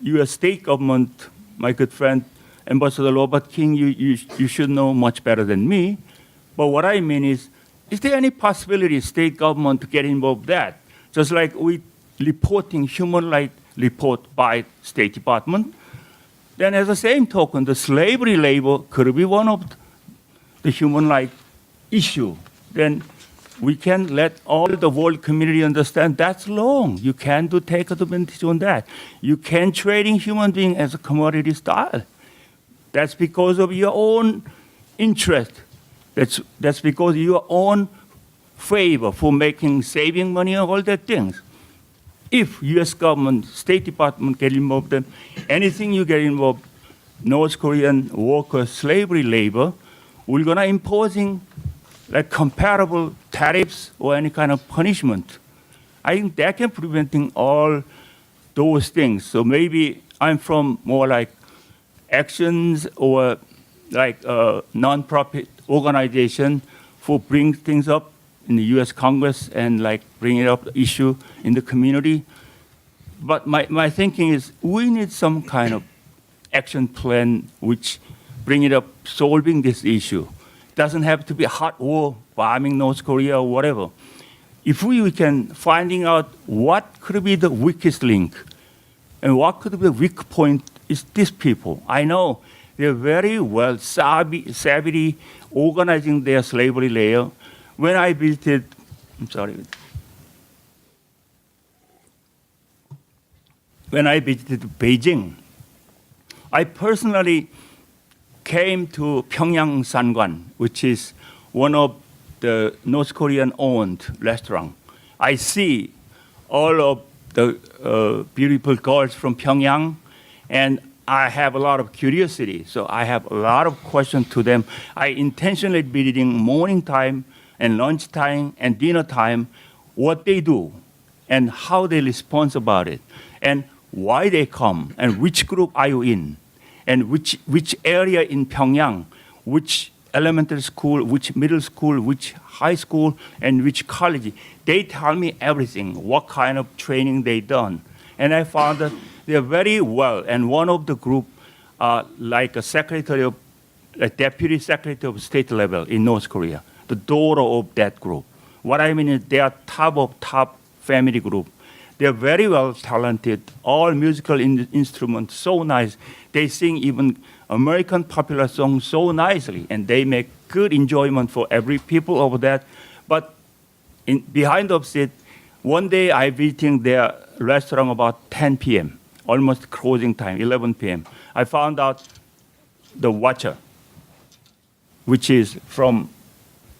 U.S. state government, my good friend, Ambassador Robert King, you should know much better than me. But what I mean is there any possibility state government to get involved in that? Just like we reporting human rights report by State Department, then as the same token, the slavery labor could be one of the human rights issue. Then we can let all the world community understand that's wrong. You can't take advantage on that. You can trading human being as a commodity style. That's because of your own interest. That's because of your own favor for saving money and all that things. If U.S. government, State Department get involved in anything you get involved, North Korean workers, slavery labor, we're gonna imposing like comparable tariffs or any kind of punishment. I think that can preventing all those things. So maybe I'm from more like actions or like a non-profit organization for bring things up in the U.S. Congress and like bring it up the issue in the community. But my thinking is we need some kind of action plan which bring it up solving this issue. It doesn't have to be a hot war, bombing North Korea or whatever. If we can finding out what could be the weakest link and what could be the weak point is these people. I know they're very well savvy organizing their slavery layer. When I visited, when I visited Beijing, I personally came to Pyongyang Sangwan, which is one of the North Korean-owned restaurant. I see all of the beautiful girls from Pyongyang, and I have a lot of curiosity. So I have a lot of questions to them. I intentionally visiting morning time and lunchtime and dinner time, what they do and how they respond about it, and why they come, and which group are you in, and which area in Pyongyang, which elementary school, which middle school, which high school, and which college. They tell me everything, what kind of training they done. And I found that they're very well. And one of the group, like a secretary of, a deputy secretary of state level in North Korea, the daughter of that group. What I mean is they are top of top family group. They're very well talented, all musical instruments, so nice. They sing even American popular songs so nicely, and they make good enjoyment for every people over that. But behind of it, one day I visiting their restaurant about 10 p.m., almost closing time, 11 p.m. I found out the watcher, which is from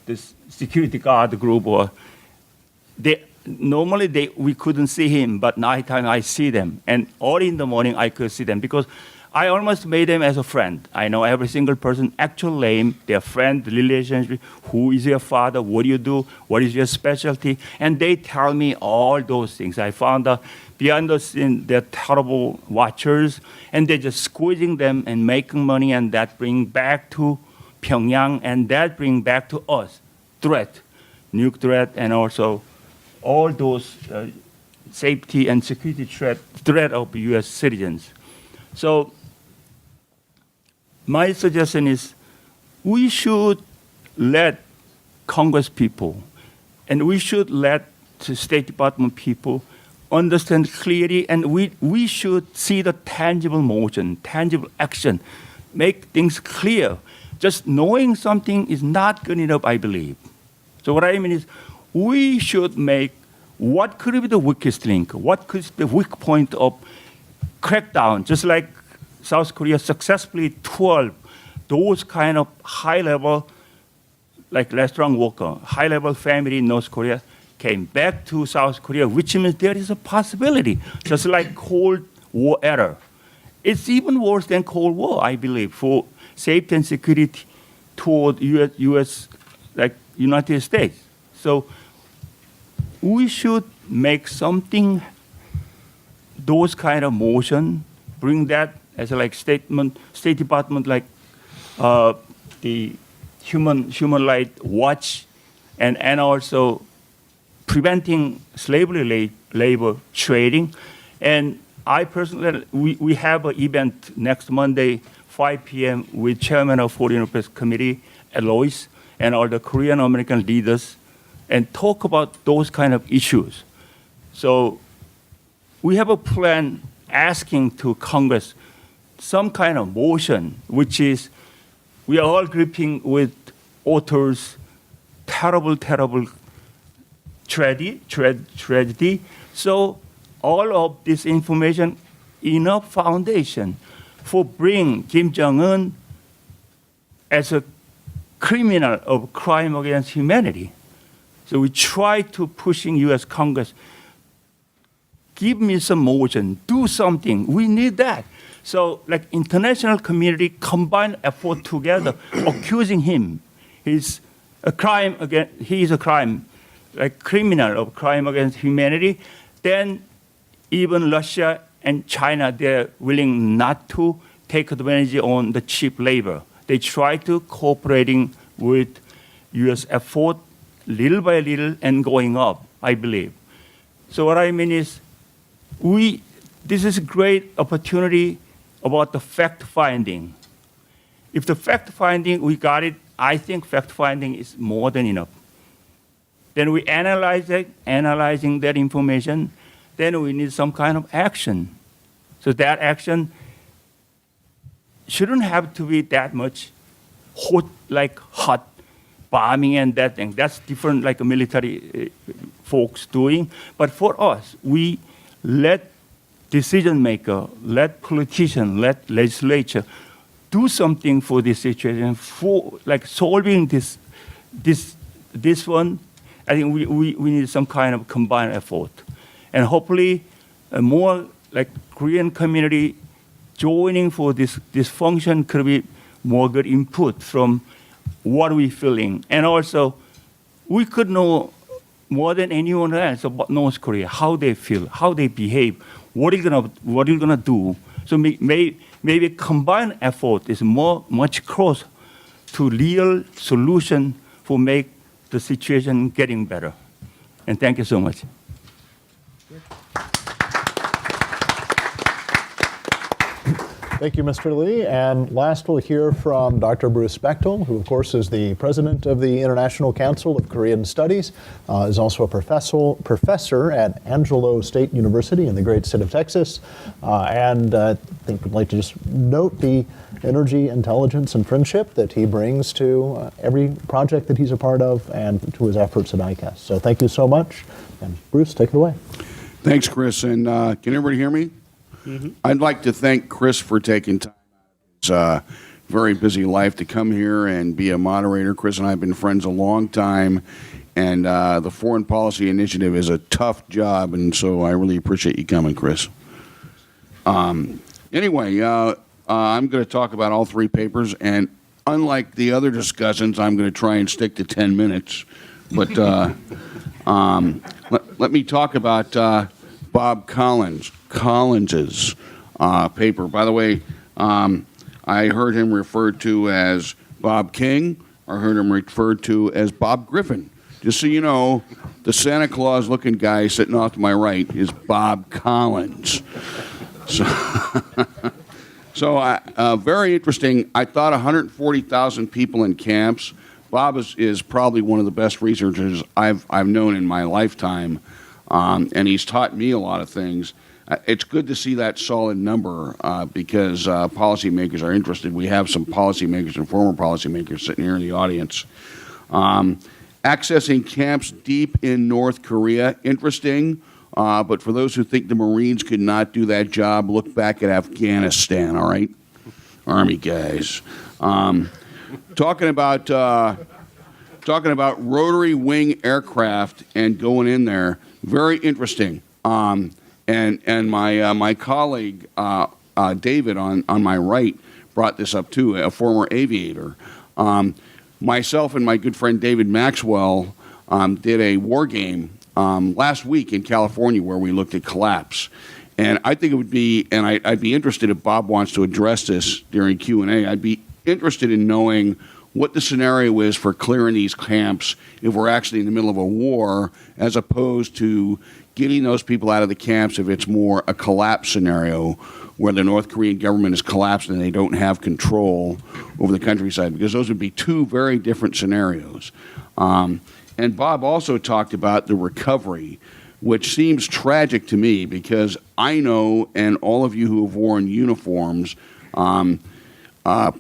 this security guard group, or normally we couldn't see him, but nighttime I see them, and early in the morning I could see them because I almost made them as a friend. I know every single person, actual name, their friend, relationship, who is your father, what do you do, what is your specialty, and they tell me all those things. I found out behind the scene they're terrible watchers, and they're just squeezing them and making money, and that bring back to Pyongyang, and that bring back to us threat, nuke threat, and also all those safety and security threat of U.S. citizens. So my suggestion is we should let Congress people and we should let the State Department people understand clearly, and we should see the tangible motion, tangible action, make things clear. Just knowing something is not good enough, I believe. So what I mean is we should make what could be the weakest link, what could be the weak point of crackdown, just like South Korea successfully 12 those kind of high-level, like restaurant worker, high-level family in North Korea came back to South Korea, which means there is a possibility, just like Cold War era. It's even worse than Cold War, I believe, for safety and security toward U.S. like United States. So we should make something, those kind of motion, bring that as a like statement, State Department, like the Human Rights Watch, and also preventing slavery labor trading. And I personally, we have an event next Monday, 5 p.m. with Chairman of Foreign Affairs Committee, Alois, and all the Korean American leaders, and talk about those kind of issues. So we have a plan asking to Congress some kind of motion, which is we are all gripping with authors' terrible tragedy. So all of this information, enough foundation for bring Kim Jong-un as a criminal of crime against humanity. So we try to pushing U.S. Congress, give me some motion, do something. We need that. So like international community combine effort together, accusing him. He's a crime against, he is a crime, like criminal of crime against humanity. Then even Russia and China, they're willing not to take advantage on the cheap labor. They try to cooperating with U.S. effort little by little and going up, I believe. So what I mean is, this is a great opportunity about the fact-finding. If the fact-finding, we got it, I think fact-finding is more than enough. Then we analyze it, analyzing that information, then we need some kind of action. So that action shouldn't have to be that much hot bombing and that thing. That's different, like a military folks doing. But for us, we let decision maker, let politician, let legislature do something for this situation, for like solving this one. I think we need some kind of combined effort, and hopefully more like Korean community joining for this function could be more good input from what we're feeling. And also, we could know more than anyone else about North Korea, how they feel, how they behave, what are you gonna do. So maybe combined effort is much closer to real solution for make the situation getting better. And thank you so much. Thank you, Mr. Lee. And last, we'll hear from Dr. Bruce Bechtel, who, of course, is the president of the International Council of Korean Studies, is also a professor at Angelo State University in the great state of Texas. And I think we'd like to just note the energy, intelligence, and friendship that he brings to every project that he's a part of and to his efforts at ICKS. So thank you so much. And Bruce, take it away. Thanks, Chris. And can everybody hear me? I'd like to thank Chris for taking time out of his very busy life to come here and be a moderator. Chris and I have been friends a long time, and the Foreign Policy Initiative is a tough job, and so I really appreciate you coming, Chris. Anyway, I'm going to talk about all three papers, and unlike the other discussions, I'm going to try and stick to 10 minutes. But let me talk about Bob Collins's paper. By the way, I heard him referred to as Bob King. I heard him referred to as Bob Griffin. Just so you know, the Santa Claus-looking guy sitting off to my right is Bob Collins. So very interesting. I thought 140,000 people in camps. Bob is probably one of the best researchers I've known in my lifetime. And he's taught me a lot of things. It's good to see that solid number because policymakers are interested. We have some policymakers and former policymakers sitting here in the audience. Accessing camps deep in North Korea, interesting. But for those who think the Marines could not do that job, look back at Afghanistan, all right? Army guys. Talking about rotary wing aircraft and going in there. Very interesting. And my colleague, David, on my right, brought this up too, a former aviator. Myself and my good friend David Maxwell did a war game last week in California where we looked at collapse. And I think it would be, and I'd be interested if Bob wants to address this during Q&A, I'd be interested in knowing what the scenario is for clearing these camps if we're actually in the middle of a war, as opposed to getting those people out of the camps if it's more a collapse scenario where the North Korean government is collapsed and they don't have control over the countryside, because those would be two very different scenarios. And Bob also talked about the recovery, which seems tragic to me because I know, and all of you who have worn uniforms,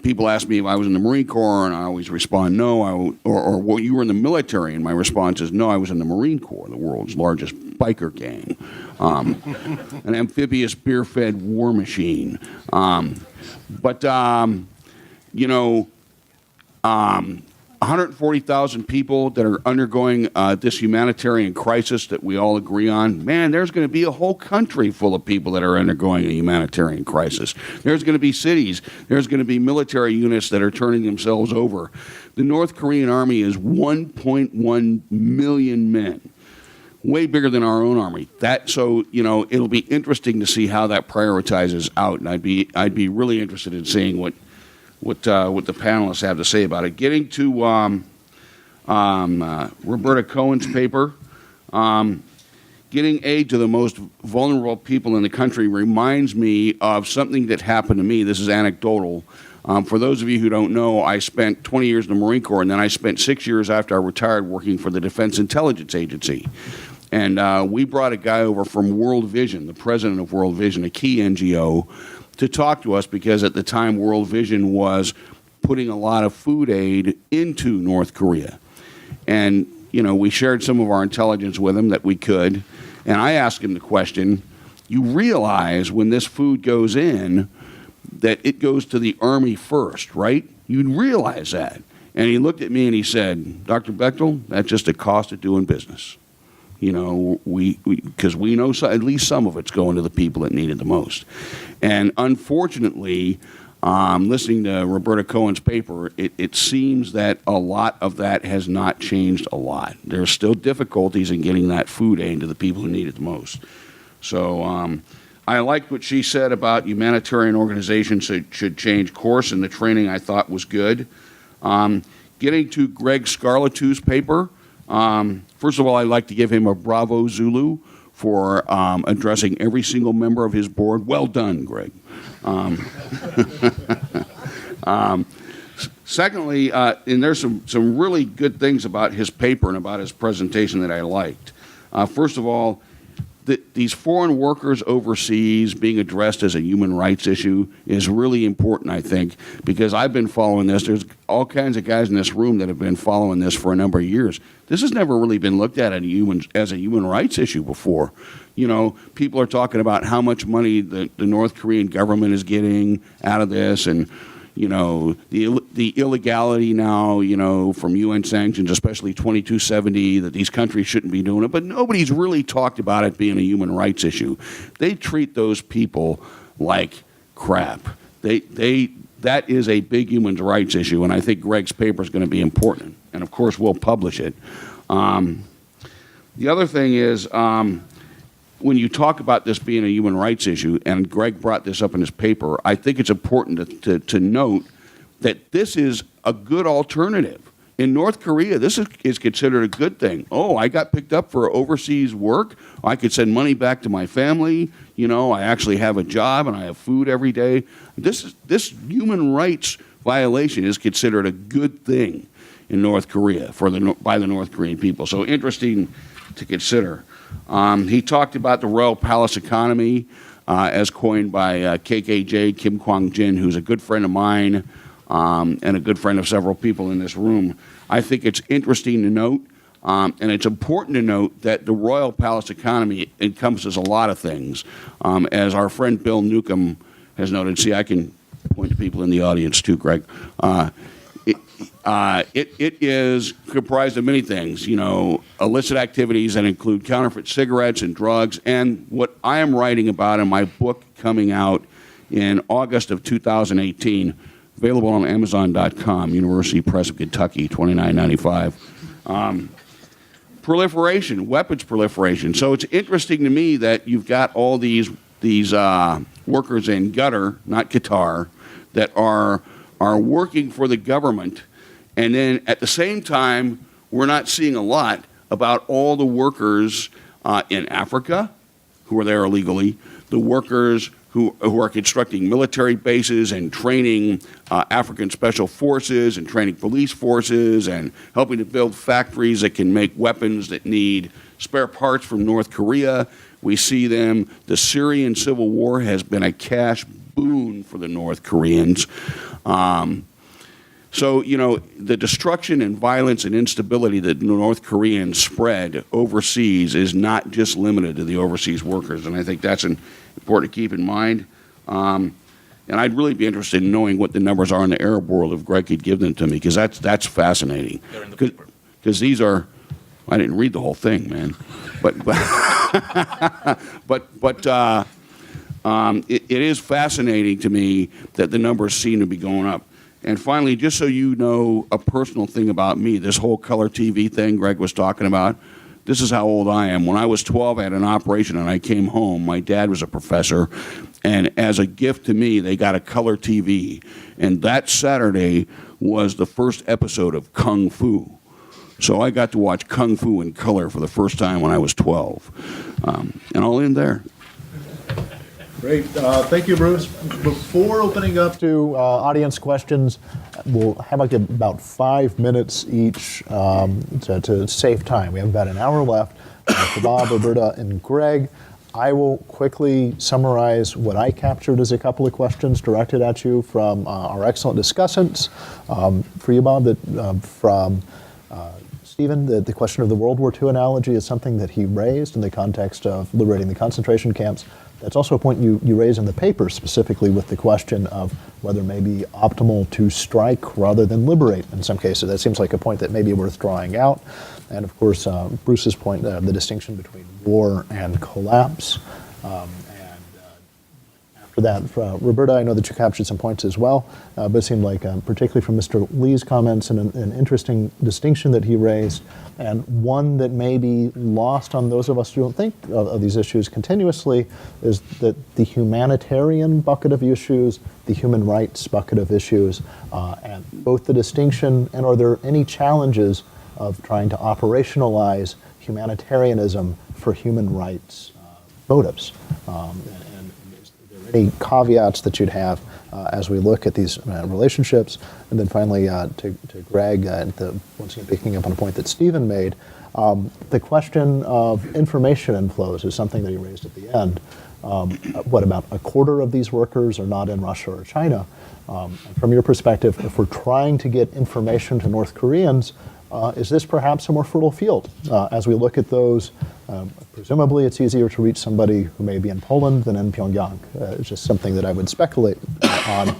people ask me if I was in the Marine Corps, and I always respond no, or well, you were in the military, and my response is no, I was in the Marine Corps, the world's largest biker gang, an amphibious beer-fed war machine. But 140,000 people that are undergoing this humanitarian crisis that we all agree on. Man, there's going to be a whole country full of people that are undergoing a humanitarian crisis. There's going to be cities. There's going to be military units that are turning themselves over. The North Korean army is 1.1 million men, way bigger than our own army. So it'll be interesting to see how that prioritizes out, and I'd be really interested in seeing what the panelists have to say about it. Getting to Roberta Cohen's paper, getting aid to the most vulnerable people in the country reminds me of something that happened to me. This is anecdotal. For those of you who don't know, I spent 20 years in the Marine Corps, and then I spent 6 years after I retired working for the Defense Intelligence Agency. And we brought a guy over from World Vision, the president of World Vision, a key NGO, to talk to us because at the time World Vision was putting a lot of food aid into North Korea. And, we shared some of our intelligence with him that we could. And I asked him the question, you realize when this food goes in that it goes to the Army first, right? You'd realize that. And he looked at me and he said, Dr. Bechtel, that's just a cost of doing business. Because we know at least some of it's going to the people that need it the most. And unfortunately, listening to Roberta Cohen's paper, it seems that a lot of that has not changed a lot. There's still difficulties in getting that food aid to the people who need it the most. So I liked what she said about humanitarian organizations should change course, and the training I thought was good. Getting to Greg Scarlatou's paper, first of all, I'd like to give him a bravo Zulu for addressing every single member of his board. Well done, Greg. Secondly, and there's some really good things about his paper and about his presentation that I liked. First of all, these foreign workers overseas being addressed as a human rights issue is really important, I think, because I've been following this. There's all kinds of guys in this room that have been following this for a number of years. This has never really been looked at as a human rights issue before. You know, people are talking about how much money the North Korean government is getting out of this, and you know, the illegality now, you know, from UN sanctions, especially 2270, that these countries shouldn't be doing it. But nobody's really talked about it being a human rights issue. They treat those people like crap. That is a big human rights issue, and I think Greg's paper is going to be important. And, of course, we'll publish it. The other thing is, when you talk about this being a human rights issue, and Greg brought this up in his paper, I think it's important to note that this is a good alternative. In North Korea, this is considered a good thing. Oh, I got picked up for overseas work. I could send money back to my family. You know, I actually have a job and I have food every day. This human rights violation is considered a good thing in North Korea by the North Korean people. So interesting to consider. He talked about the Royal Palace economy as coined by KKJ, Kim Kwang-jin, who's a good friend of mine and a good friend of several people in this room. I think it's interesting to note, and it's important to note, that the Royal Palace economy encompasses a lot of things. As our friend Bill Newcomb has noted, see, I can point to people in the audience too, Greg. It is comprised of many things, you know, illicit activities that include counterfeit cigarettes and drugs, and what I am writing about in my book coming out in August of 2018, available on Amazon.com, University Press of Kentucky, $29.95. Proliferation, weapons proliferation. So it's interesting to me that you've got all these workers in Qatar, not Qatar, that are working for the government. And then at the same time, we're not seeing a lot about all the workers in Africa who are there illegally, the workers who are constructing military bases and training African special forces and training police forces and helping to build factories that can make weapons that need spare parts from North Korea. We see them. The Syrian civil war has been a cash boon for the North Koreans. So, you know, the destruction and violence and instability that the North Koreans spread overseas is not just limited to the overseas workers, and I think that's important to keep in mind. And I'd really be interested in knowing what the numbers are in the Arab world if Greg could give them to me, because that's fascinating. They're in the paper. Because these are, I didn't read the whole thing, man, but it is fascinating to me that the numbers seem to be going up. And finally, just so you know a personal thing about me, this whole color TV thing Greg was talking about, this is how old I am. When I was 12, I had an operation and I came home. My dad was a professor, and as a gift to me, they got a color TV. And that Saturday was the first episode of Kung Fu. So I got to watch Kung Fu in color for the first time when I was 12. And I'll end there. Great. Thank you, Bruce. Before opening up To audience questions, we'll have like about 5 minutes each to save time. We have about an hour left for Bob, Roberta, and Greg. I will quickly summarize what I captured as a couple of questions directed at you from our excellent discussants. For you, Bob, from Stephen, the question of the World War II analogy is something that he raised in the context of liberating the concentration camps. That's also a point you raise in the paper, specifically with the question of whether it may be optimal to strike rather than liberate in some cases. That seems like a point that may be worth drawing out. And of course, Bruce's point, the distinction between war and collapse. And after for that. Roberta, I know that you captured some points as well, but it seemed like, particularly from Mr. Lee's comments, an interesting distinction that he raised, and one that may be lost on those of us who don't think of these issues continuously, is that the humanitarian bucket of issues, the human rights bucket of issues, and both the distinction, and are there any challenges of trying to operationalize humanitarianism for human rights motives? And is there any caveats that you'd have as we look at these relationships? And then finally, to Greg, once again picking up on a point that Stephen made, the question of information inflows is something that he raised at the end. What about a quarter of these workers are not in Russia or China? From your perspective, if we're trying to get information to North Koreans, is this perhaps a more fertile field as we look at those? Presumably, it's easier to reach somebody who may be in Poland than in Pyongyang. It's just something that I would speculate on.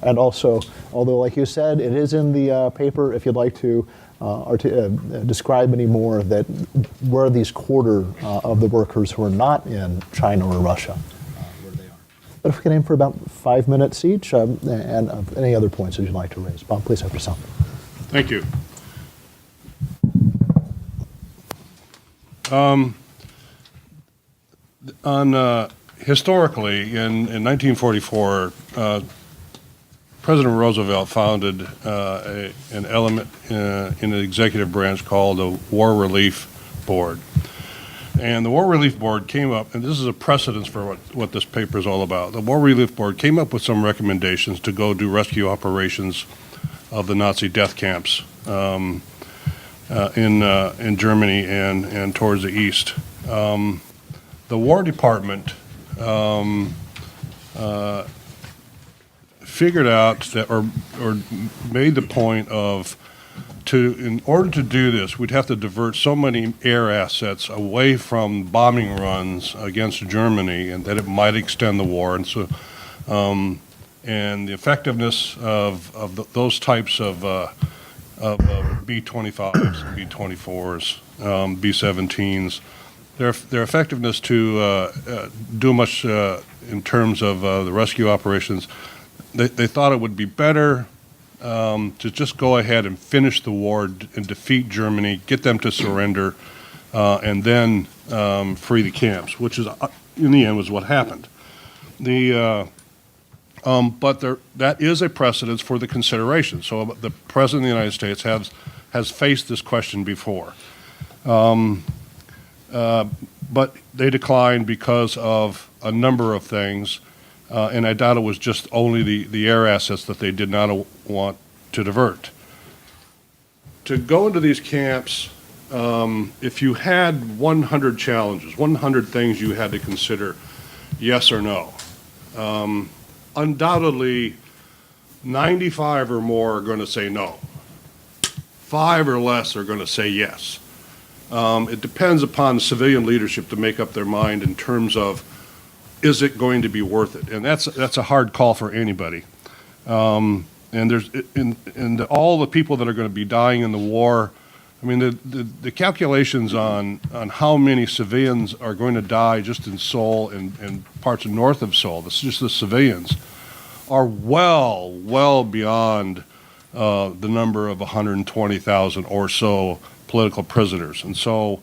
And also, although, like you said, it is in the paper, if you'd like to describe any more, that where are these quarter of the workers who are not in China or Russia, where they are. But if we can aim for about 5 minutes each, and any other points that you'd like to raise. Bob, please help yourself. Thank you. Historically, in 1944, President Roosevelt founded an element in the executive branch called the War Relief Board. And the War Relief Board came up, and this is a precedence for what this paper is all about. The War Relief Board came up with some recommendations to go do rescue operations of the Nazi death camps in Germany and towards the east. The War Department figured out that, or made the point of, in order to do this, we'd have to divert so many air assets away from bombing runs against Germany, and that it might extend the war. And so, and the effectiveness of those types of B-25s, B-24s, B-17s, their effectiveness to do much in terms of the rescue operations, they thought it would be better to just go ahead and finish the war and defeat Germany, get them to surrender, and then free the camps, which is, in the end, was what happened. But that is a precedence for the consideration. So the President of the United States has faced this question before. But they declined because of a number of things, and I doubt it was just only the air assets that they did not want to divert. To go into these camps, if you had 100 challenges, 100 things you had to consider, yes or no, undoubtedly 95 or more are going to say no. 5 or less are going to say yes. It depends upon civilian leadership to make up their mind in terms of, is it going to be worth it? And that's a hard call for anybody. And there's all the people that are going to be dying in the war. I mean, the calculations on how many civilians are going to die just in Seoul and parts of north of Seoul, this is just the civilians, are well beyond the number of 120,000 or so political prisoners. And so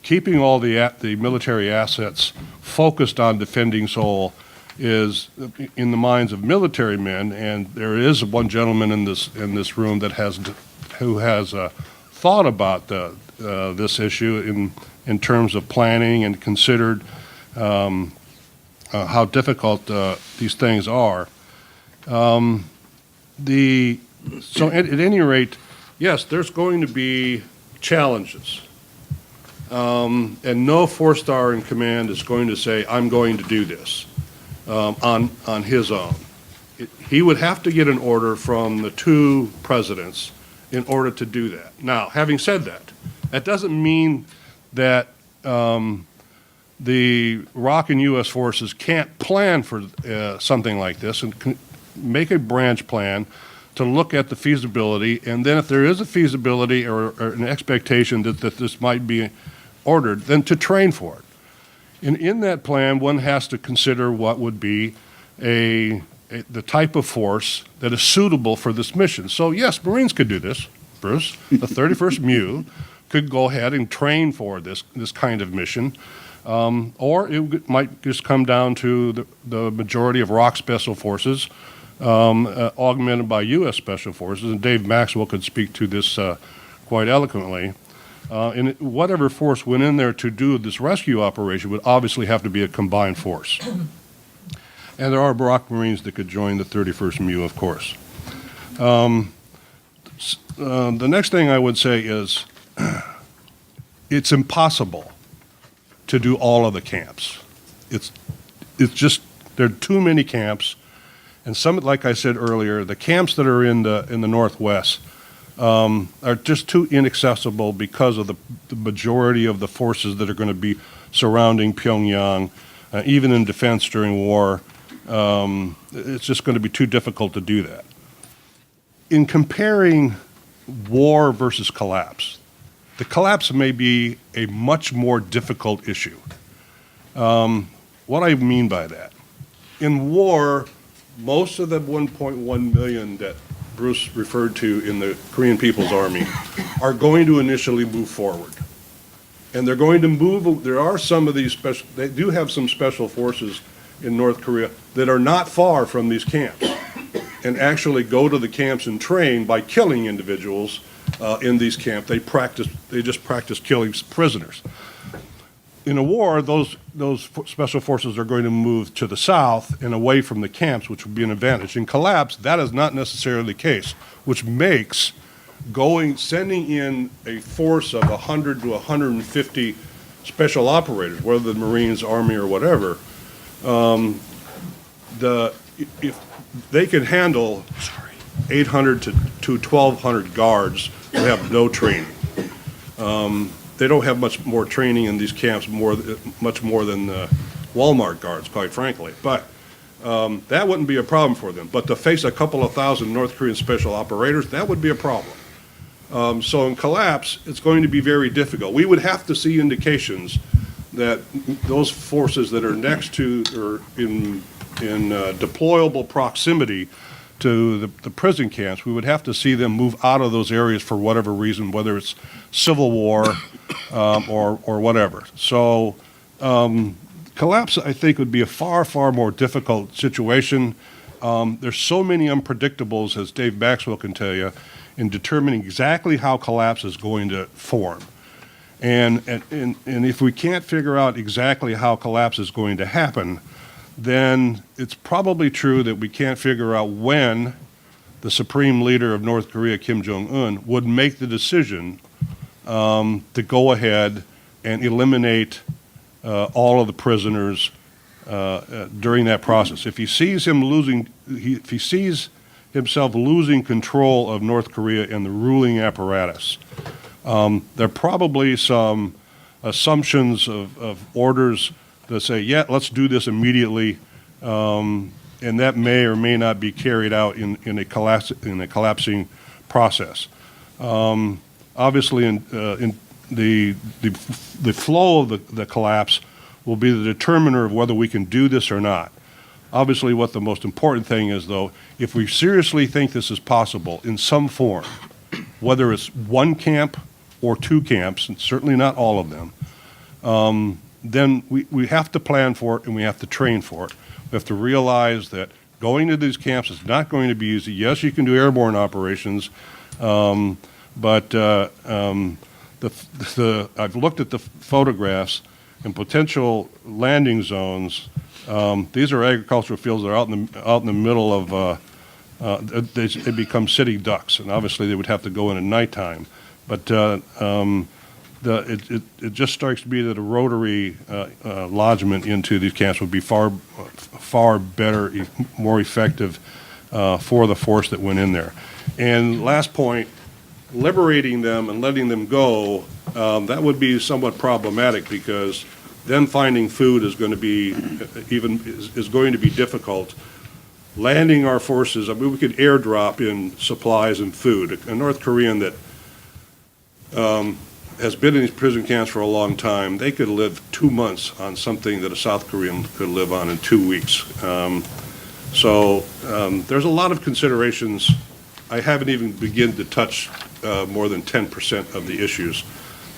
keeping all the military assets focused on defending Seoul is, in the minds of military men, and there is one gentleman in this room who has thought about this issue in terms of planning and considered how difficult these things are. So at any rate, yes, there's going to be challenges. And no four-star in command is going to say, I'm going to do this on his own. He would have to get an order from the two presidents in order to do that. Now, having said that, that doesn't mean that the ROC and U.S. forces can't plan for something like this and make a branch plan to look at the feasibility, and then if there is a feasibility or an expectation that this might be ordered, then to train for it. In that plan, one has to consider what would be the type of force that is suitable for this mission. So yes, Marines could do this, Bruce. The 31st MEU could go ahead and train for this kind of mission, or it might just come down to the majority of ROC Special Forces, augmented by U.S. Special Forces, and Dave Maxwell could speak to this quite eloquently. And whatever force went in there to do this rescue operation would obviously have to be a combined force. And there are ROC Marines that could join the 31st MEU, of course. The next thing I would say is it's impossible to do all of the camps. It's just, there are too many camps. And some, like I said earlier, the camps that are in the Northwest are just too inaccessible because of the majority of the forces that are going to be surrounding Pyongyang, even in defense during war. It's just going to be too difficult to do that. In comparing war versus collapse, the collapse may be a much more difficult issue. What I mean by that, in war, most of the 1.1 million that Bruce referred to in the Korean People's Army are going to initially move forward. And they're going to move, there are some of these special, they do have some special forces in North Korea that are not far from these camps and actually go to the camps and train by killing individuals in these camps. They just practice killing prisoners. In a war, those special forces are going to move to the south and away from the camps, which would be an advantage. In collapse, that is not necessarily the case, which makes sending in a force of 100 to 150 special operators, whether the Marines, Army, or whatever, if they can handle 800 to 1,200 guards who have no training. They don't have much more training in these camps, much more than Walmart guards, quite frankly. But that wouldn't be a problem for them. But to face a couple of thousand North Korean special operators, that would be a problem. So in collapse, it's going to be very difficult. We would have to see indications that those forces that are next to or in deployable proximity to the prison camps, we would have to see them move out of those areas for whatever reason, whether it's civil war or whatever. So collapse, I think, would be a far, far more difficult situation. There's so many unpredictables, as Dave Maxwell can tell you, in determining exactly how collapse is going to form. And if we can't figure out exactly how collapse is going to happen, then it's probably true that we can't figure out when the supreme leader of North Korea, Kim Jong-un, would make the decision to go ahead and eliminate all of the prisoners during that process. If he sees if he sees himself losing control of North Korea and the ruling apparatus, there are probably some assumptions of orders that say, yeah, let's do this immediately, and that may or may not be carried out in a collapsing process. Obviously, in the flow of the collapse will be the determiner of whether we can do this or not. Obviously, what the most important thing is, though, if we seriously think this is possible in some form, whether it's one camp or two camps, and certainly not all of them, then we have to plan for it and we have to train for it. We have to realize that going to these camps is not going to be easy. Yes, you can do airborne operations, but I've looked at the photographs and potential landing zones. These are agricultural fields that are out in the middle of. They become sitting ducks, and obviously they would have to go in at nighttime. But it just strikes me that a rotary lodgement into these camps would be far better, more effective for the force that went in there. And last point, liberating them and letting them go, that would be somewhat problematic because then finding food is going to be going to be difficult. Landing our forces, I mean, we could airdrop in supplies and food. A North Korean that has been in these prison camps for a long time, they could live 2 months on something that a South Korean could live on in 2 weeks. So there's a lot of considerations. I haven't even begun to touch more than 10% of the issues.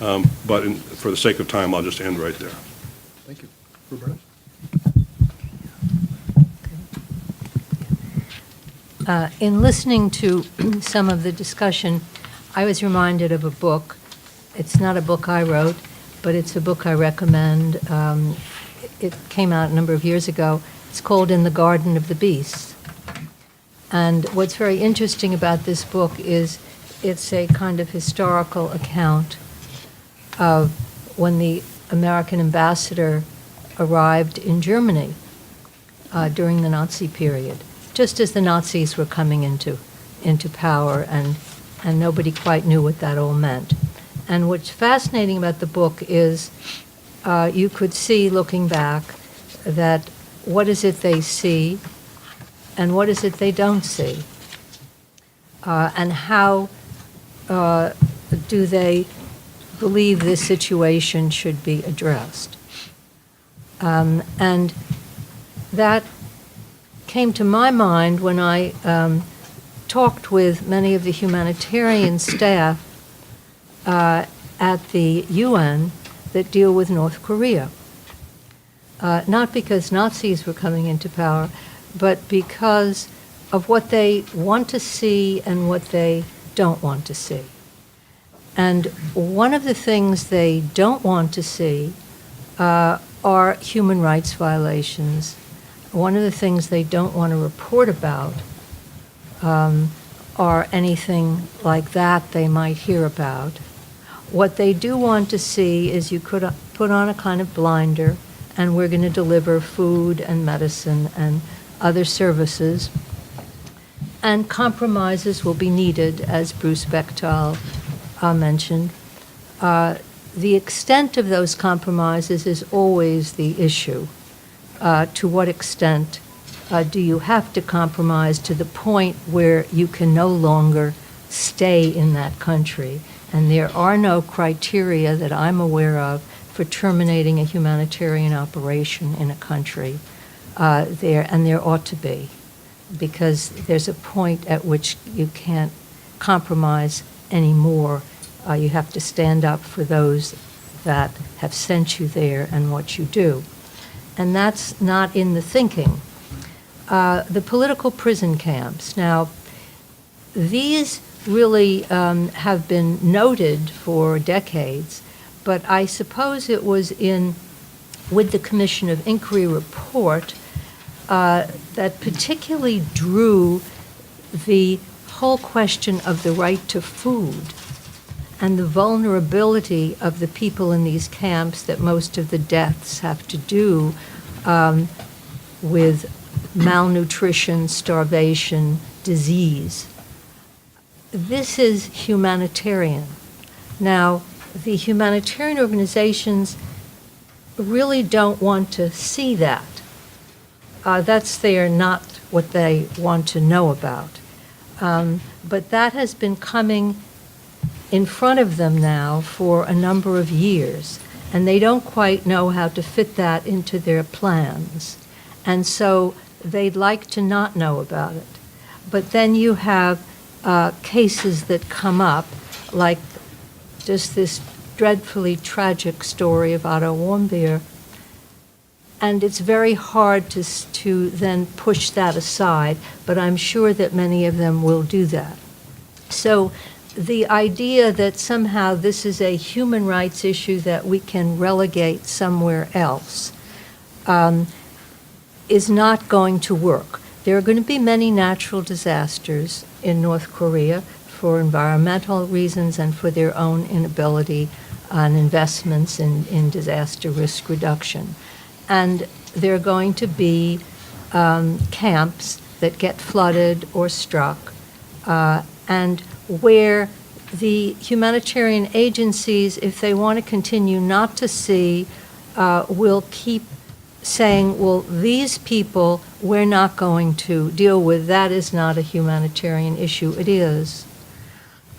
But for the sake of time, I'll just end right there. Thank you. Roberta? In listening to some of the discussion, I was reminded of a book. It's not a book I wrote, but it's a book I recommend. It came out a number of years ago. It's called In the Garden of the Beasts. And what's very interesting about this book is it's a kind of historical account of when the American ambassador arrived in Germany during the Nazi period, just as the Nazis were coming into power, and nobody quite knew what that all meant. And what's fascinating about the book is you could see, looking back, that what is it they see and what is it they don't see? And how do they believe this situation should be addressed? And that came to my mind when I talked with many of the humanitarian staff at the UN that deal with North Korea. Not because Nazis were coming into power, but because of what they want to see and what they don't want to see. And one of the things they don't want to see are human rights violations. One of the things they don't want to report about are anything like that they might hear about. What they do want to see is you could put on a kind of blinder, and we're going to deliver food and medicine and other services. And compromises will be needed, as Bruce Bechtel mentioned. The extent of those compromises is always the issue. To what extent do you have to compromise to the point where you can no longer stay in that country? And there are no criteria that I'm aware of for terminating a humanitarian operation in a country. There ought to be, because there's a point at which you can't compromise anymore. You have to stand up for those that have sent you there and what you do. And that's not in the thinking. The political prison camps. Now, these really have been noted for decades, but I suppose it was with the Commission of Inquiry report that particularly drew the whole question of the right to food and the vulnerability of the people in these camps, that most of the deaths have to do with malnutrition, starvation, disease. This is humanitarian. Now, the humanitarian organizations really don't want to see that. They're not what they want to know about. But that has been coming in front of them now for a number of years, and they don't quite know how to fit that into their plans. And so they'd like to not know about it. But then you have cases that come up, like just this dreadfully tragic story of Otto Warmbier, and it's very hard to then push that aside, but I'm sure that many of them will do that. So the idea that somehow this is a human rights issue that we can relegate somewhere else is not going to work. There are going to be many natural disasters in North Korea for environmental reasons and for their own inability on investments in disaster risk reduction. And there are going to be camps that get flooded or struck, and where the humanitarian agencies, if they want to continue not to see, will keep saying, well, these people we're not going to deal with. That is not a humanitarian issue. It is.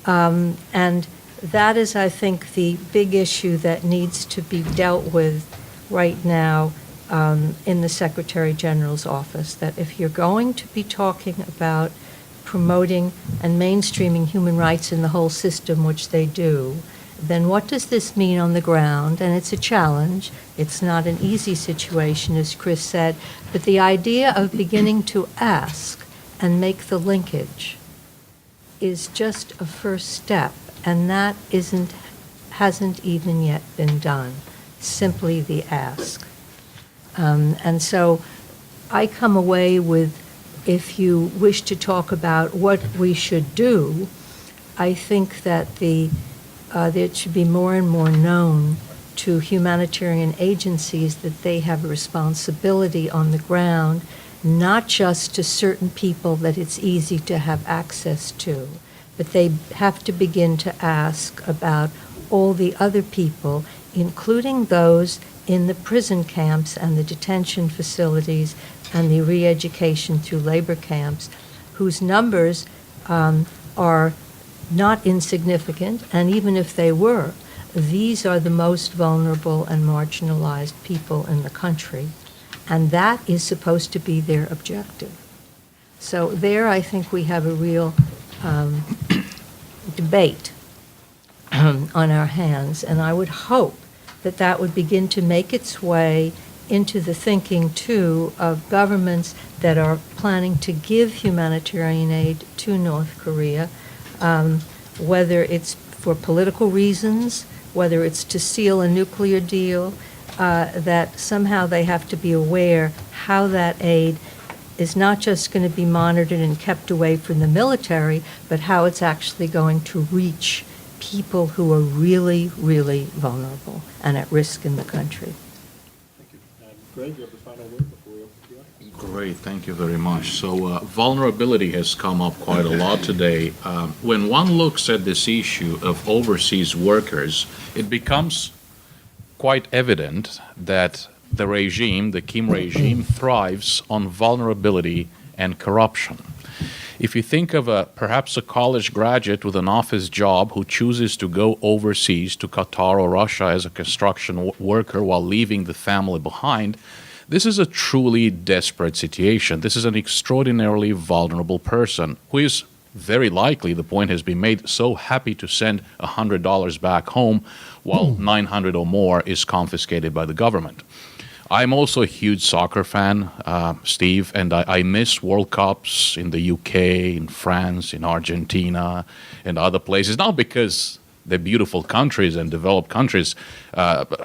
And that is, I think, the big issue that needs to be dealt with right now in the Secretary General's office, that if you're going to be talking about promoting and mainstreaming human rights in the whole system, which they do, then what does this mean on the ground? And it's a challenge. It's not an easy situation, as Chris said, but the idea of beginning to ask and make the linkage is just a first step, and that hasn't even yet been done, simply the ask. And so I come away with, if you wish to talk about what we should do, I think that it should be more and more known to humanitarian agencies that they have a responsibility on the ground, not just to certain people that it's easy to have access to, but they have to begin to ask about all the other people, including those in the prison camps and the detention facilities and the re-education through labor camps, whose numbers are not insignificant, and even if they were, these are the most vulnerable and marginalized people in the country, and that is supposed to be their objective. So there, I think we have a real debate on our hands, and I would hope that that would begin to make its way into the thinking, too, of governments that are planning to give humanitarian aid to North Korea, whether it's for political reasons, whether it's to seal a nuclear deal, that somehow they have to be aware how that aid is not just going to be monitored and kept away from the military, but how it's actually going to reach people who are really, really vulnerable and at risk in the country. Thank you. Greg, you have the final word before we open the Q&A. Great, thank you very much. So vulnerability has come up quite a lot today. When one looks at this issue of overseas workers, it becomes quite evident that the regime, the Kim regime, thrives on vulnerability and corruption. If you think of perhaps a college graduate with an office job who chooses to go overseas to Qatar or Russia as a construction worker while leaving the family behind, this is a truly desperate situation. This is an extraordinarily vulnerable person who is very likely, the point has been made, so happy to send $100 back home while 900 or more is confiscated by the government. I'm also a huge soccer fan, Steve, and I miss World Cups in the UK, in France, in Argentina, and other places. Not because they're beautiful countries and developed countries.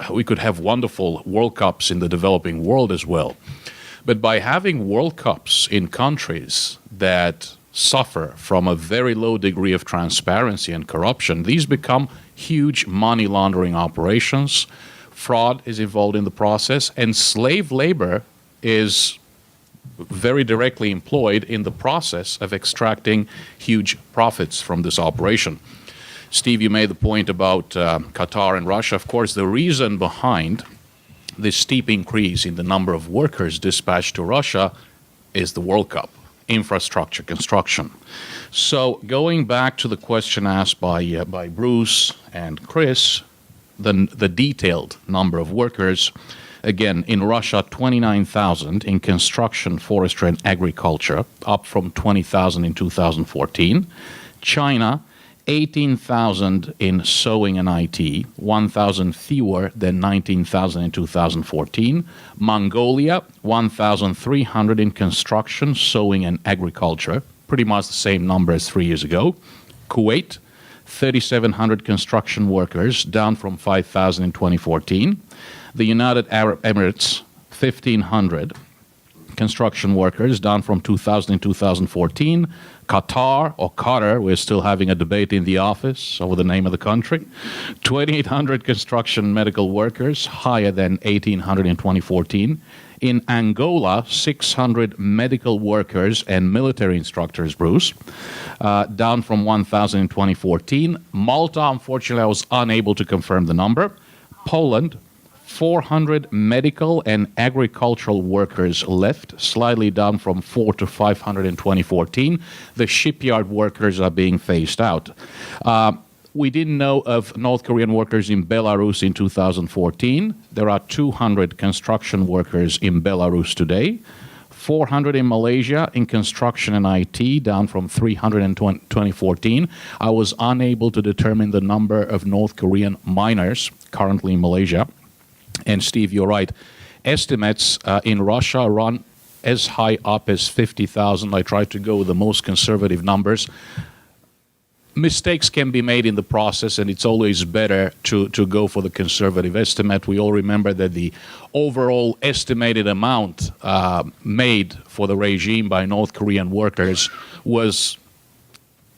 We could have wonderful World Cups in the developing world as well. But by having World Cups in countries that suffer from a very low degree of transparency and corruption, these become huge money laundering operations. Fraud is involved in the process, and slave labor is very directly employed in the process of extracting huge profits from this operation. Steve, you made the point about Qatar and Russia. Of course, the reason behind this steep increase in the number of workers dispatched to Russia is the World Cup, infrastructure construction. So going back to the question asked by Bruce and Chris, the detailed number of workers, again, in Russia, 29,000 in construction, forestry, and agriculture, up from 20,000 in 2014. China, 18,000 in sewing and IT, 1,000 fewer than 19,000 in 2014. Mongolia, 1,300 in construction, sewing, and agriculture, pretty much the same number as 3 years ago. Kuwait, 3,700 construction workers, down from 5,000 in 2014. The United Arab Emirates, 1,500 construction workers, down from 2,000 in 2014. Qatar, or Qatar, we're still having a debate in the office over the name of the country. 2,800 construction medical workers, higher than 1,800 in 2014. In Angola, 600 medical workers and military instructors, Bruce, down from 1,000 in 2014. Malta, unfortunately, I was unable to confirm the number. Poland, 400 medical and agricultural workers left, slightly down from 400 to 500 in 2014. The shipyard workers are being phased out. we didn't know of North Korean workers in Belarus in 2014. There are 200 construction workers in Belarus today, 400 in Malaysia in construction and IT, down from 300 in 2014. I was unable to determine the number of North Korean miners currently in Malaysia. And Steve, you're right. Estimates in Russia run as high up as 50,000. I tried to go with the most conservative numbers. Mistakes can be made in the process, and it's always better to go for the conservative estimate. We all remember that the overall estimated amount made for the regime by North Korean workers was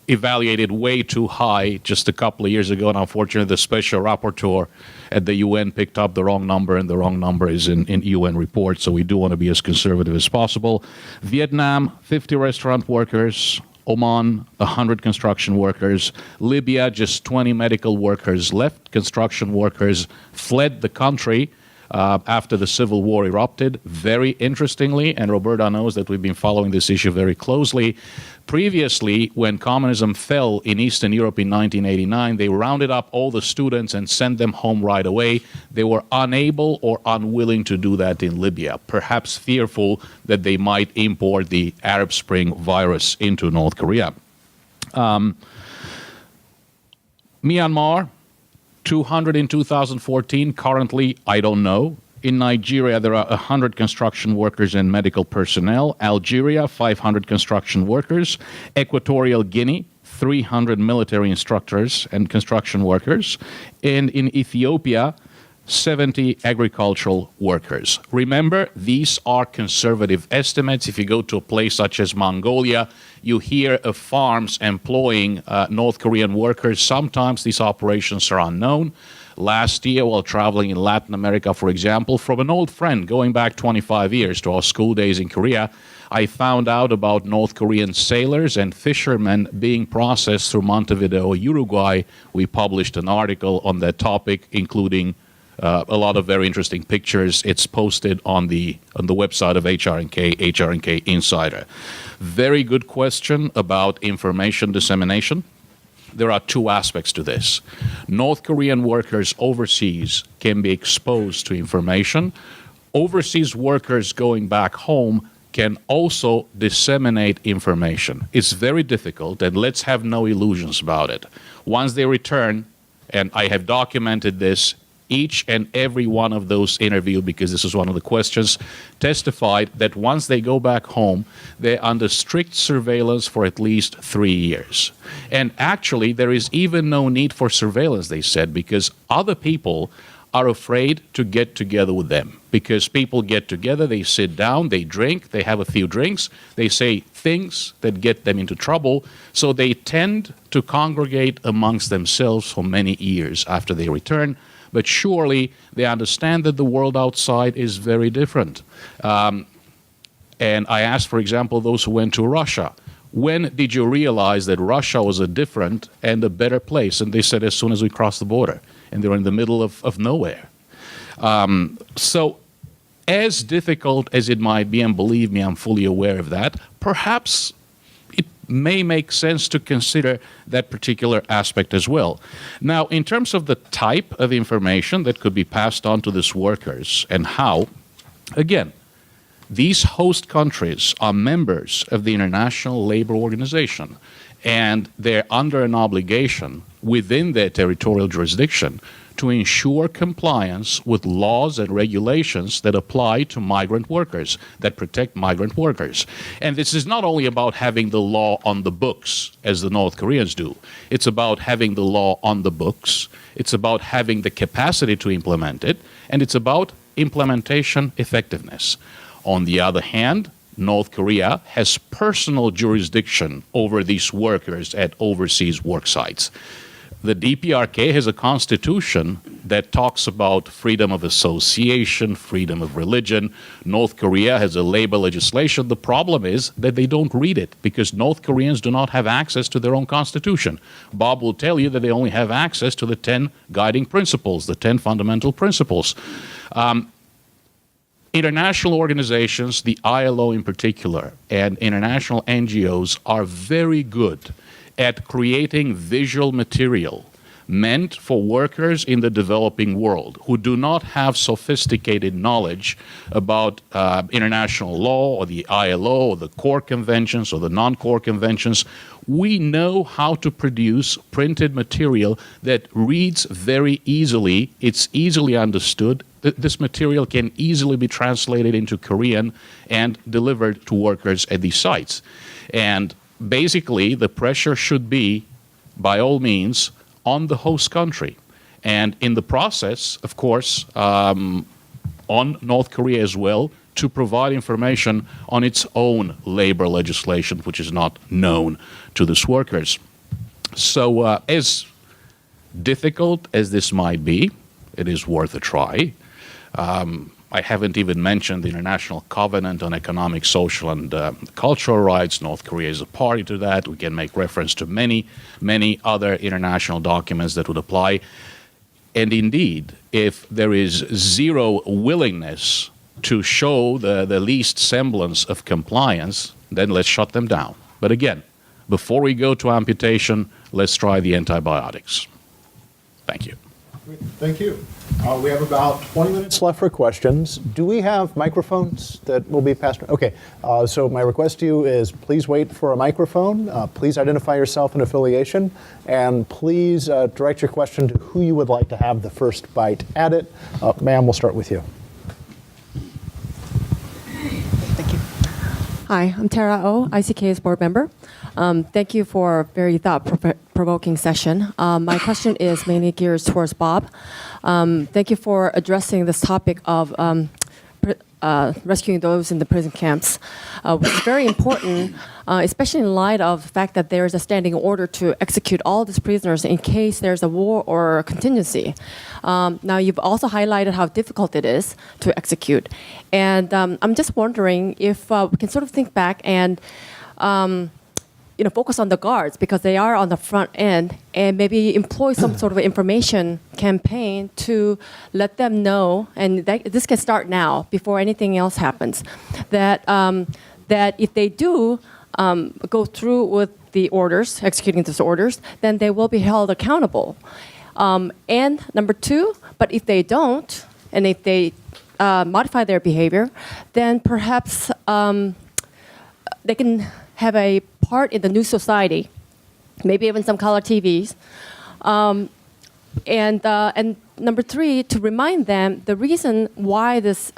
evaluated way too high just a couple of years ago, and unfortunately the special rapporteur at the UN picked up the wrong number, and the wrong number is in UN report, so we do want to be as conservative as possible. Vietnam, 50 restaurant workers. Oman, 100 construction workers. Libya, just 20 medical workers left. Construction workers fled the country after the civil war erupted. Very interestingly, and Roberta knows that we've been following this issue very closely, previously, when communism fell in Eastern Europe in 1989, they rounded up all the students and sent them home right away. They were unable or unwilling to do that in Libya, perhaps fearful that they might import the Arab Spring virus into North Korea. Myanmar, 200 in 2014. Currently, I don't know. In Nigeria, there are 100 construction workers and medical personnel. Algeria, 500 construction workers. Equatorial Guinea, 300 military instructors and construction workers. And in Ethiopia, 70 agricultural workers. Remember, these are conservative estimates. If you go to a place such as Mongolia, you hear of farms employing North Korean workers. Sometimes these operations are unknown. Last year, while traveling in Latin America, for example, from an old friend going back 25 years to our school days in Korea, I found out about North Korean sailors and fishermen being processed through Montevideo, Uruguay. We published an article on that topic, including a lot of very interesting pictures. It's posted on the website of HRNK, HRNK Insider. Very good question about information dissemination. There are two aspects to this. North Korean workers overseas can be exposed to information. Overseas workers going back home can also disseminate information. It's very difficult, and let's have no illusions about it. Once they return, and I have documented this, each and every one of those interviewed, because this is one of the questions, testified that once they go back home, they're under strict surveillance for at least 3 years. And actually, there is even no need for surveillance, they said, because other people are afraid to get together with them. Because people get together, they sit down, they drink, they have a few drinks, they say things that get them into trouble, so they tend to congregate amongst themselves for many years after they return. But surely they understand that the world outside is very different. And I asked, for example, those who went to Russia, when did you realize that Russia was a different and a better place? And they said, as soon as we crossed the border. And they're in the middle of nowhere. So as difficult as it might be, and believe me, I'm fully aware of that, perhaps it may make sense to consider that particular aspect as well. Now, in terms of the type of information that could be passed on to these workers and how, again, these host countries are members of the International Labor Organization, and they're under an obligation within their territorial jurisdiction to ensure compliance with laws and regulations that apply to migrant workers, that protect migrant workers. And this is not only about having the law on the books, as the North Koreans do. It's about having the law on the books. It's about having the capacity to implement it. And it's about implementation effectiveness. On the other hand, North Korea has personal jurisdiction over these workers at overseas work sites. The DPRK has a constitution that talks about freedom of association, freedom of religion. North Korea has a labor legislation. The problem is that they don't read it because North Koreans do not have access to their own constitution. Bob will tell you that they only have access to the 10 guiding principles, the 10 fundamental principles. International organizations, the ILO in particular, and international NGOs are very good at creating visual material meant for workers in the developing world who do not have sophisticated knowledge about international law or the ILO or the core conventions or the non-core conventions. We know how to produce printed material that reads very easily. It's easily understood. This material can easily be translated into Korean and delivered to workers at these sites. And basically, the pressure should be, by all means, on the host country. And in the process, of course, on North Korea as well, to provide information on its own labor legislation, which is not known to these workers. So as difficult as this might be, it is worth a try. I haven't even mentioned the International Covenant on Economic, Social, and Cultural Rights. North Korea is a party to that. We can make reference to many, many other international documents that would apply. And indeed, if there is zero willingness to show the least semblance of compliance, then let's shut them down. But again, before we go to amputation, let's try the antibiotics. Thank you. Thank you. We have about 20 minutes Left for questions. Do we have microphones that will be passed? Okay, so my request to you is please wait for a microphone. Please identify yourself and affiliation, and please direct your question to who you would like to have the first bite at it. Ma'am, we'll start with you. Thank you. Hi, I'm Tara Oh, ICKS board member. Thank you for a very thought-provoking session. My question is mainly geared towards Bob. Thank you for addressing this topic of rescuing those in the prison camps, which is very important, especially in light of the fact that there is a standing order to execute all these prisoners in case there's a war or a contingency. Now, you've also highlighted how difficult it is to execute. And I'm just wondering if we can sort of think back and focus on the guards because they are on the front end, and maybe employ some sort of information campaign to let them know, and this can start now before anything else happens, that that if they do go through with the orders, executing those orders, then they will be held accountable. And number two, but if they don't, and if they modify their behavior, then perhaps they can have a part in the new society, maybe even some color TVs. And number three, to remind them the reason why this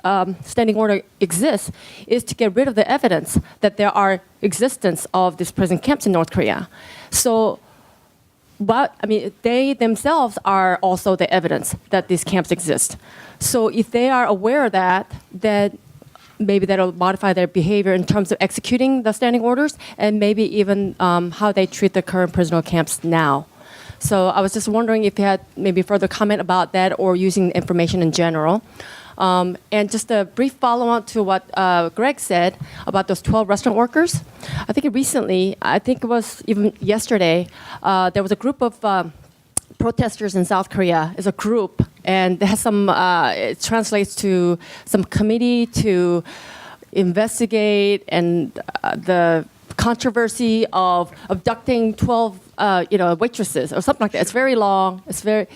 standing order exists is to get rid of the evidence that there are existence of these prison camps in North Korea. So, but I mean, they themselves are also the evidence that these camps exist. So if they are aware of that, then maybe that'll modify their behavior in terms of executing the standing orders, and maybe even how they treat the current prisoner camps now. So I was just wondering if you had maybe further comment about that, or using information in general. And just a brief follow-on to what Greg said about those 12 restaurant workers. I think recently, I think it was even yesterday, there was a group of protesters in South Korea. Is a group, and it has some. It translates to some committee to investigate and the controversy of abducting 12, waitresses or something like that. It's very long. It's very,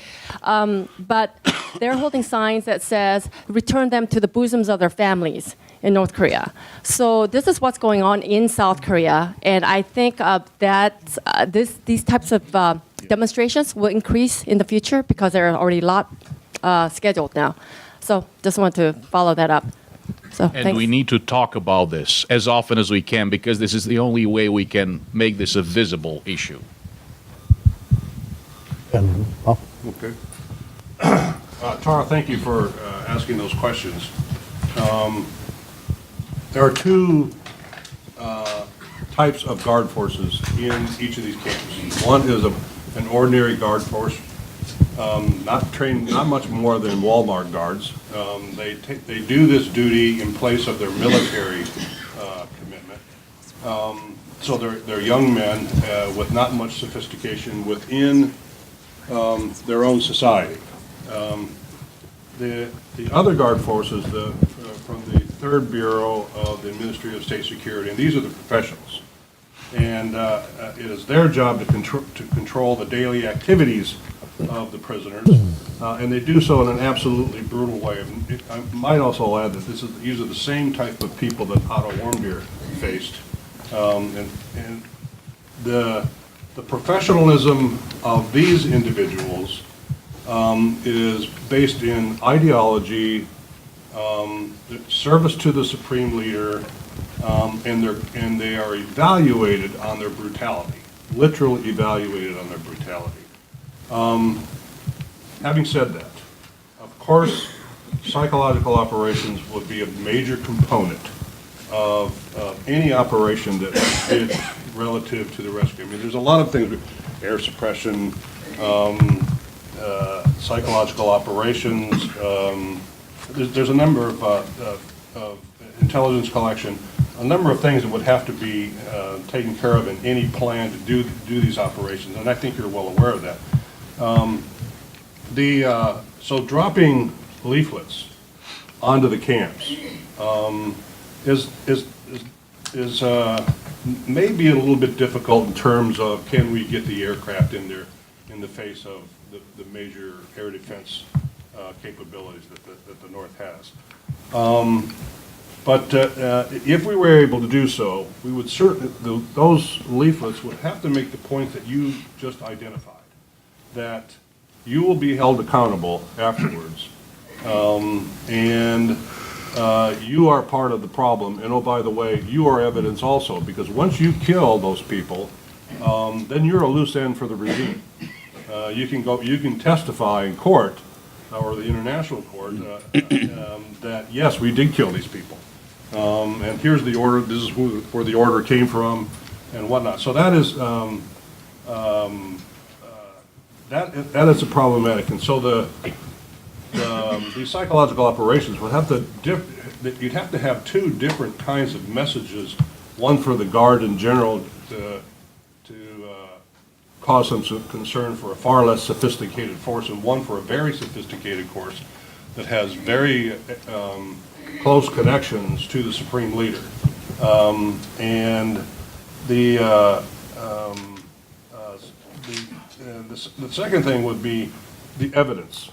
but they're holding signs that says "Return them to the bosoms of their families" in North Korea. So this is what's going on in South Korea, and I think that these types of demonstrations will increase in the future because there are already a lot scheduled now. So just want to follow that up. So And thanks. we need to talk about this as often as we can, because this is the only way we can make this a visible issue. And, well, Okay. Tara, thank you for asking those questions. There are two types of guard forces in each of these camps. One is an ordinary guard force, not trained, not much more than Walmart guards. They do this duty in place of their military commitment. So they're young men with not much sophistication within their own society. The other guard forces from the Third Bureau of the Ministry of State Security, and these are the professionals. And it is their job to control the daily activities of the prisoners, and they do so in an absolutely brutal way. I might also add that these are the same type of people that Otto Warmbier faced, and the professionalism of these individuals is based in ideology, service to the supreme leader, and they are evaluated on their brutality, literally evaluated on their brutality. Having said that, of course, psychological operations would be a major component of any operation that we did relative to the rescue. I mean, there's a lot of things, air suppression, psychological operations. There's a number of intelligence collection, a number of things that would have to be taken care of in any plan to do these operations, and I think you're well aware of that. So dropping leaflets onto the camps is maybe a little bit difficult in terms of can we get the aircraft in there in the face of the major air defense capabilities that the North has. But if we were able to do so, we would certainly, those leaflets would have to make the point that you just identified, that you will be held accountable afterwards, and you are part of the problem, and oh, by the way, you are evidence also, because once you kill those people, then you're a loose end for the regime. You can testify in court, or the international court, that yes, we did kill these people. And here's the order, this is where the order came from, and whatnot. So that is, that is a problematic. And so the psychological operations would have to, you'd have to have two different kinds of messages, one for the Guard in general to cause some concern for a far less sophisticated force, and one for a very sophisticated force that has very close connections to the supreme leader. And the second thing would be the evidence.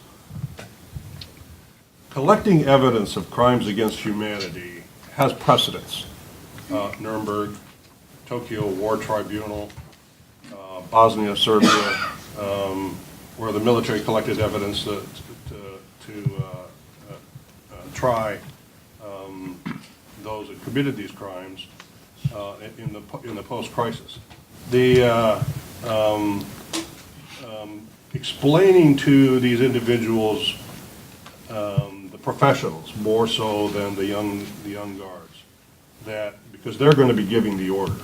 Collecting evidence of crimes against humanity has precedence. Nuremberg, Tokyo War Tribunal, Bosnia, Serbia, where the military collected evidence to try those that committed these crimes in the post-crisis. The explaining to these individuals, the professionals more so than the young guards, that because they're going to be giving the order,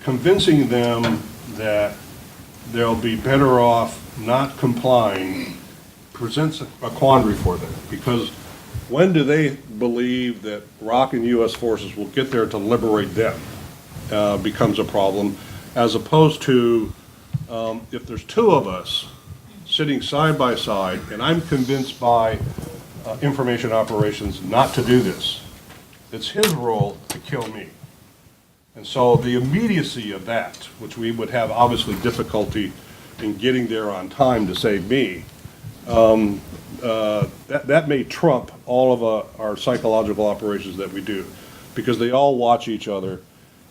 convincing them that they'll be better off not complying presents a quandary for them, because when do they believe that ROC and U.S. forces will get there to liberate them becomes a problem, as opposed to if there's two of us sitting side by side and I'm convinced by information operations not to do this, it's his role to kill me. And so the immediacy of that, which we would have obviously difficulty in getting there on time to save me, that may trump all of our psychological operations that we do, because they all watch each other,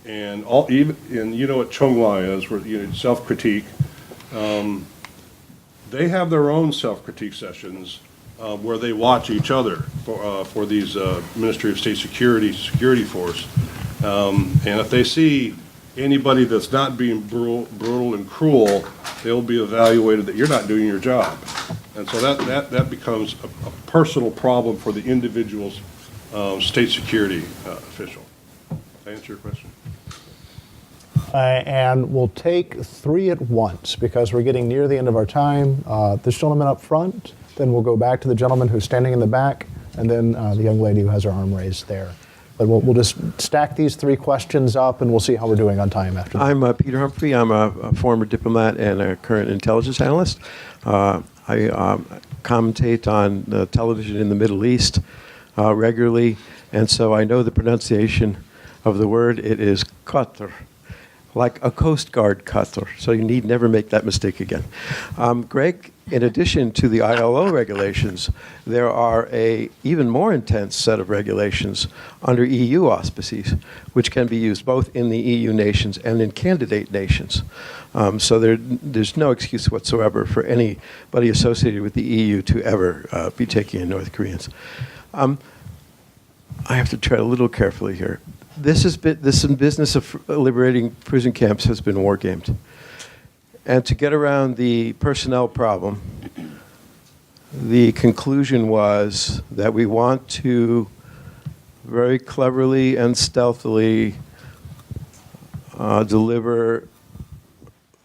and you know what Chonghua is, where self-critique. They have their own self-critique sessions where they watch each other for these Ministry of State security force, and if they see anybody that's not being brutal and cruel, they'll be evaluated that you're not doing your job. And so that becomes a personal problem for the individual's state security official. Did I answer your question? And we'll take three at once because we're getting near the end of our time. This gentleman up front, then we'll go back to the gentleman who's standing in the back, and then the young lady who has her arm raised there. But we'll just stack these three questions up, and we'll see how we're doing on time after that. I'm Peter Humphrey. I'm a former diplomat and a current intelligence analyst. I commentate on the television in the Middle East regularly, and so I know the pronunciation of the word. It is Qatr. like a Coast Guard cutler, so you need never make that mistake again. Greg, in addition to the ILO regulations, there are a even more intense set of regulations under EU auspices, which can be used both in the EU nations and in candidate nations. So there's no excuse whatsoever for anybody associated with the EU to ever be taking in North Koreans. I have to tread a little carefully here. This business of liberating prison camps has been wargamed. And to get around the personnel problem, the conclusion was that we want to very cleverly and stealthily deliver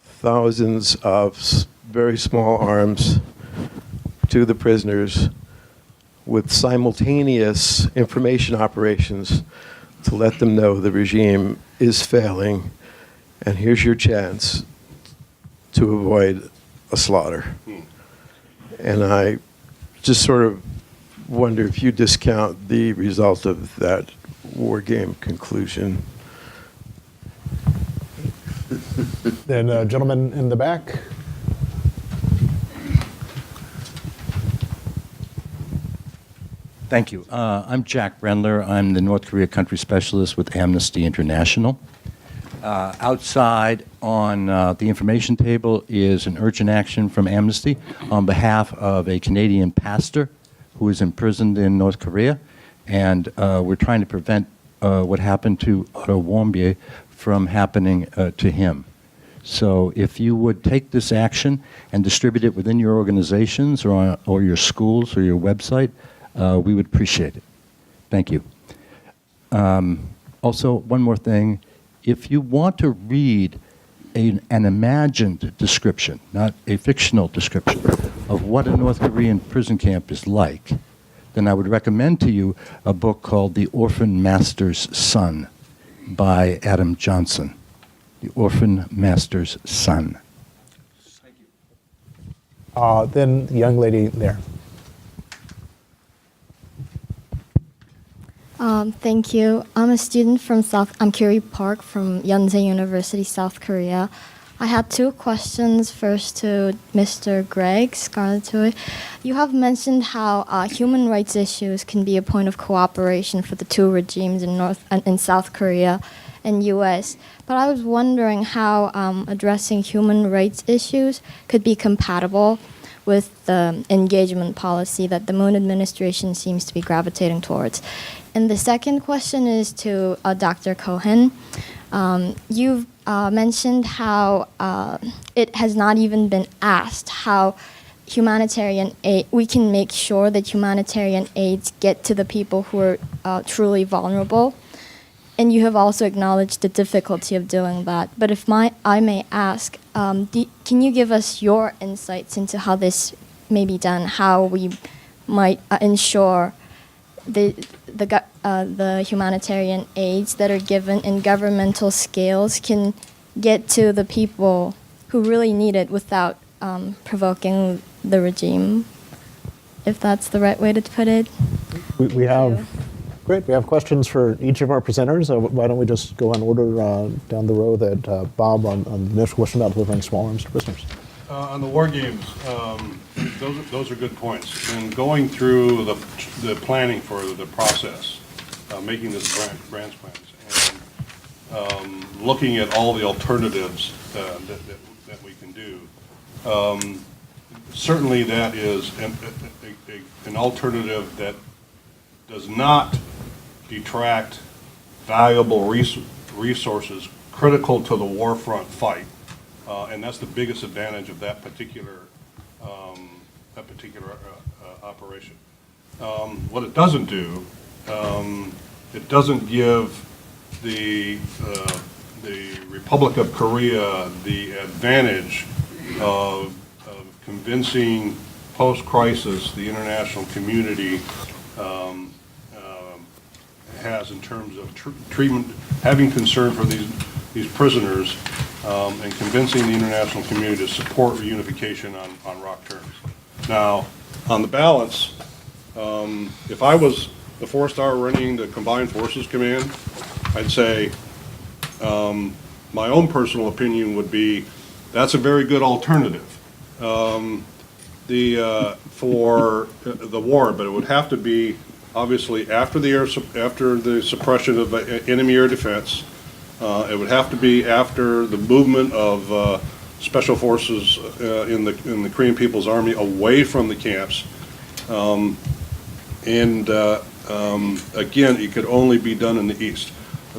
thousands of very small arms to the prisoners with simultaneous information operations to let them know the regime is failing, and here's your chance to avoid a slaughter. And I just sort of wonder if you discount the result of that war game conclusion. Then, gentleman in the back. Thank you. I'm Jack Brendler. I'm the North Korea country specialist with Amnesty International. Outside on the information table is an urgent action from Amnesty on behalf of a Canadian pastor who is imprisoned in North Korea. And we're trying to prevent what happened to Otto Warmbier from happening to him. So if you would take this action and distribute it within your organizations or your schools or your website, we would appreciate it. Thank you. Also, one more thing. If you want to read an imagined description, not a fictional description, of what a North Korean prison camp is like, then I would recommend to you a book called The Orphan Master's Son by Adam Johnson. The Orphan Master's Son. Thank you. Then the young lady there. Thank you. I'm a student from I'm Curie Park from Yonsei University, South Korea. I had two questions. First to Mr. Greg Scarlatoy. You have mentioned how human rights issues can be a point of cooperation for the two regimes in South Korea and U.S. But I was wondering how addressing human rights issues could be compatible with the engagement policy that the Moon administration seems to be gravitating towards. And the second question is to Dr. Cohen. You've mentioned how it has not even been asked how humanitarian aid, we can make sure that humanitarian aids get to the people who are truly vulnerable. And you have also acknowledged the difficulty of doing that. But if I may ask, can you give us your insights into how this may be done, how we might ensure the humanitarian aids that are given in governmental scales can get to the people who really need it without provoking the regime, if that's the right way to put it? We have, great, we have questions for each of our presenters. Why don't we just go in order down the row that Bob on the initial question about delivering small arms to prisoners. On the war games, those are good points. And going through the planning for the process, making this grants plans, and looking at all the alternatives that we can do. Certainly that is an alternative that does not detract valuable resources critical to the war front fight. And that's the biggest advantage of that particular operation. What it doesn't do, it doesn't give the Republic of Korea the advantage of convincing post-crisis the international community has in terms of treatment, having concern for these prisoners, and convincing the international community to support reunification on ROC terms. Now, on the balance, if I was the 4-star running the Combined Forces Command, I'd say my own personal opinion would be that's a very good alternative for the war, but it would have to be obviously after the suppression of enemy air defense. It would have to be after the movement of special forces in the Korean People's Army away from the camps. Again, it could only be done in the east.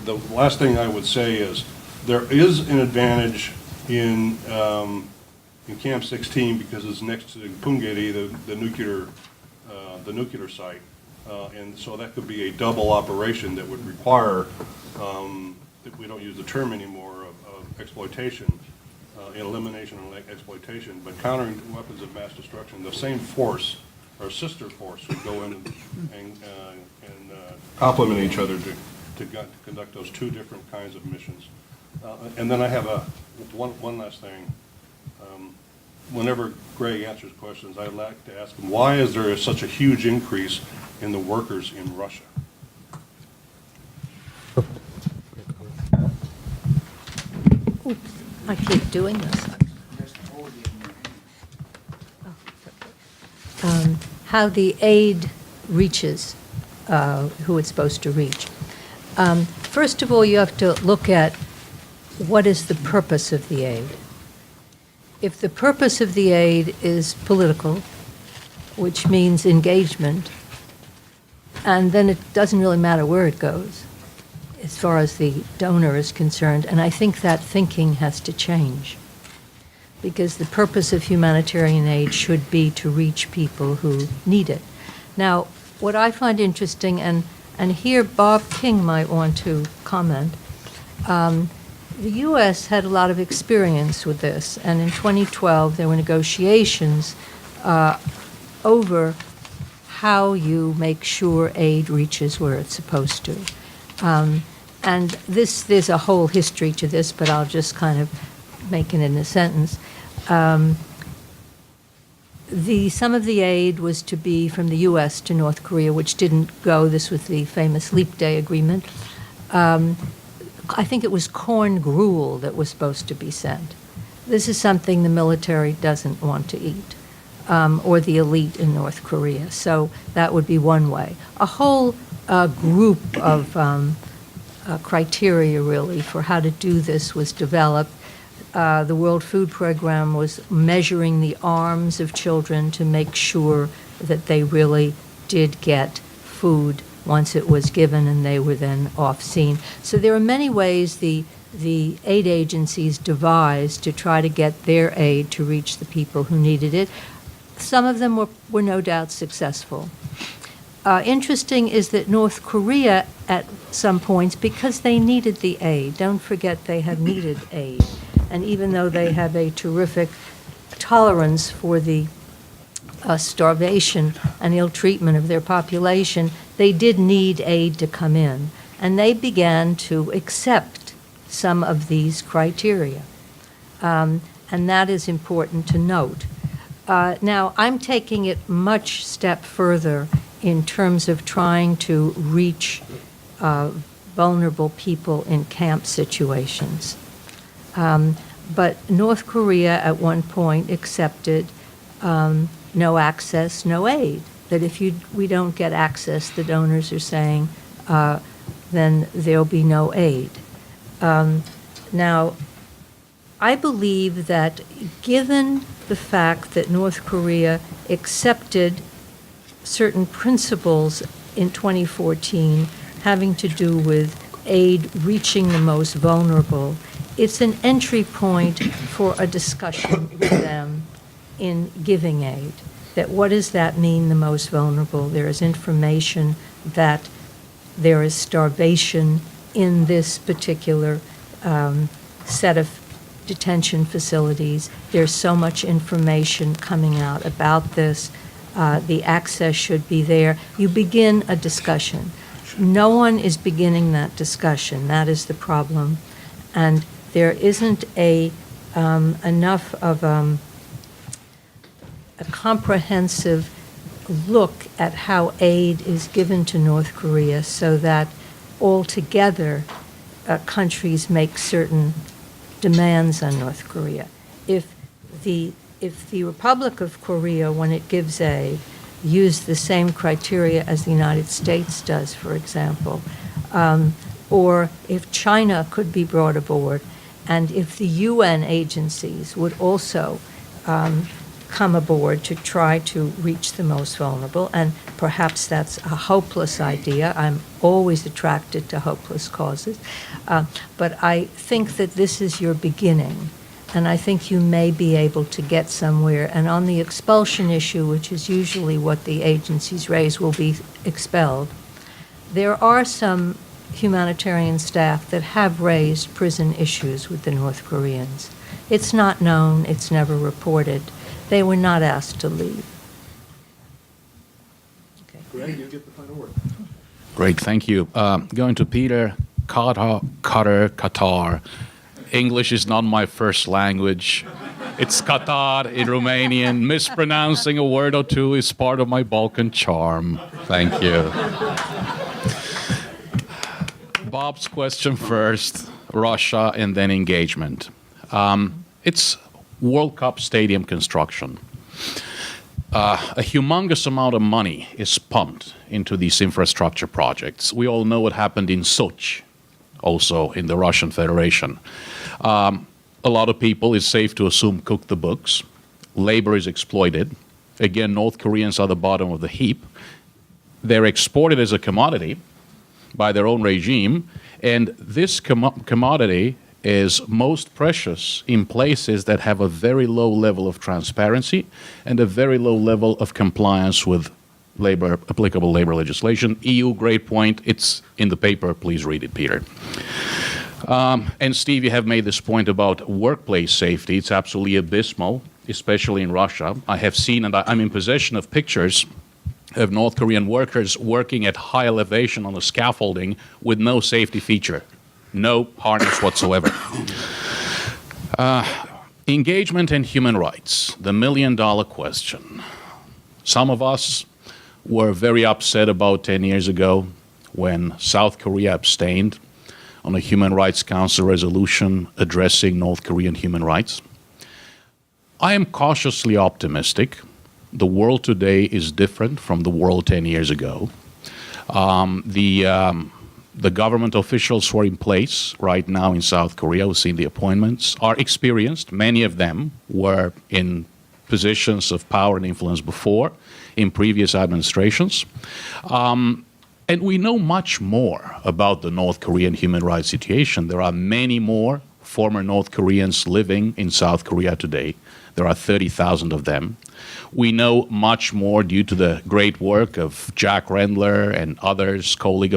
The last thing I would say is there is an advantage in Camp 16 because it's next to Punggye, the nuclear site, and so that could be a double operation that would require, if we don't use the term anymore, of exploitation, elimination and exploitation, but countering weapons of mass destruction. The same force, or sister force, would go in and complement each other to conduct those two different kinds of missions. And then I have one last thing. Whenever Greg answers questions, I'd like to ask him, why is there such a huge increase in the workers in Russia? I keep doing this. How the aid reaches who it's supposed to reach. First of all, you have to look at what is the purpose of the aid. If the purpose of the aid is political, which means engagement, and then it doesn't really matter where it goes as far as the donor is concerned, and I think that thinking has to change, because the purpose of humanitarian aid should be to reach people who need it. Now, what I find interesting, and here Bob King might want to comment, the U.S. had a lot of experience with this, and in 2012 there were negotiations over how you make sure aid reaches where it's supposed to. And there's a whole history to this, but I'll just kind of make it in a sentence. Some of the aid was to be from the U.S. to North Korea, which didn't go. This was the famous Leap Day Agreement. I think it was corn gruel that was supposed to be sent. This is something the military doesn't want to eat, or the elite in North Korea. So that would be one way. A whole group of criteria, really, for how to do this was developed. The World Food Program was measuring the arms of children to make sure that they really did get food once it was given and they were then off scene. So there are many ways the aid agencies devised to try to get their aid to reach the people who needed it. Some of them were no doubt successful. Interesting is that North Korea, at some points, because they needed the aid, don't forget they have needed aid, and even though they have a terrific tolerance for the starvation and ill treatment of their population, they did need aid to come in, and they began to accept some of these criteria, and that is important to note. Now, I'm taking it much step further in terms of trying to reach vulnerable people in camp situations. But North Korea at one point accepted no access, no aid. That if we don't get access, the donors are saying, then there'll be no aid. Now, I believe that given the fact that North Korea accepted certain principles in 2014 having to do with aid reaching the most vulnerable, it's an entry point for a discussion with them in giving aid. That what does that mean, the most vulnerable? There is information that there is starvation in this particular set of detention facilities. There's so much information coming out about this. The access should be there. You begin a discussion. No one is beginning that discussion. That is the problem. And there isn't enough of a comprehensive look at how aid is given to North Korea so that altogether countries make certain demands on North Korea. If the Republic of Korea, when it gives aid, used the same criteria as the United States does, for example, or if China could be brought aboard, and if the UN agencies would also come aboard to try to reach the most vulnerable, and perhaps that's a hopeless idea. I'm always attracted to hopeless causes. But I think that this is your beginning, and I think you may be able to get somewhere. And on the expulsion issue, which is usually what the agencies raise, will be expelled. There are some humanitarian staff that have raised prison issues with the North Koreans. It's not known, it's never reported. They were not asked to leave. Okay. Greg, you get the final word. Great, thank you. Going to Peter, Qatar. English is not my first language. It's Qatar in Romanian. Mispronouncing a word or two is part of my Balkan charm. Thank you. Bob's question first, Russia and then engagement. It's World Cup stadium construction. A humongous amount of money is pumped into these infrastructure projects. We all know what happened in Sochi, also in the Russian Federation. A lot of people, it's safe to assume, cook the books. Labor is exploited. Again, North Koreans are the bottom of the heap. They're exported as a commodity by their own regime, and this commodity is most precious in places that have a very low level of transparency and a very low level of compliance with applicable labor legislation. EU, great point. It's in the paper. Please read it, Peter. And Steve, you have made this point about workplace safety. It's absolutely abysmal, especially in Russia. I have seen, and I'm in possession of pictures of North Korean workers working at high elevation on the scaffolding with no safety feature, no harness whatsoever. Engagement and human rights, the million-dollar question. Some of us were very upset about 10 years ago when South Korea abstained on a Human Rights Council resolution addressing North Korean human rights. I am cautiously optimistic. The world today is different from the world 10 years ago. The government officials who are in place right now in South Korea, we've seen the appointments, are experienced. Many of them were in positions of power and influence before, in previous administrations. And we know much more about the North Korean human rights situation. There are many more former North Koreans living in South Korea today. There are 30,000 of them. We know much more due to the great work of Jack Rendler and others, colleagues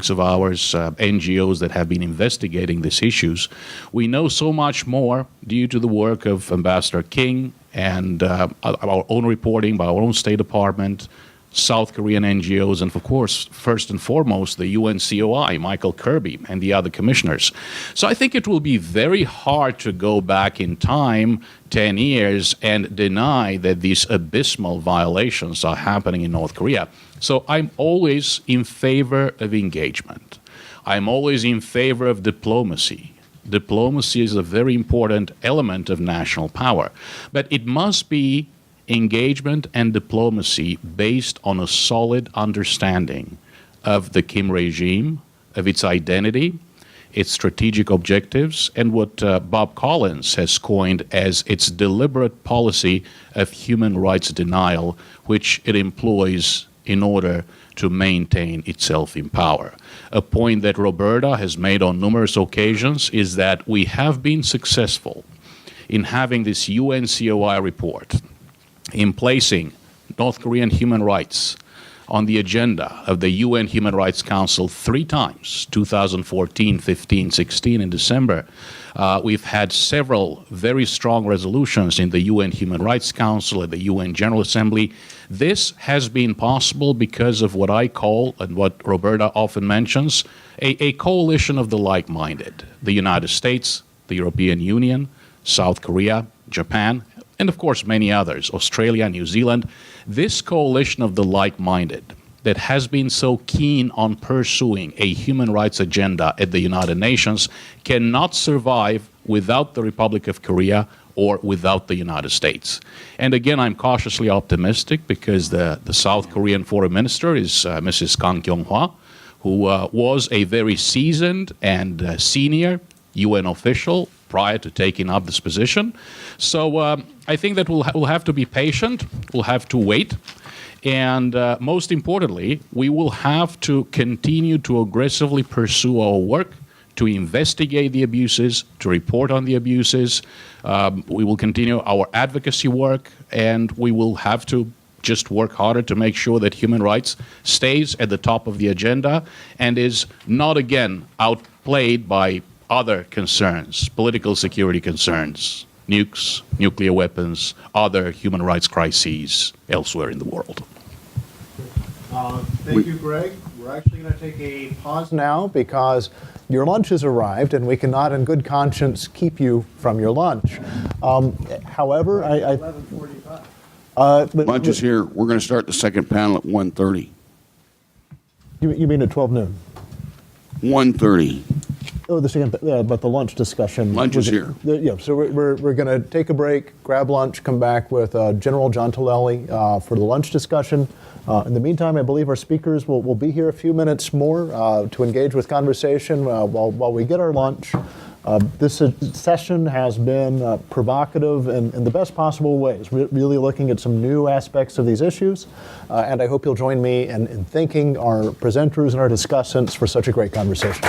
of ours, NGOs that have been investigating these issues. We know so much more due to the work of Ambassador King and our own reporting by our own State Department, South Korean NGOs, and of course, first and foremost, the UNCOI, Michael Kirby, and the other commissioners. So I think it will be very hard to go back in time 10 years and deny that these abysmal violations are happening in North Korea. So I'm always in favor of engagement. I'm always in favor of diplomacy. Diplomacy is a very important element of national power, but it must be engagement and diplomacy based on a solid understanding of the Kim regime, of its identity, its strategic objectives, and what Bob Collins has coined as its deliberate policy of human rights denial, which it employs in order to maintain itself in power. A point that Roberta has made on numerous occasions is that we have been successful in having this UNCOI report, in placing North Korean human rights on the agenda of the UN Human Rights Council 3 times, 2014, 15, 16, in December. We've had several very strong resolutions in the UN Human Rights Council, at the UN General Assembly. This has been possible because of what I call, and what Roberta often mentions, a coalition of the like-minded. The United States, the European Union, South Korea, Japan, and of course many others, Australia, New Zealand. This coalition of the like-minded that has been so keen on pursuing a human rights agenda at the United Nations cannot survive without the Republic of Korea or without the United States. And again, I'm cautiously optimistic because the South Korean foreign minister is Mrs. Kang Kyung-hwa, who was a very seasoned and senior UN official prior to taking up this position. So I think that we'll have to be patient, we'll have to wait, and most importantly, we will have to continue to aggressively pursue our work to investigate the abuses, to report on the abuses. We will continue our advocacy work, and we will have to just work harder to make sure that human rights stays at the top of the agenda and is not again outplayed by other concerns, political security concerns, nukes, nuclear weapons, other human rights crises elsewhere in the world. Thank you, Greg. We're actually going to take a pause now because your lunch has arrived and we cannot in good conscience keep you from your lunch. However, 11:45. Lunch is here. We're going to start the second panel at 1:30. You mean at 12 noon? 1:30. Oh, the second, but the lunch discussion. Lunch is here. Yeah, so we're going to take a break, grab lunch, come back with General John Tolelli for the lunch discussion. In the meantime, I believe our speakers will be here a few minutes more to engage with conversation while we get our lunch. This session has been provocative in the best possible ways, really looking at some new aspects of these issues. And I hope you'll join me in thanking our presenters and our discussants for such a great conversation.